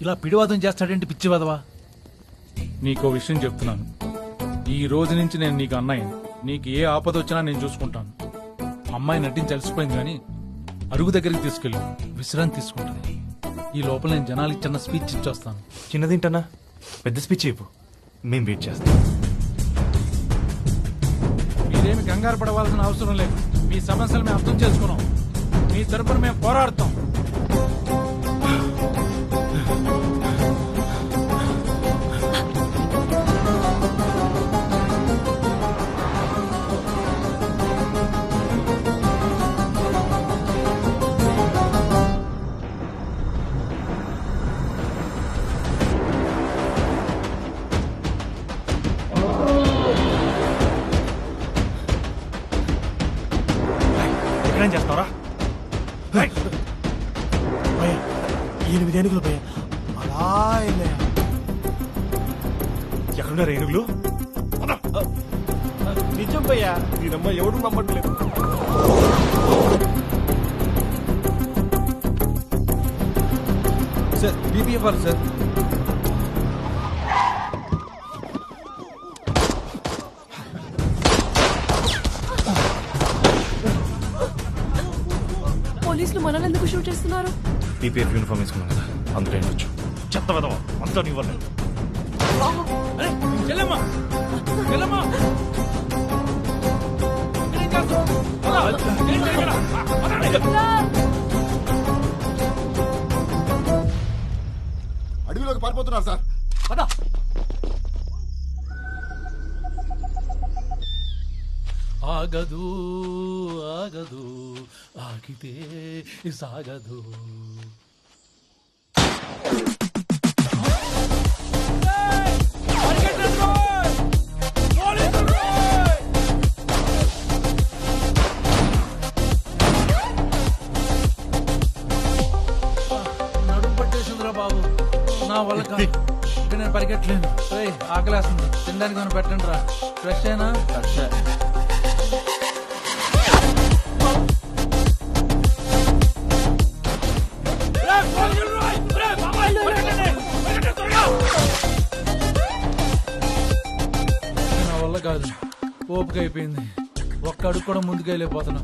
ఇలా పిడివాదం చేస్తాడేంటి పిచ్చివాదవా? నీకో విషయం చెప్తున్నాను, ఈ రోజు నుంచి నేను నీకు అన్నయ్యని. నీకు ఏ ఆపద వచ్చినా నేను చూసుకుంటాను. అమ్మాయి నటించి అలసిపోయింది కానీ అరుగు దగ్గరికి తీసుకెళ్ళి విశ్రాంతి తీసుకుంటుంది. ఈ లోపల నేను జనాలకి చిన్న స్పీచ్ ఇచ్చొస్తాను. చిన్నదింటనా పెద్ద స్పీచ్ ఇవ్వు, మేం వెయిట్ చేస్తాం. మీరేమి కంగారు పడవలసిన అవసరం లేదు. మీ సమస్యలు మేము అర్థం చేసుకున్నాం. మీ తరపున మేము పోరాడతాం. ఎక్కడేం చేస్తావరా? 8 ఏనుగులు భయ్యా, అలా వెళ్ళాయా? ఎక్కడున్నారు ఏనుగులు? నిజం భయ్యా, దీనమ్మ ఎవడు నమ్మట్లేదు. సార్ బీపీఎఫ్ వాళ్ళు సార్. పోలీసులు మనల్ని ఎందుకు షూట్ చేస్తున్నారు? పీపీఎఫ్ యూనిఫామ్ వేసుకున్నాం కదా, అందులో ఉండొచ్చు. చెత్త వెదవా అంతా నీ వల్లే. అడవిలోకి పారిపోతున్నారు సార్. ఆగదు ఆగదు ఆగితే సాగదు. నడుము పట్టేసిందిరా బాబు, నా వల్ల కాదు. ఇక నేను పరిగెట్టలేను. ఆకలేస్తుంది, తినడానికి ఏమైనా పెట్టండి రా. ఫ్రెష్ అయినా నా వల్ల కాదు. ఓపిక అయిపోయింది. ఒక్క అడుగు కూడా ముందుకు వెళ్ళిపోతున్నా.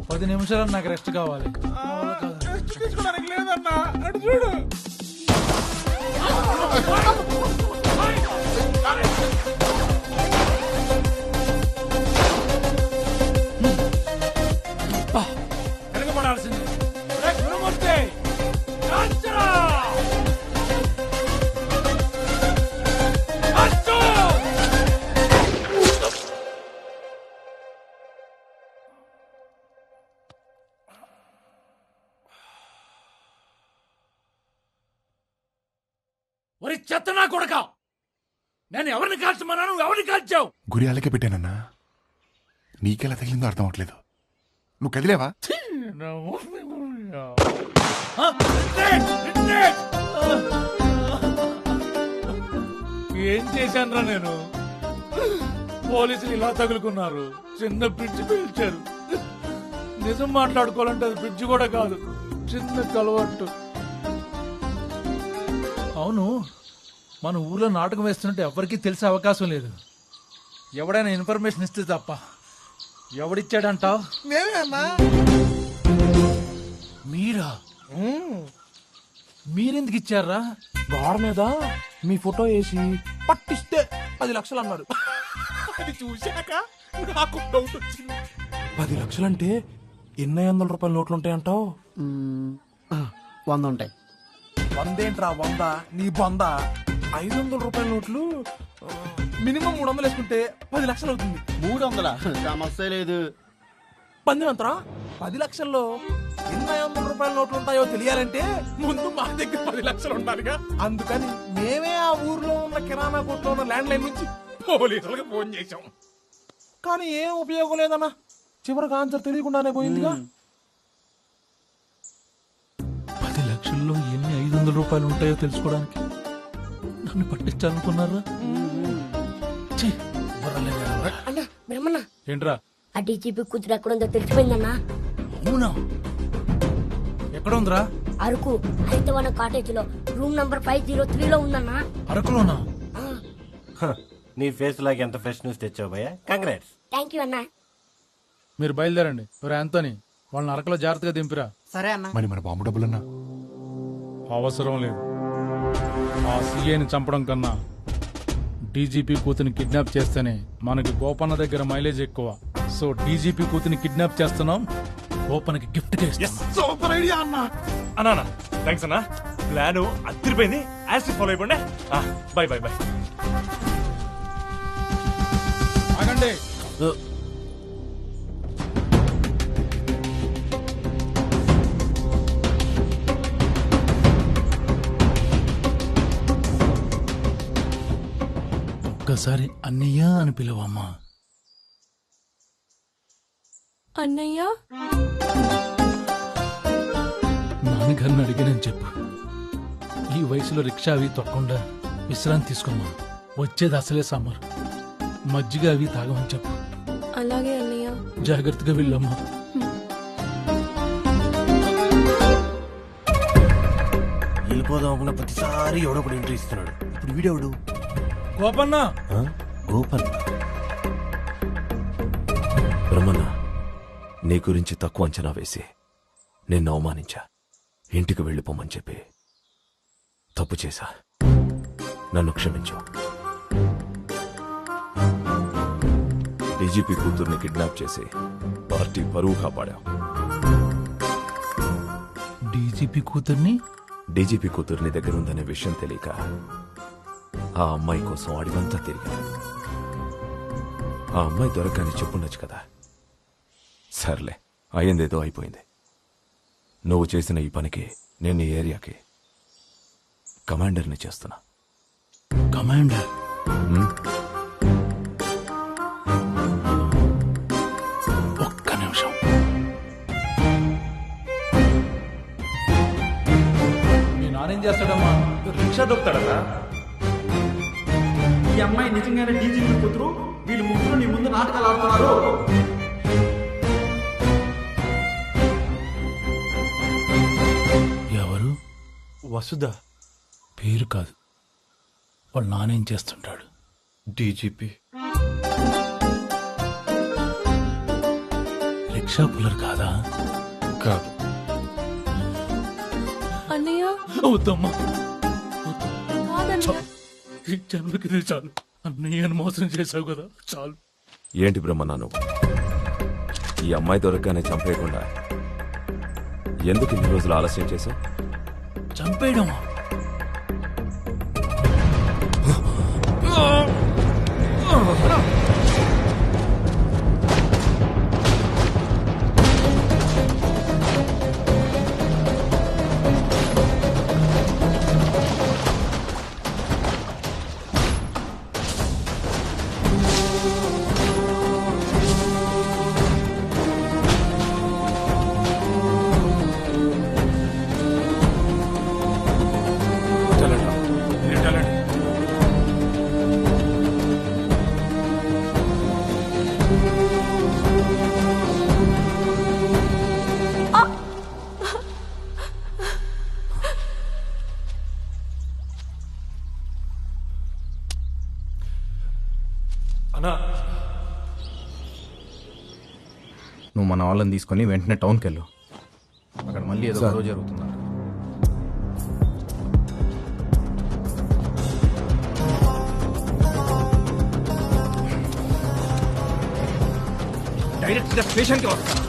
10 నిమిషాలు నాకు రెస్ట్ కావాలి. నా వల్ల కాదు. వెనకబడాల్సింది. గురుమూర్తి కాంచరా! ఒరి చెత్తనా కొడక, నేను ఎవరిని కాల్చమన్నాను? ఎవరిని కాల్చావు? గురి అలాగే పెట్టానన్నా, నీకెలా తగిలిందో అర్థం అవట్లేదు. నువ్వు కదిలేవా? ఏం చేశానురా నేను? పోలీసులు ఇలా తగులుకున్నారు. చిన్న బ్రిడ్జ్ పీల్చారు. నిజం మాట్లాడుకోవాలంటే అది బ్రిడ్జ్ కూడా కాదు, చిన్న కలవట్టు. అవును, మన ఊర్లో నాటకం వేస్తున్నట్టు ఎవరికీ తెలిసే అవకాశం లేదు. ఎవడైనా ఇన్ఫర్మేషన్ ఇస్తే తప్ప. ఎవడిచ్చాడంటావు? మేమే అన్నా. మీరా? మీరెందుకు ఇచ్చారా? గోడ మీద మీ ఫోటో వేసి పట్టిస్తే 10 లక్షలు అన్నారు. అది చూశాక నాకు డౌట్ వచ్చింది. 10 లక్షలంటే 800 రూపాయల నోట్లు ఉంటాయంటావు? 100 ఉంటాయి. 100 ఏంట్రా 100? నీ 100. 500 రూపాయల నోట్లు మినిమం 300 వేసుకుంటే 10 లక్షలు అవుతుంది. 300 సమస్య లేదు. పందెం ఎంతరా? 10 లక్షల్లో 800 రూపాయల నోట్లు ఉంటాయో తెలియాలంటే ముందు మా దగ్గర 10 లక్షలు ఉండాలిగా. అందుకని మేమే ఆ ఊర్లో ఉన్న కిరాణా కొట్లో ఉన్న ల్యాండ్ లైన్ నుంచి పోలీసులకు ఫోన్ చేశాం. కానీ ఏం ఉపయోగం లేదన్నా. చివరికి ఆన్సర్ తెలియకుండానే పోయిందిగా. 10 లక్షల్లో ఎన్ని 500 రూపాయలు ఉంటాయో తెలుసుకోవడానికి నన్ను పట్టించాలనుకున్నారా? ఏంట్రా? ఆ డీజీపీ కూతురు ఎక్కడుందో తెలిసిపోయిందన్నా. అవునా? ఎక్కడ ఉందిరా? అరకు హైతవన కాటేజ్ లో రూమ్ నంబర్ 503లో ఉందన్నా. అరకులోనా? నీ ఫేస్ లాగా ఎంత ఫ్రెష్ న్యూస్ తెచ్చావు భయ్యా. కంగ్రాట్స్. థ్యాంక్ యూ అన్నా. మీరు బయలుదేరండి. యాంతోని వాళ్ళని అరకులో జాగ్రత్తగా దింపిరా. సరే అన్నా. మరి మన బాంబు డబ్బులన్నా? అవసరం లేదు. ఆ సీఏని చంపడం కన్నా డీజీపీ కూతుని కిడ్నాప్ చేస్తేనే మనకి గోపన్న దగ్గర మైలేజ్ ఎక్కువ. సో డీజీపీ కూతుని కిడ్నాప్ చేస్తున్నాం, గోపన్నకి గిఫ్ట్ సూపర్ ఐడియా అన్నా. అన్నా థ్యాంక్స్ అన్నా. ప్లాన్ అదిరిపోయింది. యాసిడ్ ఫాలో అయిపోండి. By by by. ఆగండి. ఒక్కసారి అన్నయ్య అని పిలవమ్మా. అన్నయ్య నాన్నగారిని అడిగానని చెప్పు. ఈ వయసులో రిక్షా అవి తొక్కకుండా విశ్రాంతి తీసుకోమ్మా. వచ్చేది అసలే సమ్మర్. మజ్జిగ అవి తాగమని చెప్పు. అలాగే అన్నయ్య. జాగ్రత్తగా వెళ్ళమ్మా. వెళ్ళిపోదాం అనుకున్న ప్రతిసారి ఎవడో ఒకటి ఎంట్రీ ఇస్తున్నాడు. ఇప్పుడు వీడెవడు? గోపన్న. గోపన్న. బ్రహ్మన్న, నీ గురించి తక్కువ అంచనా వేసి నిన్ను అవమానించా. ఇంటికి వెళ్ళిపోమని చెప్పి తప్పు చేశా. నన్ను క్షమించు. డీజీపీ కూతుర్ని కిడ్నాప్ చేసి పార్టీ పరువు కాపాడావు. డీజీపీ కూతుర్ని డీజీపీ కూతుర్ని దగ్గర ఉందనే విషయం తెలియక ఆ అమ్మాయి కోసం అడివంతా తిరిగా. ఆ అమ్మాయి దొరకని చెప్పుండొచ్చు కదా. సర్లే, అయ్యిందేదో అయిపోయింది. నువ్వు చేసిన ఈ పనికి నేను ఈ ఏరియాకి కమాండర్ని చేస్తున్నా. కమాండర్? ఒక్క నిమిషం. మీ నానేం చేస్తాడమ్మా? రిక్షా దొక్కుతాడన్నా. ఈ అమ్మాయి నిజంగానే డీజీపీ కూతురు. వీళ్ళు ముగ్గురు నీ ముందు నాటకాలు ఆడుతున్నారు. ఎవరు? వసుధ. పేరు కాదు, వాళ్ళ నానేం చేస్తుంటాడు? డీజీపీ. రిక్షా పుల్లర్ కాదా? కాదు. అన్నయ్య వద్దమ్మా. కాదన్నయ్య. ఈ జన్మకి చాలు. అన్నయ్యను మోసం చేశావు కదా, చాలు. ఏంటి బ్రహ్మన్నా నువ్వు? ఈ అమ్మాయి దొరకగానే చంపేయకుండా ఎందుకు ఇన్ని రోజులు ఆలస్యం చేశావు? చంపేయడమా? నువ్వు మన వాళ్ళని తీసుకొని వెంటనే టౌన్కి వెళ్ళు. అక్కడ మళ్ళీ ఏదో గొడవ జరుగుతుంది. డైరెక్ట్ గా స్టేషన్కి వస్తాను.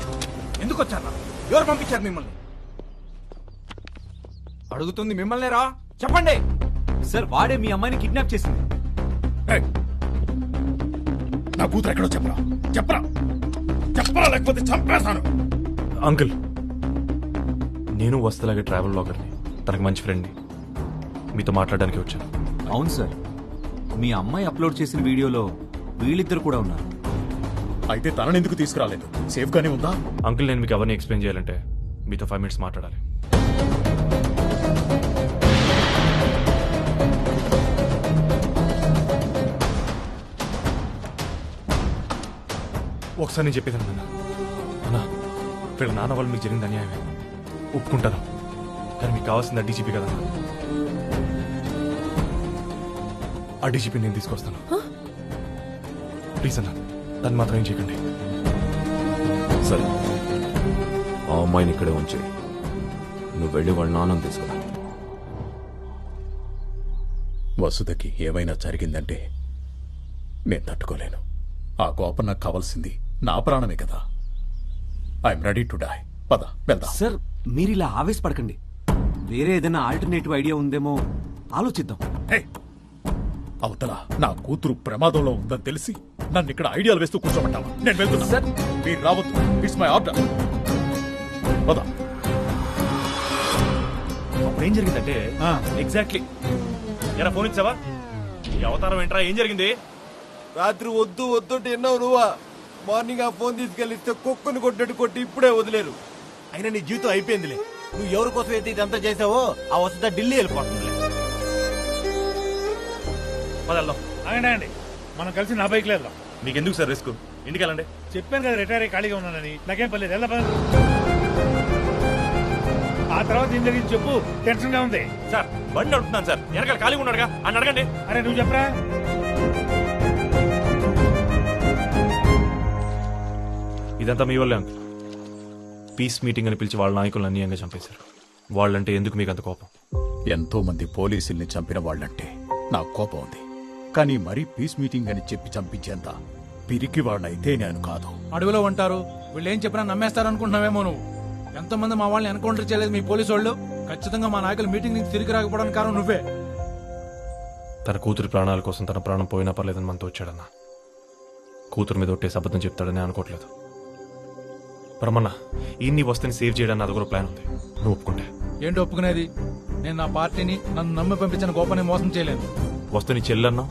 ఎందుకు వచ్చారా? ఎవరు పంపించారు మిమ్మల్ని? అడుగుతుంది మిమ్మల్ని రా. చెప్పండి సార్. వాడే మీ అమ్మాయిని కిడ్నాప్ చేసింది. నా కూతురు ఎక్కడో చెప్పరా, చెప్పరా, చెప్పరా, లేకపోతే చంపేస్తాను. అంకుల్, నేను వస్తలాగే ట్రావెల్ బ్లాగర్ని. తనకు మంచి ఫ్రెండ్ని. మీతో మాట్లాడడానికి వచ్చాను. అవును సార్, మీ అమ్మాయి అప్లోడ్ చేసిన వీడియోలో వీళ్ళిద్దరు కూడా ఉన్నారు. అయితే తనని ఎందుకు తీసుకురాలేదు? సేఫ్ గానే ఉందా? అంకుల్, నేను మీకు అవన్నీ ఎక్స్ప్లెయిన్ చేయాలంటే మీతో 5 minutes మాట్లాడాలి. ఒకసారి నేను చెప్పేదాను అన్నా. వీళ్ళ నాన్న వాళ్ళు మీకు జరిగింది అన్యాయమే, ఒప్పుకుంటాను. కానీ మీకు కావాల్సింది ఆ డీజీపీ కదా. ఆ డీజీపీ నేను తీసుకొస్తాను. ప్లీజ్ అన్నా, దాన్ని మాత్రం ఏం చేయకండి. సరే, ఆ అమ్మాయిని ఇక్కడే ఉంచి నువ్వు వెళ్ళి వాళ్ళ నాన్నని తీసుకురా. వసుధకి ఏమైనా జరిగిందంటే నేను తట్టుకోలేను. ఆ కోపం నాకు కావాల్సింది నా ప్రాణమే కదా. I'm ready to die. పద వెళ్దాం. సార్ మీరు ఇలా ఆవేశపడకండి. వేరే ఏదైనా ఆల్టర్నేటివ్ ఐడియా ఉందేమో ఆలోచిద్దాం. అవతల నా కూతురు ప్రమాదంలో ఉందని తెలిసి నన్ను ఇక్కడ ఐడియాలు వేస్తూ కూర్చోమంటావా? నేను వెళ్తున్నా సార్. మీరు రావద్దు. It's my order. పద. ఏం జరిగిందంటే ఎగ్జాక్ట్లీ ఎరా ఫోన్ ఇచ్చావా? ఈ అవతారం ఏంట్రా? ఏం జరిగింది? రాత్రి వద్దు వద్దు ఎన్నావు నువ్వా? మార్నింగ్ ఆ ఫోన్ తీసుకెళ్ళిస్తే కుక్కను కొట్టినట్టు కొట్టి ఇప్పుడే వదిలేరు. అయినా నీ జీవితం అయిపోయిందిలే. నువ్వు ఎవరి కోసం అయితే ఇదంతా చేసావో ఆ వస్తుందా ఢిల్లీ వెళ్ళిపోతుందిలే. వెళ్దాం. ఆగండి, మనం కలిసి నా బైక్ లేదు. మీకెందుకు సార్ రిస్క్? ఇంటికి వెళ్ళండి. చెప్పాను కదా రిటైర్ అయ్యి ఖాళీగా ఉన్నానని. నాకేం పర్లేదు, వెళ్దా పద. ఆ తర్వాత ఏం జరిగింది చెప్పు. టెన్షన్ గా ఉంది. సార్ బండి అడుగుతున్నాను సార్. వెనకాల ఖాళీగా ఉన్నాడుగా అని అడగండి. అరే నువ్వు చెప్పరా. ఇదంతా మీ వల్లే అంకుల్. పీస్ మీటింగ్ అని పిలిచి వాళ్ళ నాయకులను అన్యాయంగా చంపేశారు. వాళ్ళంటే ఎందుకు మీకు అంత కోపం? ఎంతో మంది పోలీసుల్ని చంపిన వాళ్ళంటే నాకు కోపం ఉంది. కానీ మరీ పీస్ మీటింగ్ అని చెప్పి చంపించేంత పిరికి వాళ్ళైతే నేను కాదు. అడవిలో ఉంటారు, వీళ్ళు ఏం చెప్పినా నమ్మేస్తారు అనుకుంటున్నావేమో నువ్వు. ఎంతమంది మా వాళ్ళని ఎన్కౌంటర్ చేయలేదు మీ పోలీసు వాళ్ళు. ఖచ్చితంగా మా నాయకులు మీటింగ్ నుంచి తిరిగి రాకపోవడానికి కారణం నువ్వే. తన కూతురి ప్రాణాల కోసం తన ప్రాణం పోయినా పర్లేదని మనతో వచ్చాడన్న. కూతురు మీద ఒట్టేసి అబద్ధం చెప్తాడని అనుకోవట్లేదు. బ్రహ్మన్న ఇన్ని వస్తుని సేవ్ చేయడానికి అది కూడా ప్లాన్ ఉంది. నువ్వు ఒప్పుకుంటే. ఏంటి ఒప్పుకునేది? నేను నా పార్టీని నన్ను నమ్మి పంపించిన గోపని మోసం చేయలేను. వస్తుని చెల్లన్నా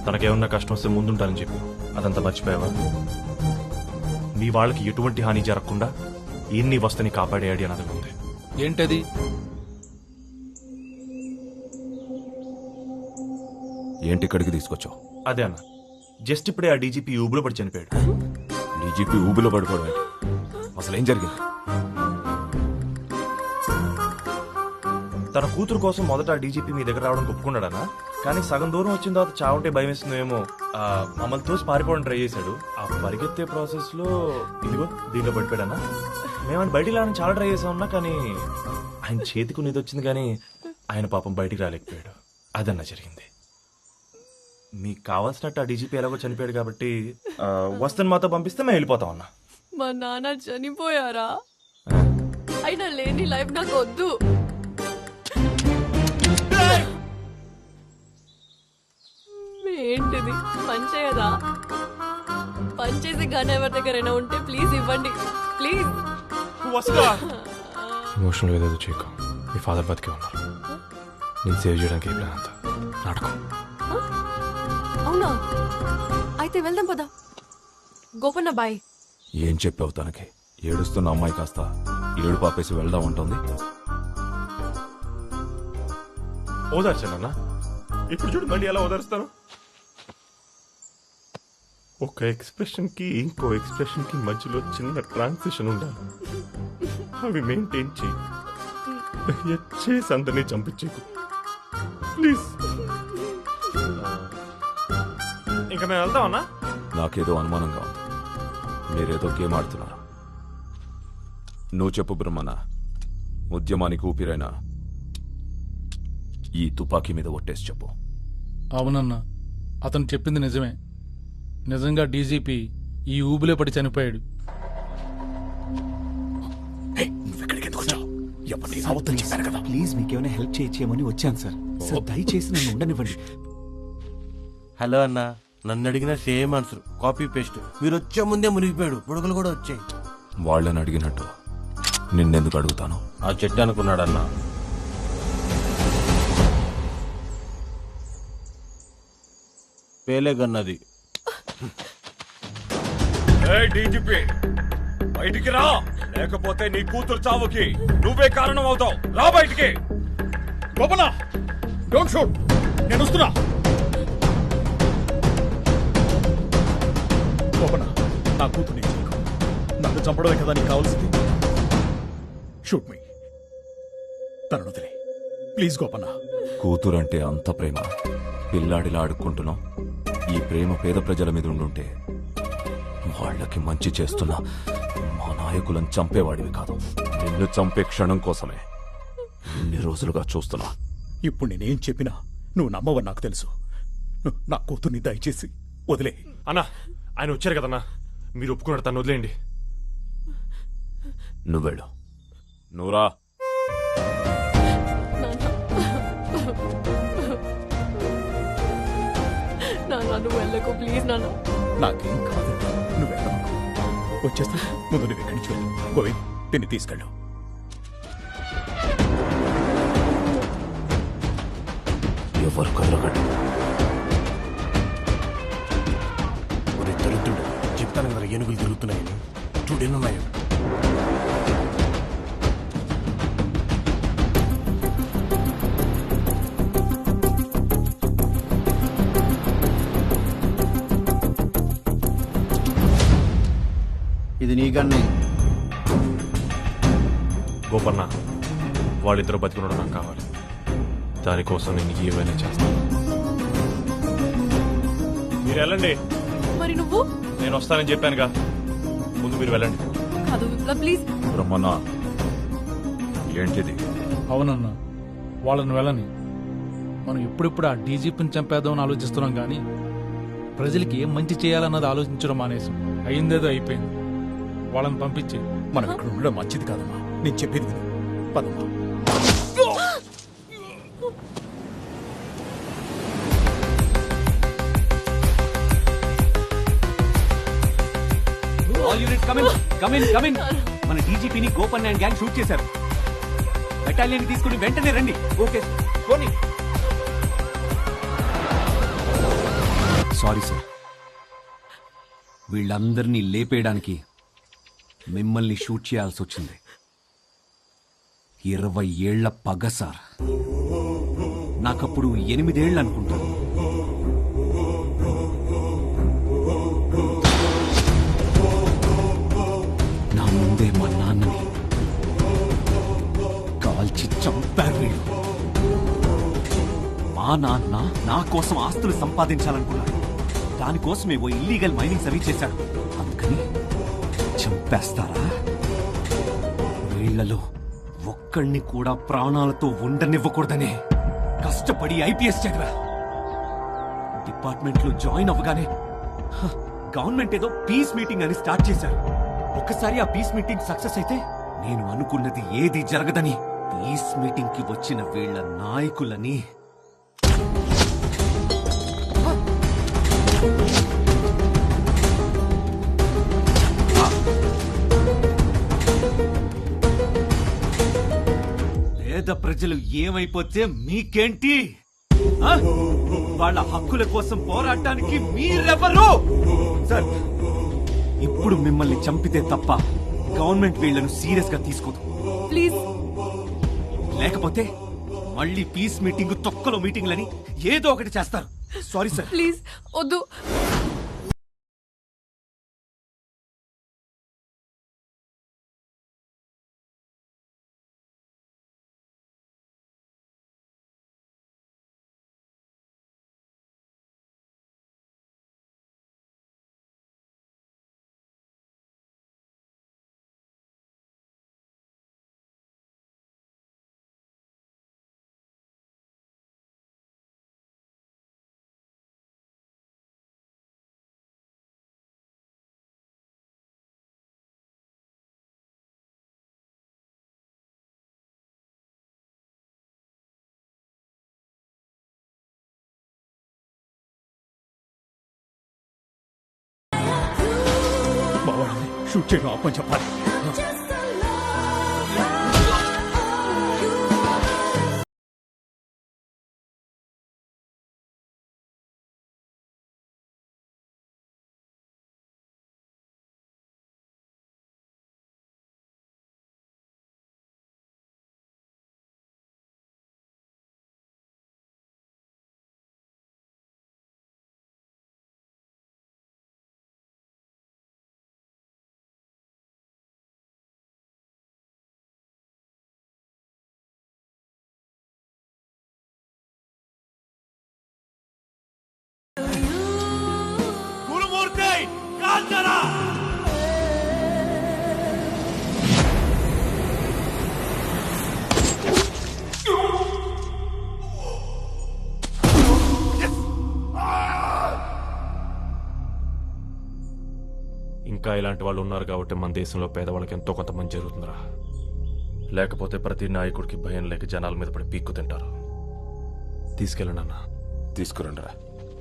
తనకేమన్నా కష్టం వస్తే ముందుంటానని చెప్పి అదంతా మర్చిపోయావా? మీ వాళ్ళకి ఎటువంటి హాని జరగకుండా ఇన్ని వస్తుని కాపాడే ఐడియా నాది ఉంది. ఏంటది? ఏంటి ఇక్కడికి తీసుకొచ్చావు? అదే అన్న, జస్ట్ ఇప్పుడే ఆ డీజీపీ ఊబులో పడి చనిపోయాడు. డీజీపీ ఊబిలో పడిపోవడం ఏంటి? అసలు ఏం జరిగింది? తన కూతురు కోసం మొదట ఆ డీజీపీ మీ దగ్గర రావడం ఒప్పుకున్నాడన్నా. కానీ సగం దూరం వచ్చిన తర్వాత చావుంటే భయం వేస్తుందేమో మమ్మల్ని తోసి పారిపోవడం ట్రై చేశాడు. ఆ పరిగెత్తే ప్రాసెస్ లో ఇదిగో దీంట్లో పడిపోయాడన్నా. మేమని బయటికి రావడానికి చాలా ట్రై చేసామన్నా, కానీ ఆయన చేతికి నిధి వచ్చింది కానీ ఆయన పాపం బయటికి రాలేకపోయాడు. అదన్నా జరిగింది. మీకు కావాల్సినట్టు ఆ డీజీపీ ఎలాగో చనిపోయాడు కాబట్టి వస్తుని మాతో పంపిస్తే మేము వెళ్ళిపోతాం అన్నా. మా నాన్న చనిపోయారా? అయినా లేని లైఫ్ నాకు వద్దు. ఏంటిది? పనిచేయదా? పనిచేసి గన్ ఎవరి దగ్గరైనా ఉంటే ప్లీజ్ ఇవ్వండి, ప్లీజ్. ఎమోషనల్ ఏదో చేయకు. మీ ఫాదర్ బతికే ఉన్నారు. నేను సేవ్ చేయడానికి ఏ ప్లాన్ అంతా నాటకం. అవునా? అయితే వెళ్దాం పదా. గోపన్న బాయ్. ఏం చెప్పావు తనకి? ఏడుస్తున్న అమ్మాయి కాస్త ఏడు పాపేసి వెళ్దాం ఉంటుంది. ఓదార్చానన్నా. ఇప్పుడు చూడు మళ్ళీ ఎలా ఓదారుస్తాను. ఒక ఎక్స్ప్రెషన్ కి ఇంకో ఎక్స్ప్రెషన్ కి మధ్యలో చిన్న ట్రాన్సిషన్ ఉండాలి. అవి మెయింటైన్ చేసి అందరినీ చంపించేకు ప్లీజ్. ఇంకా మేము వెళ్తామన్నా. నాకేదో అనుమానంగా ఉంది. మీరేదో గేమ్ ఆడుతున్నారు. నువ్వు చెప్పు బ్రహ్మణ, ఉద్యమానికి ఊపిరైనా ఈ తుపాకీ మీద ఒట్టేసి చెప్పు. అవునన్నా, అతను చెప్పింది నిజమే. నిజంగా డీజీపీ ఈ ఊబిలో పడి చనిపోయాడు. ప్లీజ్ మీకేమైనా హెల్ప్ చేయమని వచ్చాను సార్. సార్ దయచేసి నన్ను ఉండనివ్వండి. హలో అన్న, నన్ను అడిగిన సేమ్ ఆన్సర్, కాపీ పేస్ట్. మీరు వచ్చే ముందే మునిగిపోయాడు. బుడగలు కూడా వచ్చాయి. వాళ్ళని అడిగినట్టు నిన్నెందుకు అడుగుతాను? ఆ చెట్టు అనుకున్నాడన్నా. పేలేగన్నది. డీజీపీ బయటికి రా, లేకపోతే నీ కూతురు చావుకి నువ్వే కారణం అవుతావు. రా బయటికి. గోపనా, డోంట్ షూట్. నేను వస్తున్నా. గోపనా, నా కూతురు నన్ను చంపడమే కదా నీకు కావాల్సింది. షూట్ మీ. తనను వదిలే ప్లీజ్. గోపనా, కూతురంటే అంత ప్రేమ, పిల్లాడిలా ఆడుకుంటున్నాం. ఈ ప్రేమ పేద ప్రజల మీద ఉండుంటే వాళ్ళకి మంచి చేస్తున్నా మా నాయకులను చంపేవాడివి కాదు. నిన్ను చంపే క్షణం కోసమే ఇన్ని రోజులుగా చూస్తున్నా. ఇప్పుడు నేనేం చెప్పినా నువ్వు నమ్మవని నాకు తెలుసు. నా కూతుర్ని దయచేసి వదిలే. అన్నా, ఆయన వచ్చారు కదన్నా, మీరు ఒప్పుకున్నాడు, తను వదిలేయండి. నువ్వెళ్ళు. నువ్వురా. నాన్న నువ్వు వెళ్ళకు ప్లీజ్ నాన్న. నాకేం కాదు, నువ్వు వెళ్ళకు. వచ్చేస్తా, ముందు నువ్వు ఇక్కడి నుంచి వెళ్ళు. గోవింద్, దీన్ని తీసుకెళ్ళు. ఎవరు కదలకండి. ఒరే దరిద్రుడు, చెప్తాను కదా ఏనుగులు తిరుగుతున్నాయని. చూడెన్నున్నాయో. ఇది నీకన్నా గోపన్న, వాళ్ళిద్దరూ బతికున్నాడు నాకు కావాలి. దానికోసం నేను ఏమైనా చేస్తాను. మీరు వెళ్ళండి. మరి నువ్వు? నేను వస్తానని చెప్పానుగా, ముందు మీరు వెళ్ళండి. కాదు విప్లవ్ ప్లీజ్. బ్రహ్మన్న, ఏంటిది? అవునన్నా, వాళ్ళని వెళ్ళని. మనం ఇప్పుడిప్పుడు ఆ డీజీపీని చంపేద్దామని ఆలోచిస్తున్నాం కానీ ప్రజలకి ఏం మంచి చేయాలన్నది ఆలోచించడం మానేసాం. అయిందేదో అయిపోయింది, వాళ్ళని పంపించే. మనం ఇక్కడ ఉండడం మంచిది కాదమ్మా. నేను చెప్పేది విను. పదమ్మా. All units come in. మన డీజీపీని గోపన్ అండ్ గ్యాంగ్ షూట్ చేశారు. బెటాలియన్ తీసుకుని వెంటనే రండి. ఓకే పోనీ. సారీ సార్, వీళ్ళందరినీ లేపేయడానికి మిమ్మల్ని షూట్ చేయాల్సి వచ్చింది. 20 ఏళ్ల పగ సార్. నాకప్పుడు 8 ఏళ్ళు అనుకుంటాను. నా ముందే మా నాన్నని కాల్చి చంపారు వీళ్ళు. మా నాన్న నా కోసం ఆస్తులు సంపాదించాలనుకున్నాడు. దానికోసమే ఓ ఇల్లీగల్ మైనింగ్ సర్వీస్ చేశాడు. అందుకని చంపేస్తారా? వీళ్లలో ఒక్కడిని కూడా ప్రాణాలతో ఉండనివ్వకూడదనే కష్టపడి ఐపీఎస్ చదివా. డిపార్ట్మెంట్ లో జాయిన్ అవ్వగానే గవర్నమెంట్ ఏదో పీస్ మీటింగ్ అని స్టార్ట్ చేశారు. ఒకసారి ఆ పీస్ మీటింగ్ సక్సెస్ అయితే నేను అనుకున్నది ఏది జరగదని పీస్ మీటింగ్ కి వచ్చిన వీళ్ల నాయకులని పేద ప్రజలు ఏమైపోతే మీకేంటి? వాళ్ళ హక్కుల కోసం పోరాటానికి మీరెవరు? సార్, ఇప్పుడు మిమ్మల్ని చంపితే తప్ప గవర్నమెంట్ వీళ్లను సీరియస్ గా తీసుకోదు. ప్లీజ్. లేకపోతే మళ్ళీ పీస్ మీటింగ్, తొక్కలో మీటింగ్లని ఏదో ఒకటి చేస్తారు. Sorry sir. ప్లీజ్ వద్దు. షూట్ చేయడం ఆపని చెప్పాలి. ఇంకా ఇలాంటి వాళ్ళు ఉన్నారు కాబట్టి మన దేశంలో పేదవాళ్ళకి ఎంతో కొంత మంచి జరుగుతుందిరా. లేకపోతే ప్రతి నాయకుడికి భయం లేక జనాల మీద పడి పీక్కు తింటారు. తీసుకెళ్ళండి అన్న. తీసుకురండిరా.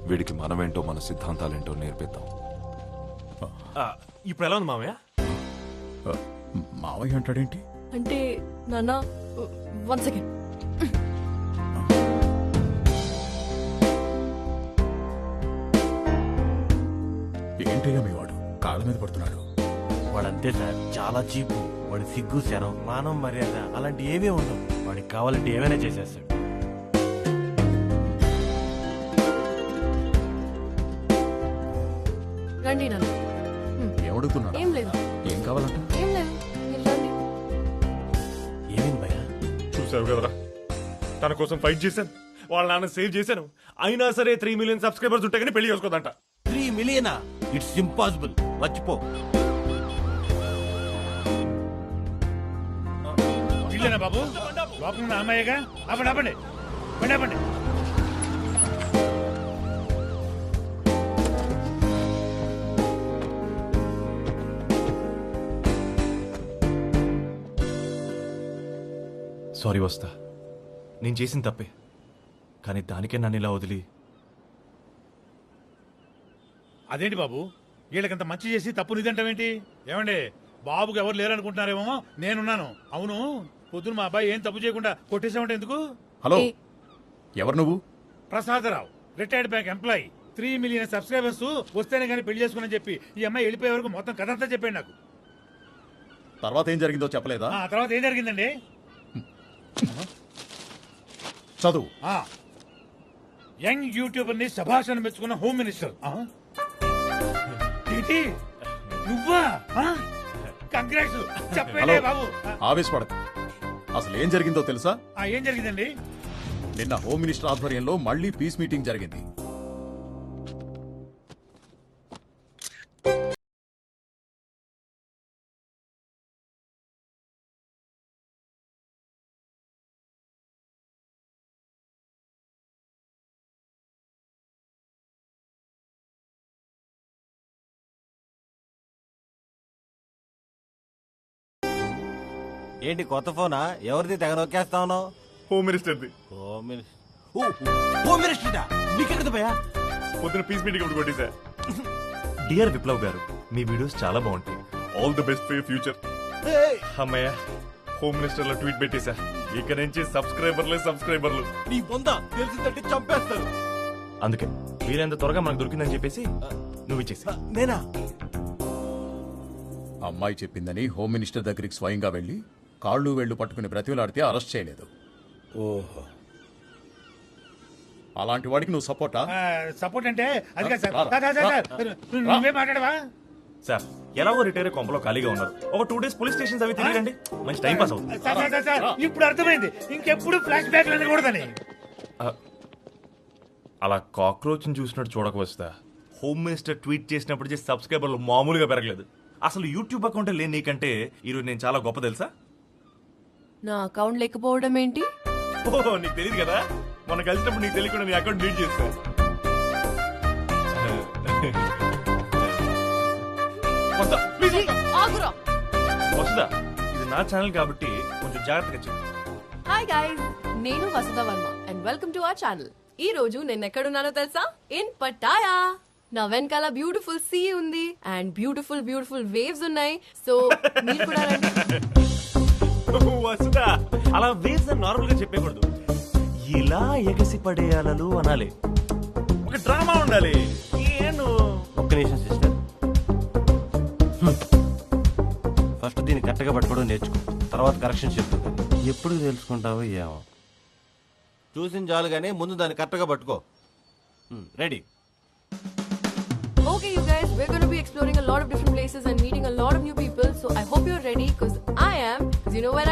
వీడికి మనమేంటో మన సిద్ధాంతాలేంటో నేర్పిద్దాం. ఇప్పుడు ఎలా ఉంది మామయ్య? మావయ్య అంటాడేంటి? అంటే నాన్న 1 సెకండ్. ఏంటయ్యా మీ వాడు కాళ్ళ మీద పడుతున్నాడు? వాడంతే సార్, చాలా చీపు. వాడి సిగ్గు శరం మానం మర్యాద అలాంటి ఏమీ ఉండవు. వాడికి కావాలంటే ఏమైనా చేసేస్తాడు. రండి నాన్న. ఏమడుగుతున్నాడు? ఏం లేదు. ఏం కావాలంట? ఏం లేదు, మీరు రండి. ఏమైంది భయ? చూసావు కదరా, తన కోసం ఫైట్ చేశాను, వాళ్ళ నాన్న సేవ్ చేశాను. అయినా సరే 3 మిలియన్ సబ్స్క్రైబర్స్ ఉంటే కానీ పెళ్లి చేసుకోదంట. 3 మిలియనా? It's impossible. మర్చిపో. వీళ్ళేనా బాబు? లోపల ఉన్న అమ్మాయిగా? ఆపండి ఆపండి బండి ఆపండి. సారీ వస్తా, నేను చేసిన తప్పే. కానీ దానికే నన్ను ఇలా వదిలి. అదేంటి బాబు, వీళ్ళకంత మంచి చేసి తప్పు నిదంటావేంటి? ఏమండి, బాబుకి ఎవరు లేరనుకుంటున్నారేమో, నేనున్నాను. అవును, పొద్దున మా అబ్బాయి ఏం తప్పు చేయకుండా కొట్టేసామంటే ఎందుకు? హలో, ఎవరు నువ్వు? Prasadarao, retired bank employee. 3 million subscribers వస్తేనే కానీ పెళ్లి చేసుకుని చెప్పి ఈ అమ్మాయి వెళ్ళిపోయే వరకు మొత్తం కథ అంతా చెప్పాడు నాకు. తర్వాత ఏం జరిగిందో చెప్పలేదా? ఆ తర్వాత ఏం జరిగిందండి? చదువు. యంగ్ యూట్యూబర్ ని శభాష్ అని మెచ్చుకున్న హోమ్ మినిస్టర్. ఏంటి నువ్వా? కంగ్రాట్స్ చెప్పండి బాబు. ఆవేశపడకు. అసలు ఏం జరిగిందో తెలుసా? ఏం జరిగిందండి? నిన్న హోమ్ మినిస్టర్ ఆధ్వర్యంలో మళ్ళీ పీస్ మీటింగ్ జరిగింది. ఏంటి కొత్త ఫోనా? ఎవరిది తెగ నొక్కేస్తా ఉన్నావు? హోమ్ మినిస్టర్ది. హోమ్ మినిస్టర్ నీకెక్కడ భయా? పొద్దున పీస్ మీటింగ్ ఒకటి కొట్టేశా. డియర్ విప్లవ్ గారు, మీ వీడియోస్ చాలా బాగుంటాయి. All the best for your future. అమ్మయ్య, హోమ్ మినిస్టర్ లో ట్వీట్ పెట్టేశా. ఇక నుంచి సబ్స్క్రైబర్లు. నీ బొంద తెలిసిందంటే చంపేస్తారు. అందుకే వీలైనంత త్వరగా మనకు దొరికిందని చెప్పేసి నువ్వు ఇచ్చేసి. నేనా? అమ్మాయి చెప్పిందని హోమ్ మినిస్టర్ దగ్గరికి స్వయంగా వెళ్లి కాళ్ళు వేళ్లు పట్టుకుని బ్రతిమలాడితే అరెస్ట్ చేయలేదు. ఓహో, అలాంటి వాడికి నువ్వు సపోర్టా? సపోర్ట్ అంటే అది కాదు సార్. నువ్వే మాట్లాడవా సార్? ఎలాగో రిటైర్ కొంపలో ఖాళీగా ఉన్నారు, ఒక 2 డేస్ పోలీస్ స్టేషన్స్ అవి తిరగండి, మంచి టైం పాస్ అవుతుంది. సార్ ఇప్పుడు అర్థమైంది, ఇంకెప్పుడు ఫ్లాష్ బ్యాక్ అనకూడదని. అలా కాక్రోచ్ చూసినట్టు చూడక వస్తా. హోమ్ మినిస్టర్ ట్వీట్ చేసినప్పుడు సబ్స్క్రైబర్లు మామూలుగా పెరగలేదు. అసలు యూట్యూబ్ అకౌంట్ లేని నీకంటే ఈరోజు నేను చాలా గొప్ప తెలుసా? నా అకౌంట్ లేకపోవడం ఏంటి? ఓహో, నీకు తెలియదు కదా, మొన్న కలిసినప్పుడు నీకు తెలియకుండా నీ అకౌంట్ డిలీట్ చేస్తా. వస్తుందా? ఇది నా ఛానల్ కాబట్టి కొంచెం జాగ్రత్తగా చెప్పు. హాయ్ గైస్, నేను Vasudha Varma and welcome to our channel. ఈ రోజు నేను ఎక్కడున్నానో తెలుసా? In Pattaya. నా వెనకాల బ్యూటిఫుల్ సీ ఉంది అండ్ బ్యూటిఫుల్ వేవ్స్ ఉన్నాయి. సో మీరు కూడా రండి. వసుదా, అలా వేవ్స్ అని నార్మల్ గా చెప్పకూడదు, ఇలా ఎగసి పడే అలలు అనాలి. ఒక డ్రామా ఉండాలి. ఒక్క నిమిషం సిస్టర్, ఫస్ట్ దీన్ని కరెక్ట్గా పట్టుకోవడం నేర్చుకో, తర్వాత కరెక్షన్ చెప్తుంది. ఎప్పుడు తెలుసుకుంటావో ఏమో. చూసిన చాలు కానీ ముందు దాన్ని కరెక్ట్గా పట్టుకో. Ready? Okay, you guys, we're going to be exploring a lot of different places and meeting a lot of new people. So I hope you're ready, because I am. Because you know where